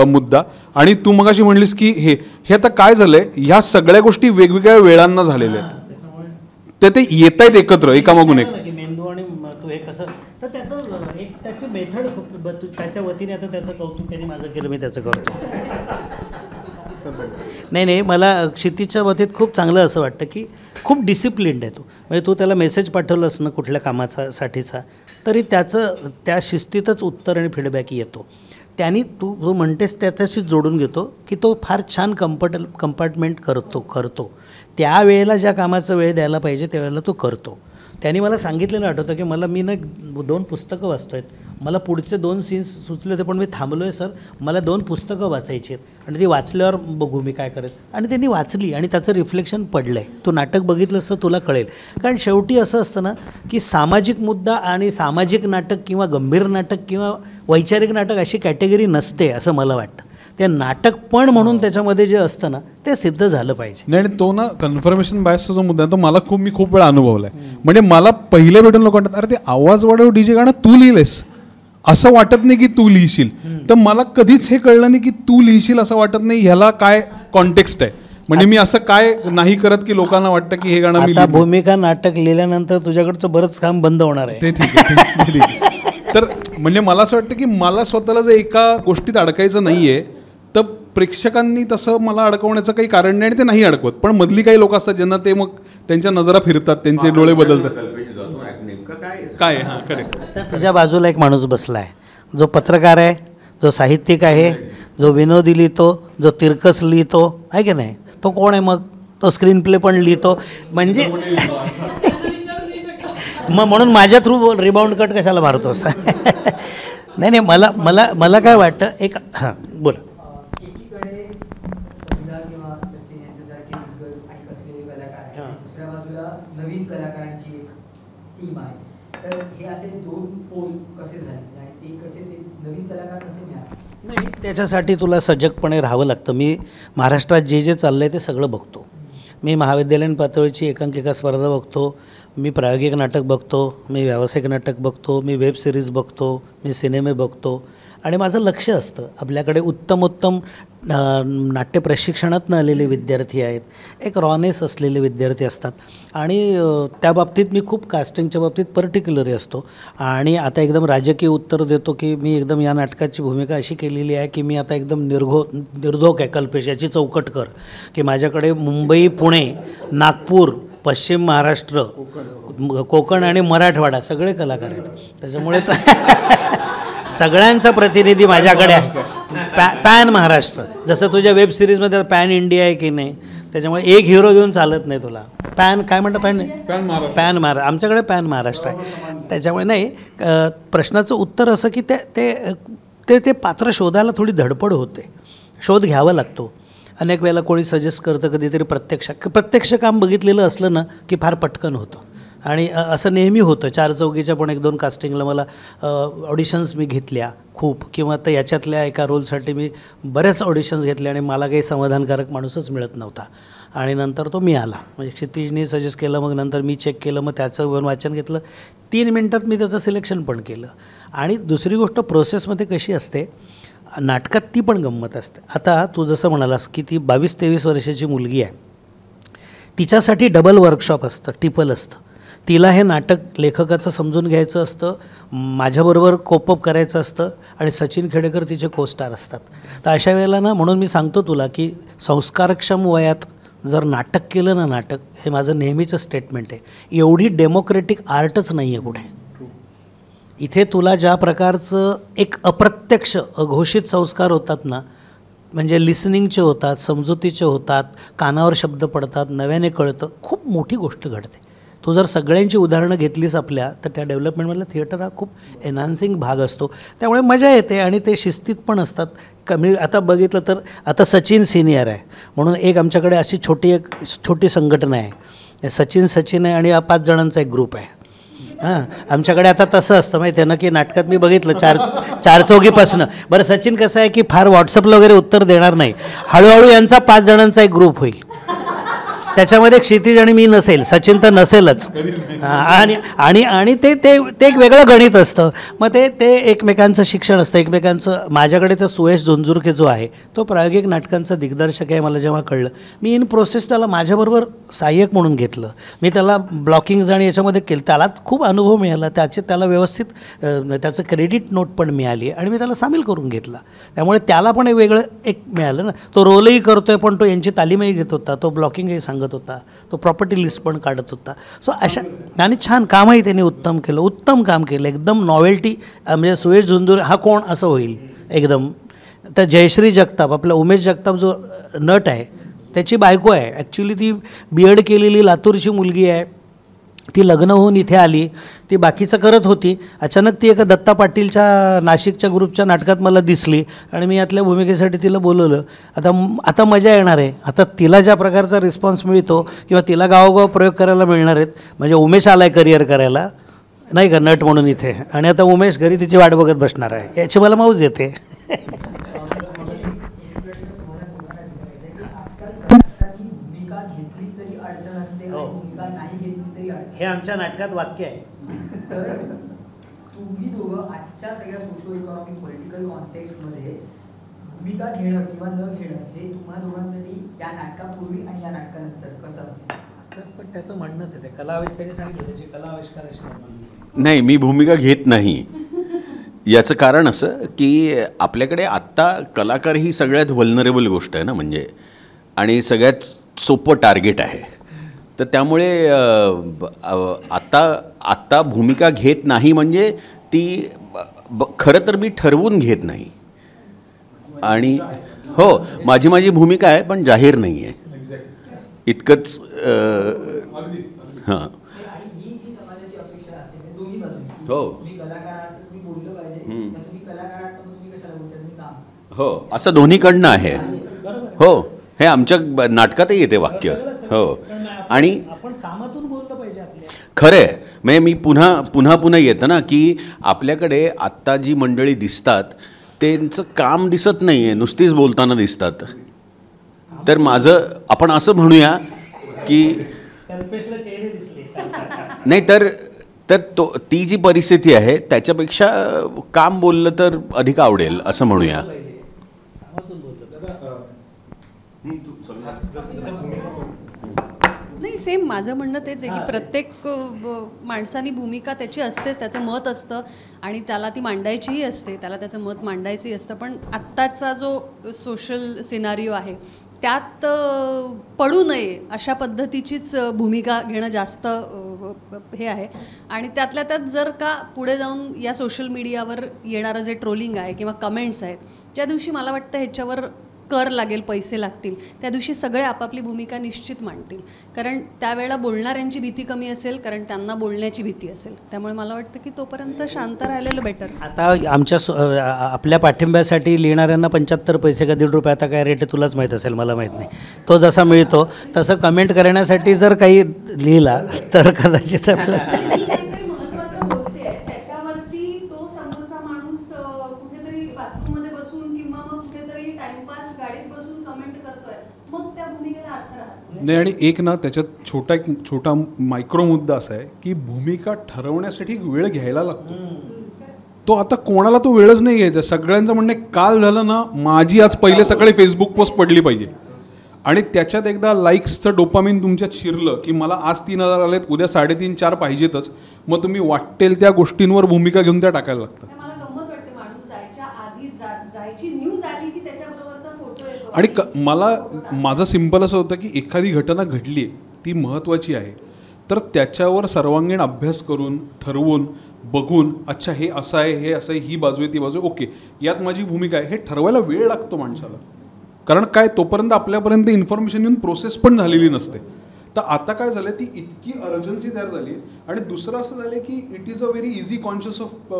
मुद्दा. आणि तू मगाशी म्हणलीस की हे आता काय झालंय, ह्या सगळ्या गोष्टी वेगवेगळ्या वेळांना झालेल्या आहेत. ते येत आहेत एकत्र एकामागून एक.
मेंदू आणि तू हे कसं, तर त्याचं एक त्याची मेथड त्याच्या वतीने आता त्याचं कौतुक त्यांनी माझं केलं, मी त्याचं करतो. नाही, मला क्षितिजच्या बाबतीत खूप चांगलं असं वाटतं की खूप डिसिप्लिन्ड आहे तो. म्हणजे तू त्याला मेसेज पाठवलंस ना कुठल्या कामासाठीचा, तरी त्याचं त्या शिस्तीतच उत्तर आणि फीडबॅक येतो. त्यांनी तू म्हणतेस त्याच्याशी जोडून घेतो की तो फार छान कंपार्टमेंट करतो. त्यावेळेला ज्या कामाचा वेळ द्यायला पाहिजे त्यावेळेला तो करतो. त्यांनी मला सांगितलेलं आठवतं की मला मी ना 2 पुस्तकं वाचतो आहेत, मला पुढचे 2 सीन्स सुचले होते पण मी थांबलो आहे सर, मला 2 पुस्तकं वाचायची आहेत आणि ती वाचल्यावर बघू मी काय करेल. आणि त्यांनी वाचली आणि त्याचं रिफ्लेक्शन पडलं आहे. तू नाटक बघितलंस तर तुला कळेल. कारण शेवटी असं असतं ना की सामाजिक मुद्दा आणि सामाजिक नाटक किंवा गंभीर नाटक किंवा वैचारिक नाटक अशी कॅटेगरी नसते असं मला वाटतं. ते नाटक पण म्हणून त्याच्यामध्ये जे असतं ना ते सिद्ध झालं पाहिजे.
नाही, आणि तो ना कन्फर्मेशन बायसचा जो मुद्दा आहे तो मला मी खूप वेळा अनुभवला आहे. म्हणजे मला पहिले भेटून लोक म्हणतात अरे ते आवाज वाढव डीजे गाणं तू लिहिलेस, असं वाटत नाही की तू लिहिशील. तर मला कधीच हे कळलं नाही की तू लिहिशील असं वाटत नाही, ह्याला काय कॉन्टेक्स्ट आहे. म्हणजे मी असं काय नाही करत की लोकांना वाटतं की हे गाणं मी
आता
लिहिलंय.
भूमिका नाटक लिहिल्यानंतर तुझ्याकडचं बरंच काम बंद होणार आहे.
ते ठीक आहे, ते ठीक आहे. तर म्हणजे मला असं वाटतं की मला स्वतःला जर एका गोष्टीत अडकायचं नाहीये तर प्रेक्षकांनी तसं मला अडकवण्याचं काही कारण नाही आणि ते नाही अडकवत. पण मधली काही लोक असतात ज्यांना ते मग त्यांच्या नजरा फिरतात, त्यांचे डोळे बदलतात. काय हां करेक्ट.
तर तुझ्या बाजूला एक माणूस बसला आहे जो पत्रकार आहे, जो साहित्यिक आहे, जो विनोदी लिहितो, जो तिरकस लिहितो, आहे की नाही? तो कोण आहे मग? तो स्क्रीन प्ले पण लिहितो. म्हणजे मग म्हणून माझ्या थ्रू रिबाउंड कट कशाला मारतोस? नाही नाही, मला मला मला काय वाटतं एक हां बोल.
एकीकडे समजा किंवा सचिन यांच्यासारखे दिग्गज आणि कसलेले कलाकार आहेत, दुसऱ्या बाजूला नवीन कलाकारांची एक टीम आहे. तर हे असे दोन पोल कसे झाले आणि ते कसे, ते नवीन कलाकार कसे मिळाले?
नाही, त्याच्यासाठी तुला सजगपणे राहावं लागतं. मी महाराष्ट्रात जे जे चाललं आहे ते सगळं बघतो. मी महाविद्यालयीन पातळीची एकांकिका स्पर्धा बघतो, मी प्रायोगिक नाटक बघतो, मी व्यावसायिक नाटक बघतो, मी वेब सिरीज बघतो, मी सिनेमे बघतो. आणि माझं लक्ष असतं आपल्याकडे उत्तमोत्तम नाट्य प्रशिक्षणातून आलेले विद्यार्थी आहेत, एक रॉनेस असलेले विद्यार्थी असतात. आणि त्या बाबतीत मी खूप कास्टिंगच्या बाबतीत पर्टिक्युलरी असतो. आणि आता एकदम राजकीय उत्तर देतो की मी एकदम या नाटकाची भूमिका अशी केलेली आहे की मी आता एकदम निर्धोक आहे. कल्पेश याची चौकट कर की माझ्याकडे मुंबई, पुणे, नागपूर, पश्चिम महाराष्ट्र, कोकण आणि मराठवाडा सगळे कलाकार आहेत. त्याच्यामुळे सगळ्यांचा प्रतिनिधी माझ्याकडे आहे. पॅन महाराष्ट्र, जसं तुझ्या वेब सिरीजमध्ये पॅन इंडिया आहे की नाही, त्याच्यामुळे एक हिरो घेऊन चालत नाही तुला. पॅन काय म्हणतं? पॅन महाराष्ट्र. आमच्याकडे पॅन महाराष्ट्र आहे. त्याच्यामुळे नाही, प्रश्नाचं उत्तर असं की ते पात्र शोधायला थोडी धडपड होते, शोध घ्यावा लागतो. अनेक वेळेला कोणी सजेस्ट करतं, कधीतरी प्रत्यक्ष काम बघितलेलं असलं ना की फार पटकन होतं. आणि असं नेहमी होतं. 4 चौकीच्या पण 1-2 कास्टिंगला मला ऑडिशन्स मी घेतल्या खूप, किंवा तर याच्यातल्या एका रोलसाठी मी बऱ्याच ऑडिशन्स घेतल्या आणि मला काही समाधानकारक माणूसच मिळत नव्हता. आणि नंतर तो मी आला, म्हणजे क्षितिजनी सजेस्ट केलं, मग नंतर मी चेक केलं, मग त्याचं वाचन घेतलं. 3 मिनटात मी त्याचं सिलेक्शन पण केलं. आणि दुसरी गोष्ट प्रोसेसमध्ये कशी असते नाटकात, ती पण गंमत असते. आता तू जसं म्हणालास की ती 22-23 वर्षाची मुलगी आहे, तिच्यासाठी डबल वर्कशॉप असतं, टिपल असतं. तिला हे नाटक लेखकाचं समजून घ्यायचं असतं, माझ्याबरोबर कोपअप करायचं असतं, आणि सचिन खेडेकर तिचे कोस्टार असतात. तर अशा वेळेला ना, म्हणून मी सांगतो तुला की संस्कारक्षम वयात जर नाटक केलं ना, नाटक हे माझं नेहमीचं स्टेटमेंट आहे. एवढी डेमोक्रेटिक आर्टच नाही आहे कुठे. इथे तुला ज्या प्रकारचं एक अप्रत्यक्ष अघोषित संस्कार होतात ना, म्हणजे लिसनिंगचे होतात, समजुतीचे होतात, कानावर शब्द पडतात, नव्याने कळतं, खूप मोठी गोष्ट घडते. तू जर सगळ्यांची उदाहरणं घेतलीस आपल्या, तर त्या डेव्हलपमेंटमधला थिएटर हा खूप एनहान्सिंग भाग असतो. त्यामुळे मजा येते आणि ते शिस्तीत पण असतात. कमी आता बघितलं तर आता सचिन सिनियर आहे म्हणून एक आमच्याकडे अशी छोटी संघटना आहे. सचिन आहे आणि 5 जणांचा एक ग्रुप आहे. हां, आमच्याकडे आता तसं असतं माहिती आहे ना, की नाटकात मी बघितलं 4 चौकीपासनं. बरं, सचिन कसं आहे की फार व्हॉट्सअपला वगैरे उत्तर देणार नाही. हळूहळू यांचा 5 जणांचा एक ग्रुप होईल. त्याच्यामध्ये क्षितिज आणि मी नसेल, सचिन तर नसेलच. आणि ते एक वेगळं गणित असतं. मग ते एकमेकांचं शिक्षण असतं, एकमेकांचं. माझ्याकडे तर सुयश झुंझुरके जो आहे तो प्रायोगिक नाटकांचा दिग्दर्शक आहे. मला जेव्हा कळलं, मी इन प्रोसेस त्याला माझ्याबरोबर सहाय्यक म्हणून घेतलं. मी त्याला ब्लॉकिंग्ज आणि याच्यामध्ये केलं. त्याला खूप अनुभव मिळाला, त्याला व्यवस्थित त्याचं क्रेडिट नोट पण मिळाली आणि मी त्याला सामील करून घेतला. त्यामुळे त्याला पण वेगळं एक मिळालं ना. तो रोलही करतोय, पण तो यांची तालीमही घेत होता, तो ब्लॉकिंगही सांगत होता, तो प्रॉपर्टी लिस्ट पण काढत होता. सो अशा आणि छान कामही त्यांनी उत्तम काम केलं. एकदम नॉवेल्टी. म्हणजे सुयश झुंझुर हा कोण असं होईल एकदम. तर जयश्री जगताप, आपला उमेश जगताप जो नट आहे त्याची बायको आहे. ॲक्च्युली ती B.Ed केलेली लातूरची मुलगी आहे. ती लग्न होऊन इथे आली, ती बाकीचं करत होती. अचानक ती एका दत्ता पाटीलच्या नाशिकच्या ग्रुपच्या नाटकात मला दिसली आणि मी यातल्या भूमिकेसाठी तिला बोलवलं. आता मजा येणार आहे. आता तिला ज्या प्रकारचा रिस्पॉन्स मिळतो किंवा तिला गावोगाव प्रयोग करायला मिळणार आहेत. म्हणजे उमेश आला आहे करिअर करायला, नाही का, नट म्हणून इथे. आणि आता उमेश घरी तिची वाट बघत बसणार आहे. याची मला मौज येते. हे आमच्या नाटकात वाक्य आहे.
तर तुम्ही दोघं आजच्या सगळ्या सोशो इकॉनॉमिक पॉलिटिकल कॉन्टेक्स्टमध्ये भूमिका घेणं किंवा न घेणं हे तुम्हा दोघांसाठी या नाटकापूर्वी आणि या नाटकानंतर कसं असेल?
पण त्याचं म्हणणंच आहे ते त्यांनी सांगितलं त्याची कला आविष्काराशी
नाही, मी भूमिका घेत नाही. याचं कारण असं की आपल्याकडे आत्ता कलाकार ही सगळ्यात व्हल्नरेबल गोष्ट आहे ना, म्हणजे आणि सगळ्यात सोपं टार्गेट आहे. तर त्यामुळे आत्ता भूमिका घेत नाही म्हणजे ती खरं तर मी ठरवून घेत नाही. आणि हो, माझी भूमिका आहे पण जाहीर नाही आहे, इतकंच. हां,
आणि ही जी समाजाची अपेक्षा असते ते दोन्ही बाजूंनी,
हो
तुम्ही कलाकार आहात तर तुम्ही बोललं पाहिजे, तर तुम्ही कलाकार आहात तर मग तुम्ही कशाला बोलता, तुम्ही काम.
हो, असं दोन्हीकडनं आहे. हो, हे आमच्या नाटकातही येते वाक्य. हो, आणि
आपण कामातून बोललं पाहिजे आपल्या.
खरं आहे. म्हणजे मी पुन्हा येतं ना की आपल्याकडे आत्ता जी मंडळी दिसतात त्यांचं काम दिसत नाही आहे, नुसतीच बोलताना दिसतात. तर आपण असं म्हणूया की नाही तर ती जी परिस्थिती आहे त्याच्यापेक्षा काम बोललं तर अधिक आवडेल असं म्हणूया.
नाही, सेम माझं म्हणणं तेच आहे की प्रत्येक माणसानी भूमिका त्याची असतेच, त्याचं मत असतं आणि त्याला ती मांडायचीही असते, त्याला त्याचं मत मांडायचंही असतं. पण आत्ताचा जो सोशल सिनारिओ आहे त्यात पडू नये अशा पद्धतीचीच भूमिका घेणं जास्त हे आहे. आणि त्यातल्या त्यात जर का पुढे जाऊन या सोशल मीडियावर येणारं जे ट्रोलिंग आहे किंवा कमेंट्स आहेत, ज्या दिवशी मला वाटतं ह्याच्यावर कर लागेल, पैसे लागतील, त्या दिवशी सगळे आपापली भूमिका निश्चित मांडतील. कारण त्यावेळेला बोलणाऱ्यांची भीती कमी असेल, कारण त्यांना बोलण्याची भीती असेल. त्यामुळे मला वाटतं की तोपर्यंत शांत राहिलेलं बेटर.
आता आपल्या पाठिंब्यासाठी लिहिणाऱ्यांना 75 पैसे का ₹1.5 आता काय रेट आहे तुलाच माहीत असेल, मला माहीत नाही, तो जसा मिळतो तसं कमेंट करण्यासाठी जर काही लिहिला तर कदाचित आपलं
नाही. आणि एक छोटा मायक्रो मुद्दा असा आहे की भूमिका ठरवण्यासाठी वेळ घ्यायला लागतो. तो आता कोणाला तो वेळच नाही घ्यायचा. सगळ्यांचं म्हणणं काल झालं ना, माझी आज पहिले सकाळी फेसबुक पोस्ट पडली पाहिजे आणि त्याच्यात एकदा लाईक्सचं डोपामिन तुमच्यात शिरलं की मला आज 3,000 आलेत, उद्या 3,500-4 पाहिजेतच, मग तुम्ही वाटेल त्या गोष्टींवर भूमिका घेऊन त्या टाकायला लागतात. आणि माझं सिंपल असं होतं की एखादी घटना घडली आहे, ती महत्त्वाची आहे, तर त्याच्यावर सर्वांगीण अभ्यास करून ठरवून बघून अच्छा हे असं आहे, हे असं आहे, ही बाजू आहे, ती बाजू आहे, ओके यात माझी भूमिका आहे, हे ठरवायला वेळ लागतो माणसाला. कारण काय तोपर्यंत आपल्यापर्यंत इन्फॉर्मेशन येऊन प्रोसेस पण झालेली नसते. तर आता काय झालं, ती इतकी अर्जन्सी तयार झाली आहे. आणि दुसरं असं झालं की it is a very easy conscious of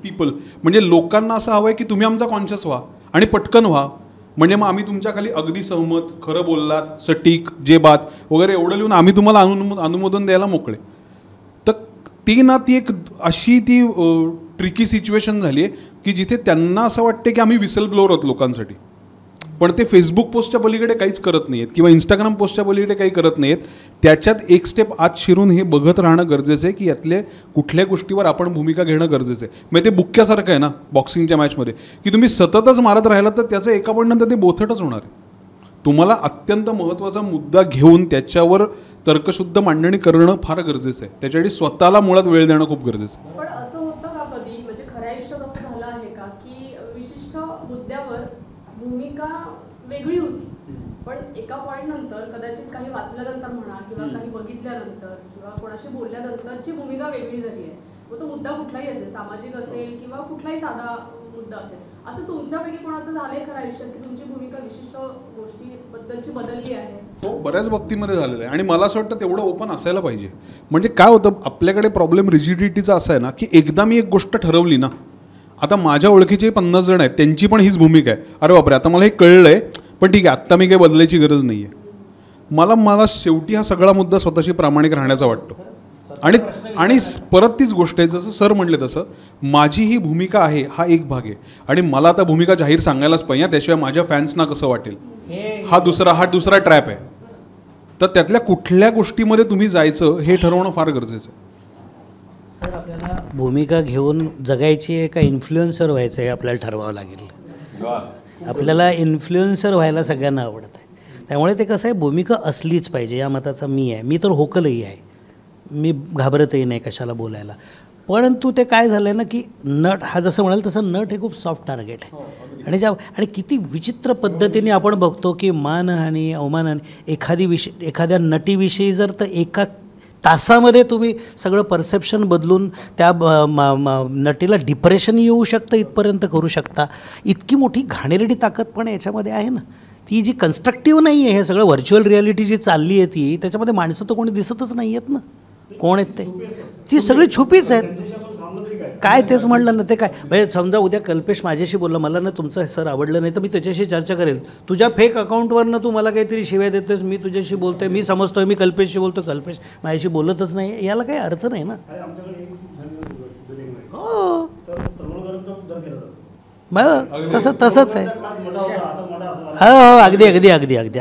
people. म्हणजे लोकांना असं हवं आहे की तुम्ही आमचा कॉन्शियस व्हा आणि पटकन व्हा, म्हणजे मग आम्ही तुमच्या खाली अगदी सहमत, खरं बोललात, सटीक, जे बात वगैरे एवढं लिहून आम्ही तुम्हाला अनुमोदन द्यायला मोकळे. तर ती एक अशी ट्रिकी सिच्युएशन झाली आहे की जिथे त्यांना असं वाटते की आम्ही विसल ब्लोअर आहोत लोकांसाठी, पण ते फेसबुक पोस्टच्या पलीकडे काहीच करत नाही आहेत किंवा इंस्टाग्राम पोस्टच्या पलीकडे काही करत नाही आहेत. त्याच्यात एक स्टेप आत शिरून हे बघत राहणं गरजेचं आहे की यातले कुठल्या गोष्टीवर आपण भूमिका घेणं गरजेचं आहे. म्हणजे ते बुक्क्यासारखं आहे ना बॉक्सिंगच्या मॅचमध्ये, की तुम्ही सततच मारत राहिलात तर त्याचं एका पॉईंटनंतर ते बोथटच होणार आहे. तुम्हाला अत्यंत महत्त्वाचा मुद्दा घेऊन त्याच्यावर तर्कशुद्ध मांडणी करणं फार गरजेचं आहे. त्याच्यासाठी स्वतःला मुळात वेळ देणं खूप गरजेचं आहे.
पण असं होतं का कधी, म्हणजे खऱ्या आयुष्यात असं झालं आहे का की विशिष्ट मुद्द्यावर भूमिका वेगळी होती, पण एका पॉईंट नंतर कदाचित काही वाचल्यानंतर म्हणा किंवा काही बघितल्यानंतर किंवा कोणाशी बोलल्यानंतरची भूमिका वेगळी झाली आहे. मग तो मुद्दा कुठलाही असेल, सामाजिक असेल किंवा कुठलाही साधा मुद्दा असेल, असं तुमच्यापैकी कोणाचं झालंय खरं आयुष्यात की तुमची भूमिका विशिष्ट गोष्टीबद्दलची बदलली आहे?
हो, बऱ्याच बाबतीमध्ये झालेलं आहे आणि मला असं वाटतं तेवढं ओपन असायला पाहिजे. म्हणजे काय होतं, आपल्याकडे प्रॉब्लेम रिजिडिटीचा असा आहे ना की एकदा मी एक गोष्ट ठरवली ना, आता माझ्या ओळखीचे 50 जण आहेत, त्यांची पण हीच भूमिका आहे, अरे बापरे आता मला हे कळलं आहे, पण ठीक आहे आत्ता मी काही बदलायची गरज नाही आहे. मला शेवटी हा सगळा मुद्दा स्वतःशी प्रामाणिक राहण्याचा वाटतो. आणि परत तीच गोष्ट आहे, जसं सर म्हणले तसं माझी ही भूमिका आहे हा एक भाग आहे आणि मला आता भूमिका जाहीर सांगायलाच पाहिजे, त्याशिवाय माझ्या फॅन्सना कसं वाटेल हा दुसरा ट्रॅप आहे. तर त्यातल्या कुठल्या गोष्टीमध्ये तुम्ही जायचं हे ठरवणं फार गरजेचं आहे.
सर, आपल्याला भूमिका घेऊन जगायची आहे का इन्फ्लुएन्सर व्हायचं आहे आपल्याला ठरवावं लागेल. आपल्याला इन्फ्लुएन्सर व्हायला सगळ्यांना आवडत आहे. त्यामुळे ते कसं आहे, भूमिका असलीच पाहिजे या मताचा मी आहे. मी तर होकलही आहे, मी घाबरतही नाही कशाला बोलायला. परंतु ते काय झालं आहे ना, की नट हा जसं म्हणाल तसं नट हे खूप सॉफ्ट टार्गेट आहे. आणि किती विचित्र पद्धतीने आपण बघतो की मानहानी अवमानहानी एखाद्या नटीविषयी जर तर एका तासामध्ये तुम्ही सगळं परसेप्शन बदलून त्या नटीला डिप्रेशन येऊ शकतं इथपर्यंत करू शकता. इतकी मोठी घाणेरडी ताकद पण याच्यामध्ये आहे ना, ती जी कन्स्ट्रक्टिव्ह नाही आहे. हे सगळं व्हर्च्युअल रियालिटी जी चालली आहे ती, त्याच्यामध्ये माणसं तर कोणी दिसतच नाही आहेत ना. कोण आहेत ते? ती सगळी छुपीच आहेत. काय तेच म्हणलं ना, ते काय म्हणजे समजा उद्या कल्पेश माझ्याशी बोलला, मला ना तुमचं सर आवडलं नाही तर मी त्याच्याशी चर्चा करेल. तुझ्या फेक अकाउंटवरनं तू मला काहीतरी शिव्या देतोयस, मी तुझ्याशी बोलतोय, मी समजतोय मी कल्पेशशी बोलतो, कल्पेश माझ्याशी बोलतच नाही, याला काही अर्थ नाही ना. हो तसंच आहे. हो अगदी अगदी अगदी अगदी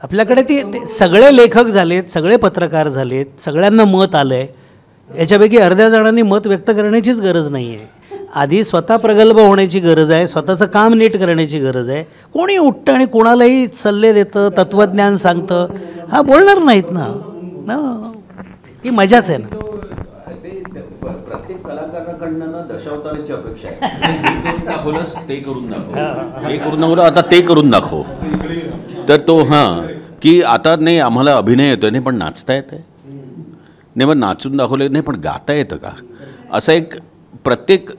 आपल्याकडे ते सगळे लेखक झालेत, सगळे पत्रकार झालेत, सगळ्यांना मत आलं आहे. याच्यापैकी अर्ध्या जणांनी मत व्यक्त करण्याचीच गरज नाही आहे. आधी स्वतः प्रगल्भ होण्याची गरज आहे, स्वतःचं काम नीट करण्याची गरज आहे. कोणी उठतं आणि कोणालाही सल्ले देतं, तत्त्वज्ञान सांगतं, हा बोलणार नाहीत ना. ही मजाच आहे ना.
प्रत्येक कलाकाराकडनं ना दशावताराची अपेक्षा आहे. दाखवलंस ते करून दाखव, हे करून दाखवलं आता ते करून दाखव. तर तो की आता नाही आम्हाला अभिनय येतो नाही पण नाचता येतं नाही, पण नाचून दाखवलं नाही पण गाता येतं का, असा एक प्रत्येक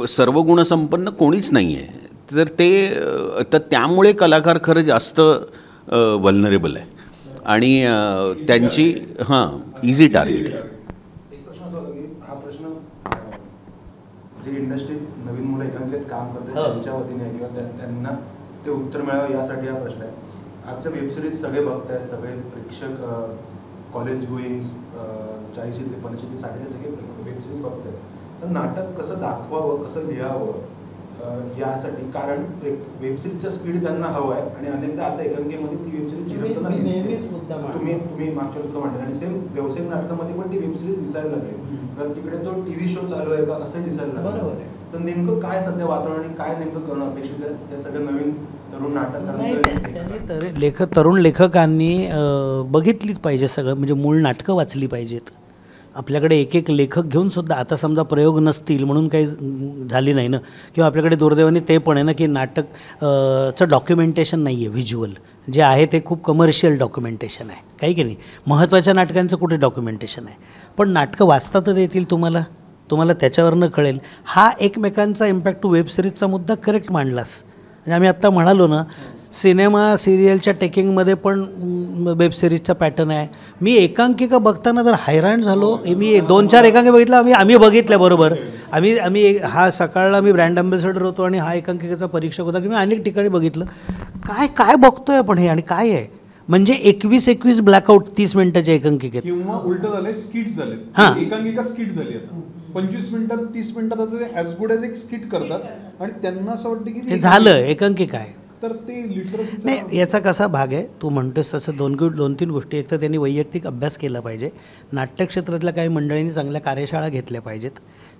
सर्व गुणसंपन्न कोणीच नाही आहे. तर त्यामुळे कलाकार खरं जास्त वल्नरेबल आहे आणि त्यांची इझी टार्गेट आहे.
हा प्रश्न जे इंडस्ट्रीत नवीन मुलं एकांकित काम करतात त्यांच्या वतीने किंवा त्यांना ते उत्तर मिळावं यासाठी हा प्रश्न आहे. आजच्या वेबसिरीज सगळे बघतायत, सगळे प्रेक्षक कॉलेज गोईंग 40 ते 50 ते 60 सगळे वेबसिरीज बघतायत. तर नाटक कसं दाखवावं, कसं लिहावं यासाठी, कारण एक वेबसिरीजचा स्पीड त्यांना हवं आहे आणि अनेकदा आता एकांकिकेमध्ये ती वेबसिरीज जिरंत नाही. तुम्ही मागच्या वेळेस म्हटलं आणि सेम व्यावसायिक नाटकामध्ये पण ती वेबसिरीज दिसायला लागली, तर तिकडे तो टीव्ही शो चालू आहे का असंही दिसायला लागलं. तर नेमकं काय सध्या वातावरण आणि काय नेमकं करणं अपेक्षित आहे त्या सगळ्या नवीन तरुण नाटककार?
तरुण लेखकांनी बघितलीच पाहिजे सगळं, म्हणजे मूळ नाटकं वाचली पाहिजेत. आपल्याकडे एक एक लेखक घेऊन सुद्धा आता समजा प्रयोग नसतील म्हणून काही झाली नाही ना, किंवा आपल्याकडे दुर्दैवाने ते पण आहे ना की नाटकचं डॉक्युमेंटेशन नाही आहे. व्हिज्युअल जे आहे ते खूप कमर्शियल डॉक्युमेंटेशन आहे, काही की नाही. महत्त्वाच्या नाटकांचं कुठे डॉक्युमेंटेशन आहे. पण नाटकं वाचता तर येतील तुम्हाला त्याच्यावरनं कळेल. हा एकमेकांचा इम्पॅक्ट टू वेब सिरीजचा मुद्दा करेक्ट मांडलास. म्हणजे आम्ही आत्ता म्हणालो ना, सिनेमा सिरियलच्या टेकिंगमध्ये पण वेब सिरीजचा पॅटर्न आहे. मी एकांकिका बघताना जर हैराण झालो. मी 2-4 एकांकिका बघितलं, आम्ही बघितल्या बरोबर. आम्ही हा सकाळला मी ब्रँड अँबॅसेडर होतो आणि हा एकांकिकेचा परीक्षक होता की मी अनेक ठिकाणी बघितलं. काय बघतोय आपण हे आणि काय आहे. म्हणजे 21 ब्लॅकआउट 30 मिनिटाच्या एकांकिकेत,
किंवा उलट झालंय, स्किट झाले. एकांकिका स्किट झाली आता 25 मिनिटात 30 मिनिटात आता ते ॲज गुड ॲज एक स्किट करतात आणि त्यांना असं वाटतं की
हे झालं एकांकिका आहे.
तर ते लिटरसी
नाही, याचा कसा भाग आहे तू म्हणतोस तसं 2-3 गोष्टी. एक तर त्यांनी वैयक्तिक अभ्यास केला पाहिजे. नाट्यक्षेत्रातल्या काही मंडळींनी चांगल्या कार्यशाळा घेतल्या पाहिजेत,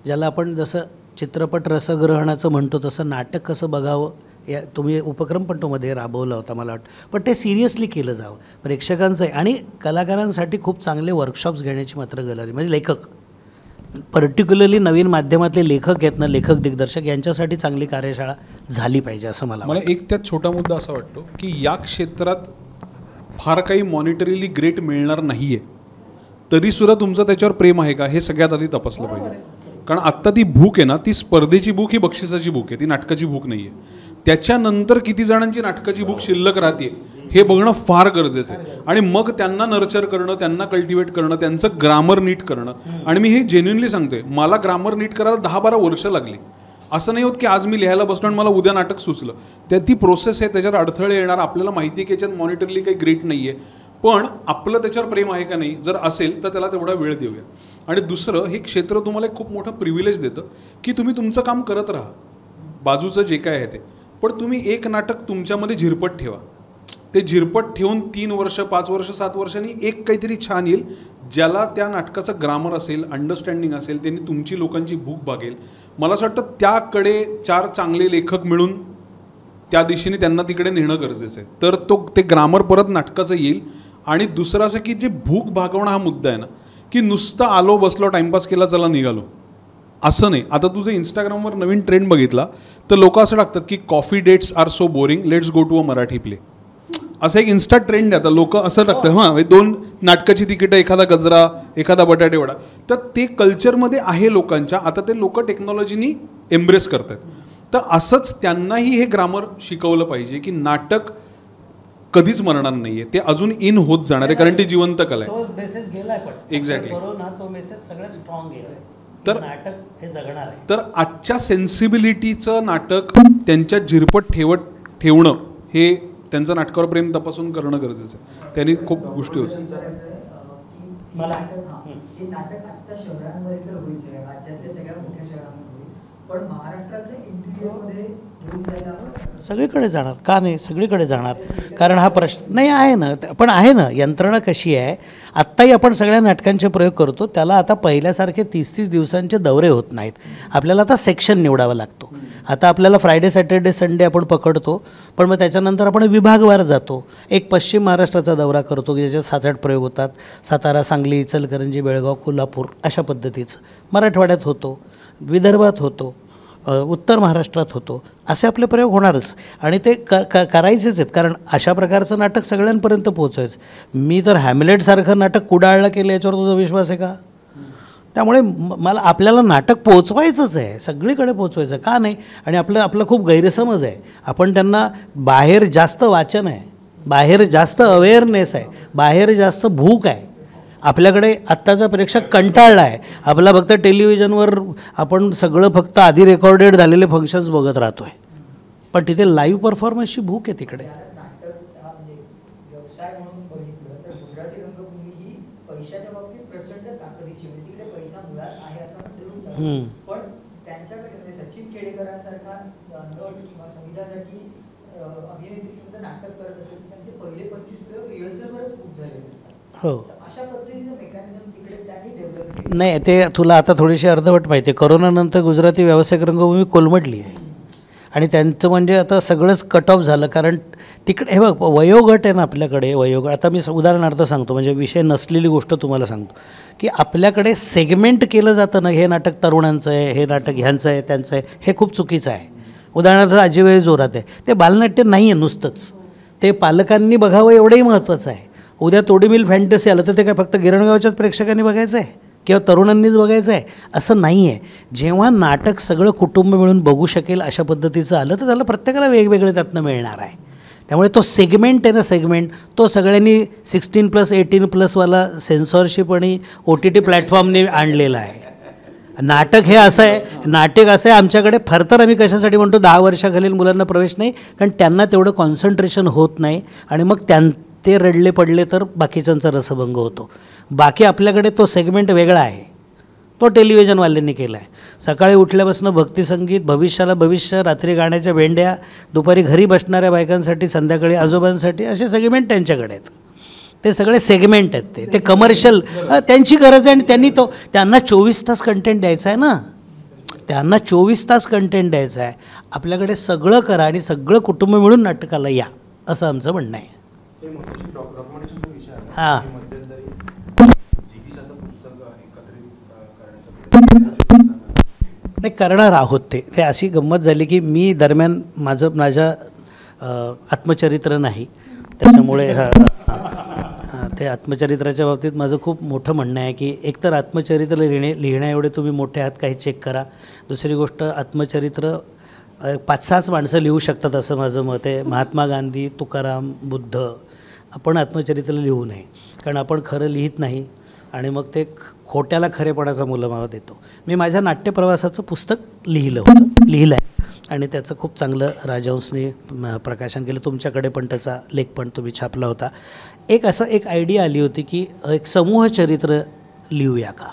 ज्याला आपण जसं चित्रपट रसग्रहणाचं म्हणतो तसं नाटक कसं बघावं या तुम्ही उपक्रम पण तो मध्ये राबवला होता मला वाटतं. पण ते सिरियसली केलं जावं प्रेक्षकांचं आहे. आणि कलाकारांसाठी खूप चांगले वर्कशॉप्स घेण्याची मात्र गरज आहे. म्हणजे लेखक पर्टिक्युलरली नवीन माध्यमातले लेखक आहेत ना, लेखक दिग्दर्शक, यांच्यासाठी चांगली कार्यशाळा झाली पाहिजे असं मला
एक त्यात छोटा मुद्दा असा वाटतो की या क्षेत्रात फार काही मॉनिटरीली ग्रेट मिळणार नाही आहे, तरीसुद्धा तुमचं त्याच्यावर प्रेम आहे का हे सगळ्यात आधी तपासलं पाहिजे. कारण आत्ता ती भूक आहे ना, ती स्पर्धेची भूक, ही बक्षिसाची भूक आहे, ती नाटकाची भूक नाही आहे. त्याच्यानंतर किती जणांची नाटकाची भूक शिल्लक राहते हे बघणं फार गरजेचं आहे. आणि मग त्यांना नर्चर करणं, त्यांना कल्टिवेट करणं, त्यांचं ग्रामर नीट करणं. आणि मी हे जेन्युइनली सांगतोय, मला ग्रामर नीट करायला 10-12 वर्ष लागली. असं नाही होत की आज मी लिहायला बसलो आणि मला उद्या नाटक सुचलं. त्यात ती प्रोसेस आहे, त्याच्यात अडथळे येणार. आपल्याला माहिती आहे की याच्यात मॉनिटरली काही ग्रेट नाही आहे, पण आपलं त्याच्यावर प्रेम आहे का नाही, जर असेल तर त्याला तेवढा वेळ देऊया. आणि दुसरं, हे क्षेत्र तुम्हाला एक खूप मोठं प्रिव्हिलेज देतं की तुम्ही तुमचं काम करत राहा, बाजूचं जे काय आहे ते, पण तुम्ही एक नाटक तुमच्यामध्ये झिरपट ठेवा. ते झिरपट ठेवून 3 वर्ष 5 वर्ष 7 वर्षांनी एक काहीतरी छान येईल, ज्याला त्या नाटकाचं ग्रामर असेल, अंडरस्टँडिंग असेल, त्यांनी तुमची लोकांची भूक भागेल. मला असं वाटतं त्याकडे 4 चांगले लेखक मिळून त्या दिशेने त्यांना तिकडे नेणं गरजेचं आहे. तर ते ग्रामर परत नाटकाचं येईल. आणि दुसरं असं की जे भूक भागवणं हा मुद्दा आहे ना, की नुसतं आलो बसलो टाइमपास केला चला निघालो असं नाही. आता तुझं इंस्टाग्रामवर नवीन ट्रेंड बघितला तर लोक असं टाकतात की coffee dates are so boring, let's go to a Marathi play. असं एक इन्स्टा ट्रेंड आहे आता. लोक असं टाकतात हां 2 नाटकाची तिकीटं, एखादा गजरा, एखादा बटाटे वडा. तर ते कल्चरमध्ये आहे लोकांच्या. आता ते लोक टेक्नॉलॉजीनी एम्ब्रेस करतात. तर असंच त्यांनाही हे ग्रामर शिकवलं पाहिजे की नाटक कधीच मरणार नाहीये, ते अजून इन होत जाणार आहे, कारण ती जिवंत कला आहे.
तो मेसेज गेलाय पण
एक्झॅक्टली.
कोरोना तो मेसेज सगळ्यात स्ट्रॉंग गेलाय.
तर
नाटक हे जगणार आहे.
तर आजच्या सेन्सिबिलिटीचं नाटक त्यांच्या झिरपत ठेवणं हे त्यांचं नाटकावर प्रेम तपासून करणं गरजेचं आहे. त्यांनी खूप गोष्टी होत्या.
हे नाटक आता शहरांमध्ये तर होईल, सगळ्या राज्यातल्या सगळ्या मोठ्या शहरांमध्ये होईल, पण महाराष्ट्रातल्या इंटिरियरमध्ये घेऊन जायला
सगळीकडे जाणार का नाही, सगळीकडे जाणार. कारण हा प्रश्न नाही आहे ना, पण आहे ना यंत्रणा कशी आहे. आत्ताही आपण सगळ्या नाटकांचे प्रयोग करतो, त्याला आता पहिल्यासारखे 30-30 दिवसांचे दौरे होत नाहीत. आपल्याला आता सेक्शन निवडावा लागतो. आता आपल्याला फ्रायडे सॅटर्डे संडे आपण पकडतो, पण मग त्याच्यानंतर आपण विभागवार जातो. एक पश्चिम महाराष्ट्राचा दौरा करतो की ज्याच्यात 7-8 प्रयोग होतात. सातारा, सांगली, इचलकरंजी, बेळगाव, कोल्हापूर अशा पद्धतीचं. मराठवाड्यात होतो, विदर्भात होतो, उत्तर महाराष्ट्रात होतो. असे आपले प्रयोग होणारच आणि ते करायचेच आहेत. कारण अशा प्रकारचं नाटक सगळ्यांपर्यंत पोहोचायचं. मी तर हॅमलेटसारखं नाटक कुडाळला केलं, याच्यावर तुझा विश्वास आहे का? त्यामुळे मला आपल्याला नाटक पोचवायचंच आहे, सगळीकडे पोचवायचं का नाही. आणि आपलं खूप गैरसमज आहे. आपण त्यांना बाहेर जास्त वाचन आहे, बाहेर जास्त अवेअरनेस आहे, बाहेर जास्त भूक आहे. आपल्याकडे आत्ताचा प्रेक्षक कंटाळला आहे. आपला फक्त टेलिव्हिजनवर आपण सगळं फक्त आधी रेकॉर्डेड झालेले फंक्शन्स बघत राहतो आहे. पण तिथे लाईव्ह परफॉर्मन्सची भूक आहे तिकडे.
नाटक म्हणजे व्यवसाय म्हणून बघितलं तर गुजराती रंगभूमी ही पैशाच्या बाबतीत प्रचंड ताकदीची, म्हणजे तिकडे पैसा मुळात आहे असं म्हणून चालतं. पण त्यांच्याकडे म्हणजे सचिन खेडेकरांसारखा नट किंवा संगीतासाठी अभिनेत्री समजा नाटक करत असेल तर त्यांचे पहिले 25 प्रयोग रिहर्सलवरच बुक झालेले असतात.
हो,
अशा पद्धतीचं मेकॅनिझम तिकडे त्यांनी डेव्हलप केलं.
नाही ते तुला आता थोडीशी अर्धवट माहिती आहे. करोनानंतर गुजराती व्यावसायिक रंगभूमी कोलमडली आहे आणि त्यांचं म्हणजे आता सगळंच कट ऑफ झालं. कारण तिकडे हे बघ वयोगट आहे ना आपल्याकडे, वयोगट. आता मी उदाहरणार्थ सांगतो, म्हणजे विषय नसलेली गोष्ट तुम्हाला सांगतो की आपल्याकडे सेगमेंट केलं जातं ना, हे नाटक तरुणांचं आहे, हे नाटक ह्यांचं आहे, त्यांचं आहे, हे खूप चुकीचं आहे. उदाहरणार्थ अजिबाई जोरात आहे, ते बालनाट्य नाही आहे नुसतंच, ते पालकांनी बघावं एवढंही महत्त्वाचं आहे. उद्या तोडी मिल फॅन्टसी आलं तर ते काय फक्त गिरणगावच्याच प्रेक्षकांनी बघायचं आहे किंवा तरुणांनीच बघायचं आहे असं नाही आहे. जेव्हा नाटक सगळं कुटुंब मिळून बघू शकेल अशा पद्धतीचं आलं तर त्याला प्रत्येकाला वेगवेगळे त्यातनं मिळणार आहे. त्यामुळे तो सेगमेंट आहे ना, सेगमेंट तो सगळ्यांनी 16+ 18+ सेन्सॉरशिप आणि OTT प्लॅटफॉर्मने आणलेला आहे. नाटक हे असं आहे, नाटक असं आहे आमच्याकडे फार आम्ही कशासाठी म्हणतो 10 वर्षाखालील मुलांना प्रवेश नाही, कारण त्यांना तेवढं कॉन्सन्ट्रेशन होत नाही आणि मग ते रडले पडले तर बाकीच्यांचा रसभंग होतो. बाकी आपल्याकडे तो सेगमेंट वेगळा आहे, तो टेलिव्हिजनवाल्यांनी केला आहे. सकाळी उठल्यापासून भक्तिसंगीत, भविष्याला भविष्य, रात्री गाण्याच्या भेंड्या, दुपारी घरी बसणाऱ्या बायकांसाठी, संध्याकाळी आजोबांसाठी, असे सेगमेंट त्यांच्याकडे आहेत. ते सगळे सेगमेंट आहेत, ते कमर्शियल त्यांची गरज आहे आणि त्यांना 24 तास कंटेंट द्यायचं आहे ना, त्यांना 24 तास कंटेंट द्यायचं आहे. आपल्याकडे सगळं करा आणि सगळं कुटुंब मिळून नाटकाला या, असं आमचं म्हणणं आहे.
डॉक्युमेंटेशनचा विषय आहे.
हां, नाही करणार आहोत ते अशी गंमत झाली की मी दरम्यान माझ्या आत्मचरित्र नाही, त्याच्यामुळे ते आत्मचरित्राच्या बाबतीत माझं खूप मोठं म्हणणं आहे की एकतर आत्मचरित्र लिहिण्या एवढे तुम्ही मोठे आहात काही चेक करा. दुसरी गोष्ट, आत्मचरित्र 5-6 माणसं लिहू शकतात असं माझं मत आहे. महात्मा गांधी, तुकाराम, बुद्ध, आपण आत्मचरित्र लिहू नये, कारण आपण खरं लिहित नाही आणि मग ते खोट्याला खरेपणाचा मुलमावा देतो. मी माझ्या नाट्यप्रवासाचं पुस्तक लिहिलं आहे आणि त्याचं खूप चांगलं राजहंसने प्रकाशन केलं. तुमच्याकडे पण त्याचा लेख पण तुम्ही छापला होता. एक आयडिया आली होती की एक समूह चरित्र लिहूया का,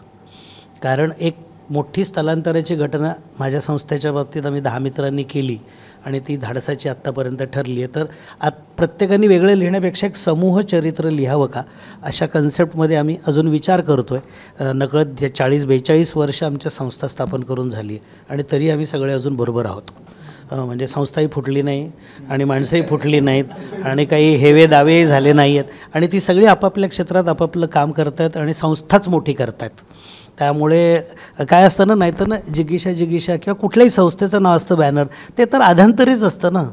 कारण एक मोठी स्थलांतराची घटना माझ्या संस्थेच्या बाबतीत आम्ही 10 मित्रांनी केली आणि ती धाडसाची आत्तापर्यंत ठरली आहे. तर प्रत्येकाने वेगळं लिहिण्यापेक्षा एक समूह चरित्र लिहावं का, अशा कन्सेप्टमध्ये आम्ही अजून विचार करतो आहे. नकळत 40-42 वर्ष आमच्या संस्था स्थापन करून झाली आणि तरी आम्ही सगळे अजून बरोबर आहोत. म्हणजे संस्थाही फुटली नाही आणि माणसंही फुटली नाहीत आणि काही हेवे दावेही झाले नाही आहेत आणि ती सगळी आपापल्या क्षेत्रात आपापलं काम करत आहेत आणि संस्थाच मोठी करत आहेत. त्यामुळे काय असतं ना, नाही तर ना जिगीशा किंवा कुठल्याही संस्थेचं नाव असतं बॅनर, ते तर आधांतरीच असतं ना,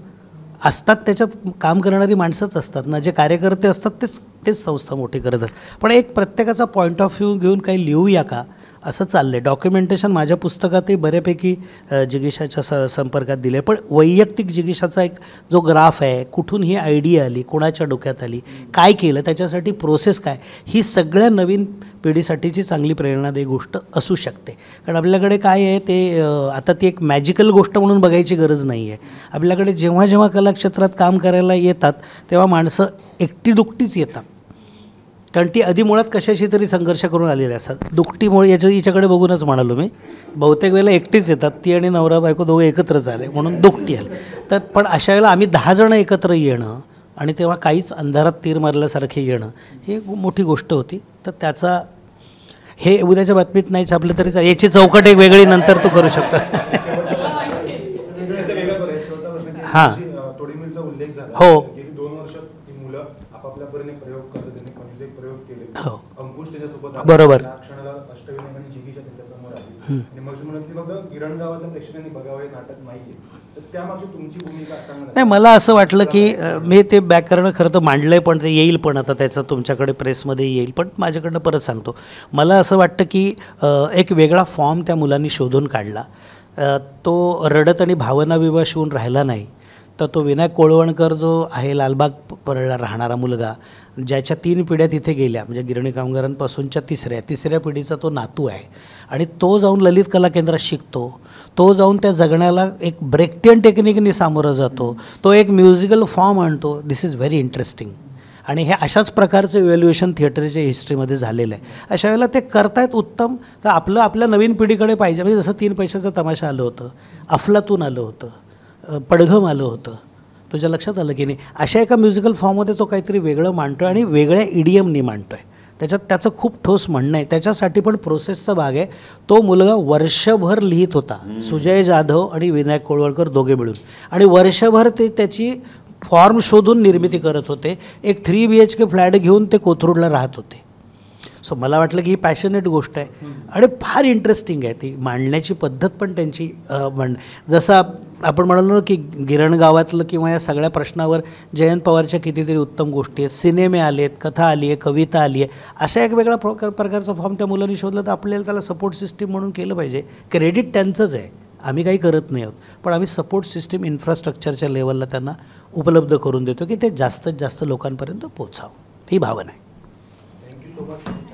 असतात त्याच्यात काम करणारी माणसंच असतात ना, जे कार्यकर्ते असतात तेच संस्था मोठी करत असतात. पण एक प्रत्येकाचा पॉईंट ऑफ व्ह्यू घेऊन काही लिहूया का असं चाललं आहे. डॉक्युमेंटेशन माझ्या पुस्तकातही बऱ्यापैकी जिगीशाच्या संपर्कात दिले, पण वैयक्तिक जिगीशाचा एक जो ग्राफ आहे, कुठून ही आयडिया आली, कोणाच्या डोक्यात आली, काय केलं, त्याच्यासाठी प्रोसेस काय, ही सगळ्या नवीन पिढीसाठीची चांगली प्रेरणादायी गोष्ट असू शकते. कारण आपल्याकडे काय आहे ते आता ती एक मॅजिकल गोष्ट म्हणून बघायची गरज नाही आहे. आपल्याकडे जेव्हा जेव्हा कलाक्षेत्रात काम करायला येतात तेव्हा माणसं एकटी दुकटीच येतात, कारण ती आधी मुळात कशाशी तरी संघर्ष करून आलेले असतात. दुकटीमुळे हिच्याकडे बघूनच म्हणालो मी, बहुतेक वेळेला एकटीच येतात, ती आणि नवरा बायको दोघं एकत्रच आले म्हणून दुकटी आले. तर पण अशा वेळेला आम्ही 10 जण एकत्र येणं आणि तेव्हा काहीच अंधारात तीर मारल्यासारखे येणं ही मोठी गोष्ट होती. तर त्याचा हे उद्याच्या बातमीत नाही छापलं तरी चालेल, याची चौकट एक वेगळी नंतर तू करू शकतो. हां
तोडीमीचा उल्लेख झाला.
हो.
गेली 2 वर्ष ती मुलं आपापल्या परीने प्रयोग करतात, त्यांनी 25 प्रयोग केले.
हो.
अंकुश त्याच्यासोबत
बरोबर.
त्या क्षणाला अष्टविनायक आणि जिगीशा त्यांच्यासमोर आली आणि मग म्हणत की बघा गिरण गावातल्या प्रेक्षकांनी बघावं हे नाटक नाहीये. तर त्यामागची तुमची भूमिका सांगणार.
नाही, मला असं वाटलं की मी ते बॅक करणं खरं तर मांडलंय, पण ते येईल, पण आता त्याचं तुमच्याकडे प्रेसमध्ये येईल, पण माझ्याकडनं परत सांगतो. मला असं वाटतं की एक वेगळा फॉर्म त्या मुलांनी शोधून काढला. तो रडत आणि भावनाविवश शिवून राहिला नाही. तर तो विनायक कोळवणकर जो आहे, लालबाग राहणारा मुलगा, ज्याच्या 3 पिढ्या तिथे गेल्या, म्हणजे गिरणी कामगारांपासूनच्या तिसऱ्या पिढीचा तो नातू आहे आणि तो जाऊन ललित कला केंद्रात शिकतो. तो जाऊन त्या जगण्याला एक ब्रेकटेन टेक्निकनी सामोरं जातो. तो एक म्युझिकल फॉर्म आणतो. दिस इज व्हेरी इंटरेस्टिंग. आणि हे अशाच प्रकारचं इव्हॅल्युएशन थिएटरच्या हिस्ट्रीमध्ये झालेलं आहे. अशा वेळेला ते करतायत उत्तम. तर आपल्या नवीन पिढीकडे पाहिजे. म्हणजे जसं 3 पैशाचा तमाशा आलं होतं, अफलातून आलं होतं, पडघम आलं होतं, तुझ्या लक्षात आलं की नाही, अशा एका म्युझिकल फॉर्ममध्ये तो काहीतरी वेगळं मांडतो आहे आणि वेगळ्या इडियमनी मांडतो आहे. त्याच्यात त्याचं खूप ठोस म्हणणं आहे. त्याच्यासाठी पण प्रोसेसचा भाग आहे. तो मुलगा वर्षभर लिहित होता, सुजय जाधव आणि विनायक कोळवळकर दोघे मिळून, आणि वर्षभर ते त्याची फॉर्म शोधून निर्मिती करत होते. एक 3 BHK फ्लॅट घेऊन ते कोथरूडला राहत होते. सो मला वाटलं की ही पॅशनेट गोष्ट आहे आणि फार इंटरेस्टिंग आहे. ती मांडण्याची पद्धत पण त्यांची जसं आपण म्हणालो ना की गिरण गावातलं किंवा या सगळ्या प्रश्नावर जयंत पवारच्या कितीतरी उत्तम गोष्टी आहेत, सिनेमे आले आहेत, कथा आली आहे, कविता आली आहे. अशा एक वेगळा प्रकारचा फॉर्म त्या मुलांनी शोधला. तर आपल्याला त्याला सपोर्ट सिस्टीम म्हणून केलं पाहिजे. क्रेडिट त्यांचंच आहे, आम्ही काही करत नाही आहोत, पण आम्ही सपोर्ट सिस्टीम इन्फ्रास्ट्रक्चरच्या लेवलला त्यांना उपलब्ध करून देतो की ते जास्तीत जास्त लोकांपर्यंत पोचावं. ही भावना आहे.
Thank you so much.